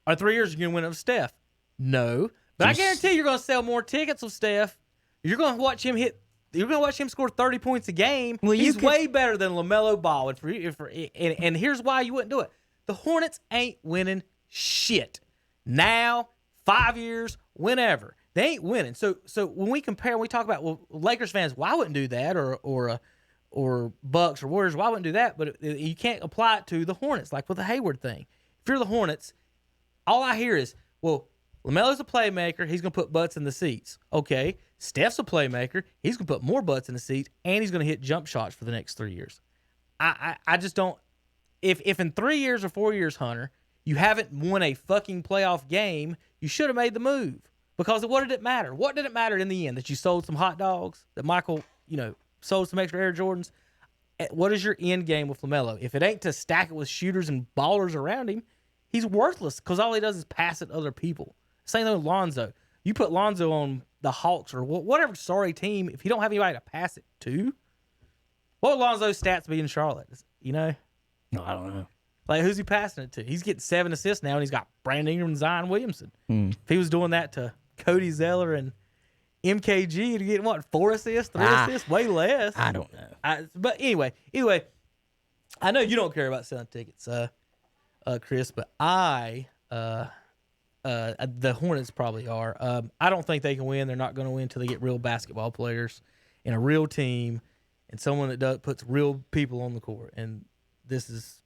Or 3 years, you're going to win it with Steph? No. But I guarantee you're going to sell more tickets with Steph. You're going to watch him You're going to watch him score 30 points a game. Well, he's way better than LaMelo Ball. And here's why you wouldn't do it. The Hornets ain't winning shit. Now, 5 years, whenever. They ain't winning. So when we compare, we talk about, well, Lakers fans, well, I wouldn't do that, or Bucks or Warriors, well, I wouldn't do that. But you can't apply it to the Hornets, like with the Hayward thing. If you're the Hornets, all I hear is, well, LaMelo's a playmaker. He's going to put butts in the seats. Okay. Steph's a playmaker. He's going to put more butts in the seats, and he's going to hit jump shots for the next 3 years. I just don't. If in 3 years or 4 years, Hunter, you haven't won a fucking playoff game, you should have made the move. Because what did it matter? What did it matter in the end? That you sold some hot dogs? That Michael, sold some extra Air Jordans? What is your end game with LaMelo? If it ain't to stack it with shooters and ballers around him, he's worthless because all he does is pass it to other people. Same thing with Lonzo. You put Lonzo on the Hawks or whatever sorry team, if you don't have anybody to pass it to, what would Lonzo's stats be in Charlotte? No, I don't know. Like, who's he passing it to? He's getting 7 assists now, and he's got Brandon Ingram and Zion Williamson. If he was doing that to Cody Zeller and MKG, he'd get, 4 assists, 3 assists? Way less. I don't know. But anyway, I know you don't care about selling tickets, Chris, but the Hornets probably are. I don't think they can win. They're not going to win until they get real basketball players and a real team and someone that puts real people on the court. And this is,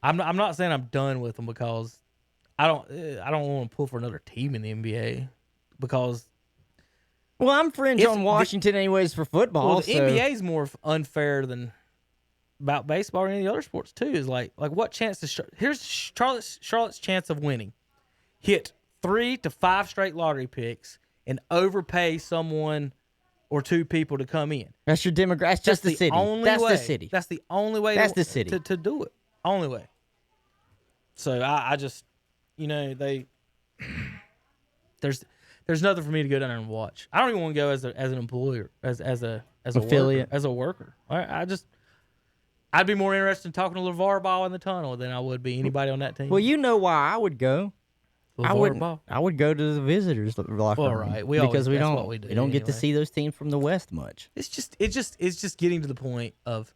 I'm not saying I'm done with them because I don't want to pull for another team in the NBA because. Well, I'm fringe on Washington anyways for football. Well, the NBA is more unfair than about baseball or any of the other sports too. Is like what chance does here's Charlotte's chance of winning? Hit 3 to 5 straight lottery picks and overpay someone or 2 people to come in. That's your demographic. That's just the city. That's the city. That's the only way. That's the city to do it. Only way. So I just, there's nothing for me to go down there and watch. I don't even want to go as an employer, as a affiliate, as a worker. I'd be more interested in talking to LeVar Ball in the tunnel than I would be anybody on that team. Well, you know why I would go. I would go to the visitors locker room. All right, because we don't get to see those teams from the West much. It's just getting to the point of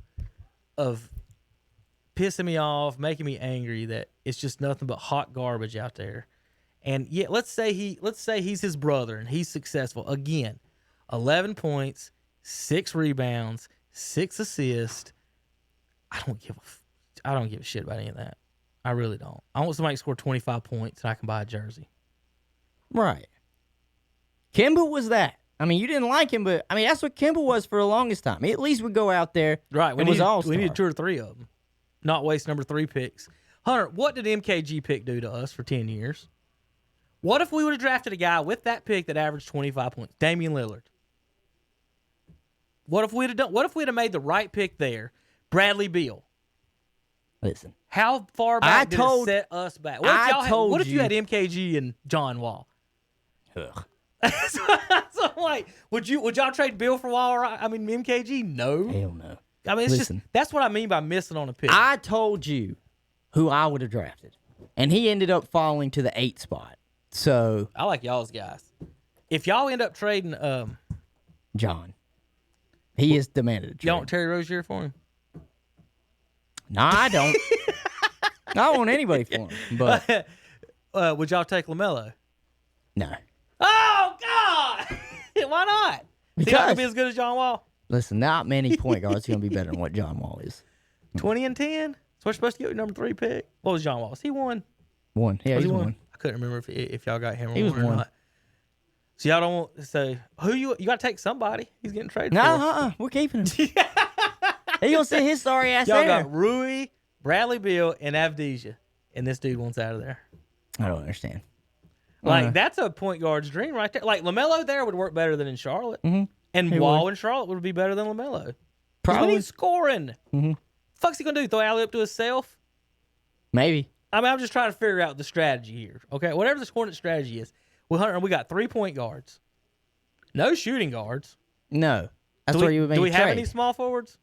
pissing me off, making me angry that it's just nothing but hot garbage out there. And yet, let's say he's his brother and he's successful again. 11 points, 6 rebounds, 6 assists. I don't give a shit about any of that. I really don't. I want somebody to score 25 points and I can buy a jersey. Right. Kimba was that. I mean, you didn't like him, but that's what Kimba was for the longest time. He at least would go out there. Right. We need 2 or 3 of them. Not waste number 3 picks. Hunter, what did MKG pick do to us for 10 years? What if we would have drafted a guy with that pick that averaged 25 points? Damian Lillard. What if we'd have made the right pick there? Bradley Beal. Listen. How far back did it set us back? What if you had MKG and John Wall? Ugh. So I'm like, would y'all trade Bill for Wall? MKG? No. Hell no. I mean, it's Listen. just that's what I mean by missing on a pick. I told you who I would have drafted, and he ended up falling to the 8th spot. So I like y'all's guys. If y'all end up trading, John, he is demanded a trade. y'all want Terry Rozier for him? No, I don't. I don't want anybody for him. But Would y'all take LaMelo? no. Oh God! Why not? Is he not gonna be as good as John Wall? Listen, not many point guards are going to be better than what John Wall is. 20 and 10. So we're supposed to get number 3 pick. What was John Wall? Was he one? One. Yeah, Was he's he one. I couldn't remember if y'all got him. He was or one. not. So y'all don't want. So who you got to take somebody? He's getting traded. No, for. we're keeping him. He gonna sit his sorry ass Y'all there. got Rui, Bradley Beal, and Avdija, and this dude wants out of there. I don't understand. Like that's a point guard's dream right there. Like LaMelo there would work better than in Charlotte, and He Wall would. in Charlotte would be better than LaMelo. 'Cause Probably. when he's scoring, fuck's he gonna do? Throw alley up to himself? Maybe. I mean, I'm just trying to figure out the strategy here. Okay, whatever this Hornet strategy is, we got 3 point guards, no shooting guards. No. That's Do where we, you would make do we a have trade. any small forwards?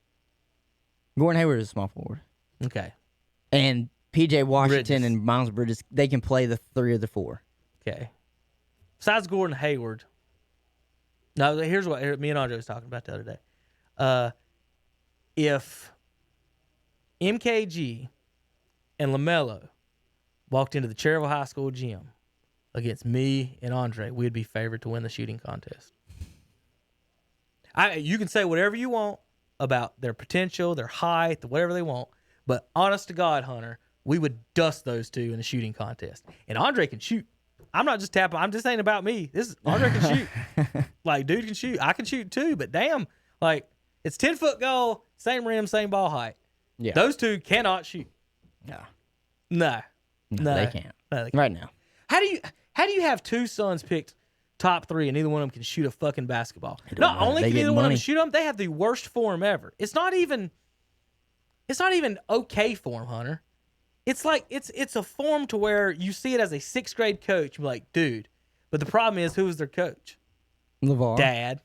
Gordon Hayward is a small forward. Okay, And P.J. Washington Bridges. and Miles Bridges, they can play the 3 of the 4. okay. Besides Gordon Hayward, no. Here's what me and Andre was talking about the other day. If MKG and LaMelo walked into the Cherryville High School gym against me and Andre, we'd be favored to win the shooting contest. You can say whatever you want about their potential, their height, whatever they want, but honest to God, Hunter, we would dust those two in a shooting contest. And Andre can shoot. I'm not just tapping. I'm just saying about me. Andre can shoot. Like, dude can shoot. I can shoot too, but damn, like, it's 10-foot goal, same rim, same ball height. Yeah. Those two cannot shoot. No. No. They can't. No, they can't. Right now. How do you have 2 sons picked top 3 and neither one of them can shoot a fucking basketball? Not matter. only They can get neither one of them money. shoot them, they have the worst form ever. It's not even okay form, Hunter. It's like it's a form to where you see it as a 6th grade coach. You're like, dude. But the problem is, who was their coach? LeVar. Dad.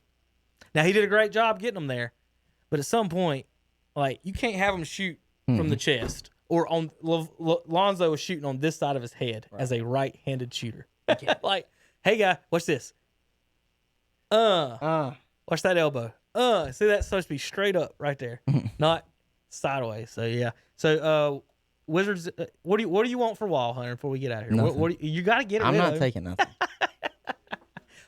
Now he did a great job getting them there, but at some point, like, you can't have them shoot from the chest. Or on Lonzo was shooting on this side of his head as a right-handed shooter. Like, hey guy, watch this. Watch that elbow. See, that's supposed to be straight up right there, not sideways. So yeah. So Wizards, what do you want for Wall, Hunter? Before we get out of here, what you got to get it. I'm with not him. taking nothing.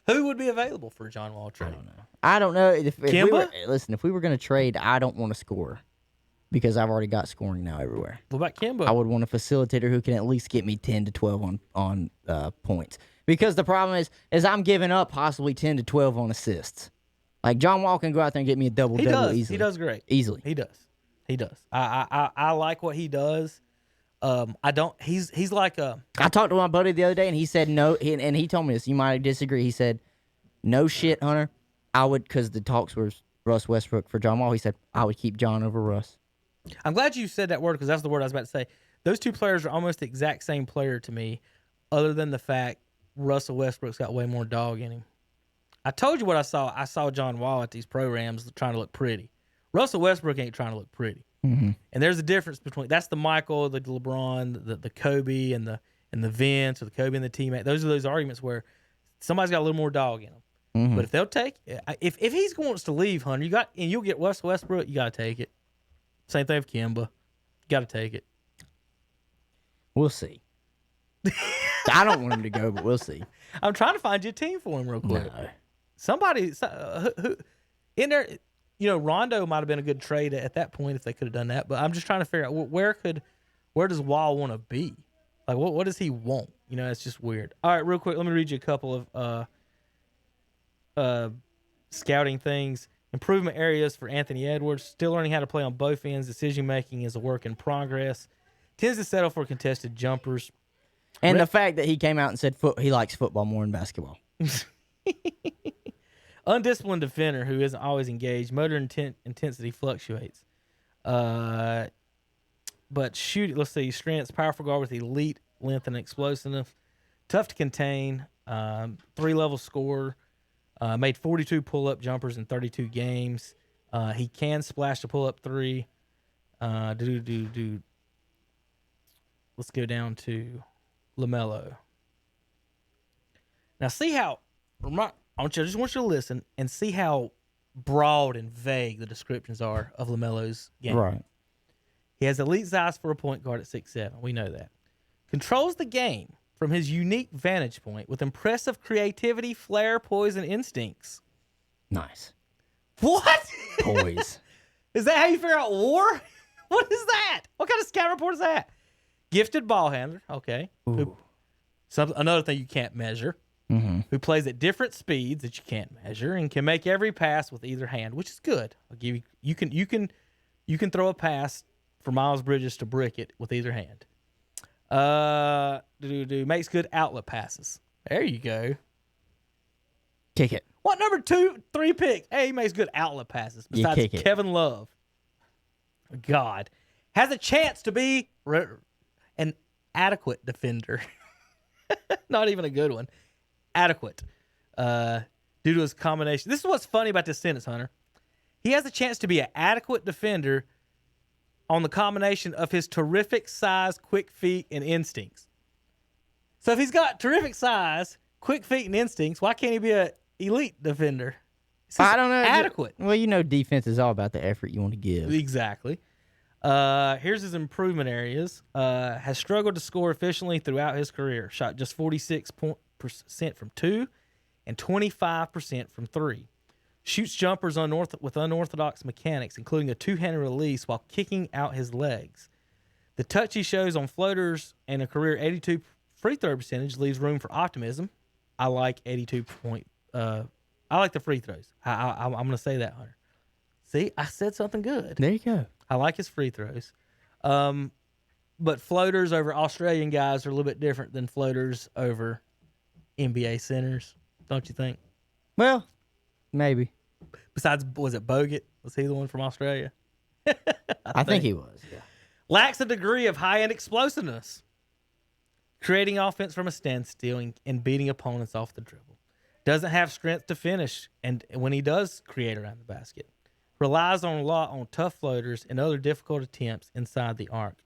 Who would be available for a John Wall trade? I don't know. If we Kemba? if we were going to trade, I don't want to score because I've already got scoring now everywhere. What about Kemba? I would want a facilitator who can at least get me 10 to 12 on points. Because the problem is I'm giving up possibly 10 to 12 on assists. Like, John Wall can go out there and get me a double-double easily. He does great. Easily. He does. I like what he does. He's like a. I talked to my buddy the other day, and he said no, and he told me this. You might disagree. He said, no shit, Hunter. I would, because the talks were Russ Westbrook for John Wall. He said, I would keep John over Russ. I'm glad you said that word because that's the word I was about to say. Those two players are almost the exact same player to me, other than the fact Russell Westbrook's got way more dog in him. I told you what I saw. I saw John Wall at these programs trying to look pretty. Russell Westbrook ain't trying to look pretty. Mm-hmm. And there's a difference between that's the Michael, the LeBron, the Kobe, and the Vince, or the Kobe and the teammate. Those are those arguments where somebody's got a little more dog in them. Mm-hmm. But if they'll take, if he's wants to leave, Hunter, you'll get Russell Westbrook. You got to take it. Same thing with Kemba. You got to take it. We'll see. I don't want him to go, but we'll see. I'm trying to find you a team for him real quick. No. Somebody who in there, Rondo might have been a good trade at that point if they could have done that. But I'm just trying to figure out where does Wall want to be? Like, what does he want? It's just weird. All right, real quick, let me read you a couple of scouting things. Improvement areas for Anthony Edwards. Still learning how to play on both ends. Decision making is a work in progress. Tends to settle for contested jumpers. And the fact that he came out and said he likes football more than basketball. Undisciplined defender who isn't always engaged. Motor intensity fluctuates. but shoot, let's see, strengths, powerful guard with elite length and explosiveness, tough to contain, 3-level scorer, made 42 pull-up jumpers in 32 games. He can splash the pull-up three. Let's go down to LaMelo. Now, see how I just want you to listen and see how broad and vague the descriptions are of LaMelo's game. Right. He has elite size for a point guard at 6'7". We know that. Controls the game from his unique vantage point with impressive creativity, flair, poise, and instincts. Nice. What? Poise. Is that how you figure out war? What is that? What kind of scout report is that? Gifted ball handler. Okay. Another thing you can't measure. Mm-hmm. Who plays at different speeds that you can't measure and can make every pass with either hand, which is good. I'll give you. You can throw a pass for Miles Bridges to Brickett with either hand. Makes good outlet passes. There you go. Kick it. What number 2-3 pick? Hey, he makes good outlet passes. Besides Kevin Love. God. Has a chance to be an adequate defender. Not even a good one. Adequate. Due to his combination. This is what's funny about this sentence, Hunter. He has a chance to be an adequate defender on the combination of his terrific size, quick feet, and instincts. So if he's got terrific size, quick feet, and instincts, why can't he be an elite defender? I don't know. Adequate. Well, defense is all about the effort you want to give. Exactly. Here's his improvement areas. Has struggled to score efficiently throughout his career. Shot just 46% from 2 and 25% from 3. Shoots jumpers with unorthodox mechanics, including a two-handed release while kicking out his legs. The touch he shows on floaters and a career 82 free throw percentage leaves room for optimism. I like 82 point. I like the free throws. I'm going to say that, Hunter. See, I said something good. There you go. I like his free throws. But floaters over Australian guys are a little bit different than floaters over NBA centers, don't you think? Well, maybe. Besides, was it Bogut? Was he the one from Australia? I think he was, yeah. Lacks a degree of high-end explosiveness. Creating offense from a standstill and beating opponents off the dribble. Doesn't have strength to finish, and when he does create around the basket. Relies a lot on tough floaters and other difficult attempts inside the arc.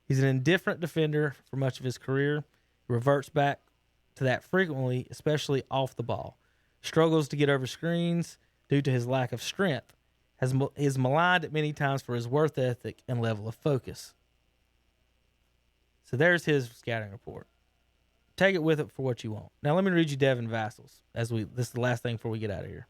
He's an indifferent defender for much of his career. Reverts back to that frequently, especially off the ball. Struggles to get over screens due to his lack of strength. Is maligned at many times for his work ethic and level of focus. So there's his scouting report. Take it with it for what you want. Now let me read you Devin Vassal's. This is the last thing before we get out of here.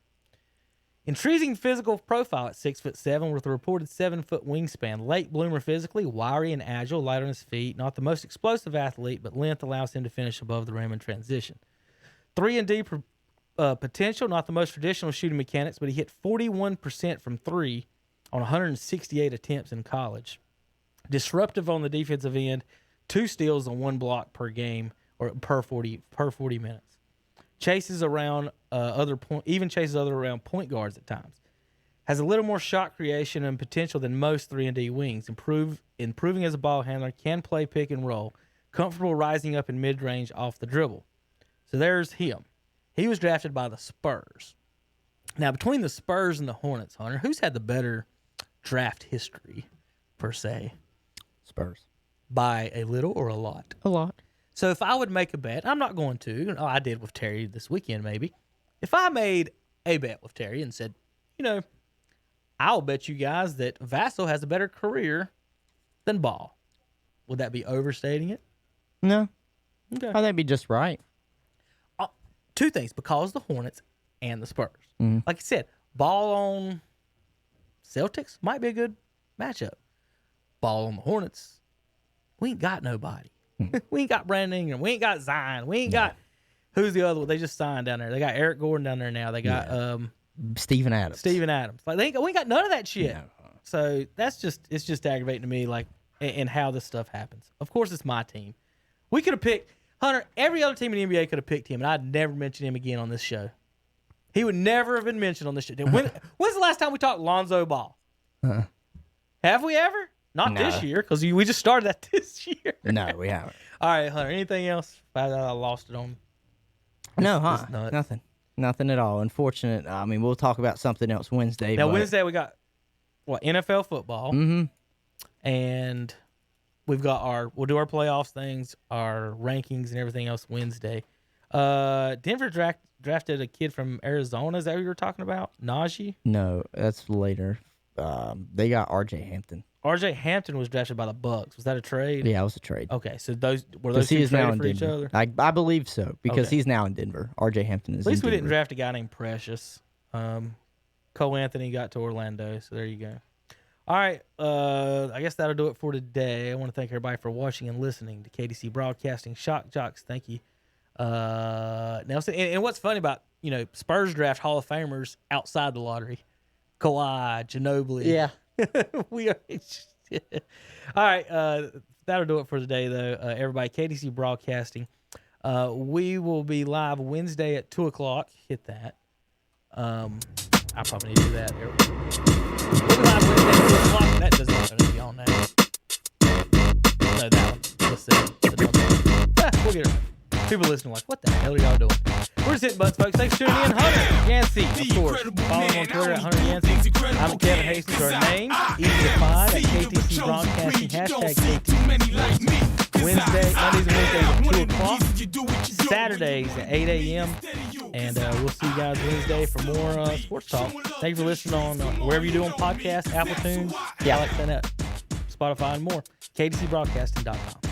Intriguing physical profile at 6'7" with a reported 7-foot wingspan. Late bloomer physically, wiry and agile, light on his feet. Not the most explosive athlete, but length allows him to finish above the rim in transition. 3-and-D potential, not the most traditional shooting mechanics, but he hit 41% from 3 on 168 attempts in college. Disruptive on the defensive end, 2 steals and 1 block per game or per 40 minutes. Chases around other point guards at times. Has a little more shot creation and potential than most 3-and-D wings. Improving as a ball handler, can play pick and roll. Comfortable rising up in mid-range off the dribble. So there's him. He was drafted by the Spurs. Now, between the Spurs and the Hornets, Hunter, who's had the better draft history, per se? Spurs. By a little or a lot? A lot. So if I would make a bet, I'm not going to. I did with Terry this weekend, maybe. If I made a bet with Terry and said, I'll bet you guys that Vassell has a better career than Ball, would that be overstating it? No. Okay. I think it'd be just right. 2 things, because the Hornets and the Spurs. Mm. Like I said, Ball on Celtics might be a good matchup. Ball on the Hornets, we ain't got nobody. We ain't got Brandon Ingram. We ain't got Zion. We ain't got who's the other one? They just signed down there. They got Eric Gordon down there now. They got Steven Adams. Like we ain't got none of that shit. No. So it's just aggravating to me, like, and how this stuff happens. Of course, it's my team. We could have picked Hunter. Every other team in the NBA could have picked him, and I'd never mention him again on this show. He would never have been mentioned on this show. When's the last time we talked Lonzo Ball? Have we ever? Not No. this year, because we just started that this year. No, we haven't. All right, Hunter, anything else? I lost it on. No, this nuts. Nothing at all. Unfortunate. I mean, we'll talk about something else Wednesday. Now, but- Wednesday, we got, NFL football. Mm-hmm. And we've got we'll do our playoffs things, our rankings, and everything else Wednesday. Denver drafted a kid from Arizona. Is that what you were talking about? Najee? No, that's later. They got R.J. Hampton. R.J. Hampton was drafted by the Bucks. Was that a trade? Yeah, it was a trade. Okay, so those two He is now traded in for each Denver. other? I believe so because Okay. he's now in Denver. R.J. Hampton is. At least in we didn't Denver. draft a guy named Precious. Cole Anthony got to Orlando, so there you go. All right, I guess that'll do it for today. I want to thank everybody for watching and listening to KDC Broadcasting. Shock Joxx, thank you. Nelson, and what's funny about, Spurs draft Hall of Famers outside the lottery. Kawhi, Ginobili. Yeah. We are. All right, that'll do it for today, though. Everybody, KDC Broadcasting. We will be live Wednesday at 2:00. Hit that. I probably need to do that. We'll be live Wednesday at 2:00. That does not need to be on now. No, that one. Let's see. We'll get it right. People listening like, what the hell are y'all doing? We're just hitting buttons, folks. Thanks for tuning in. Hunter Yancey, of course. Follow him on Twitter at Hunter Yancey. I'm Kevin Hastings. Our names, easy to find at KTC Broadcasting, #KTC. Mondays and Wednesdays at 2:00. Saturdays at 8 a.m. And we'll see you guys Wednesday for more sports talk. Thank you for listening on wherever you do on podcasts, Apple Tunes, Spotify, and more. KDCBroadcasting.com.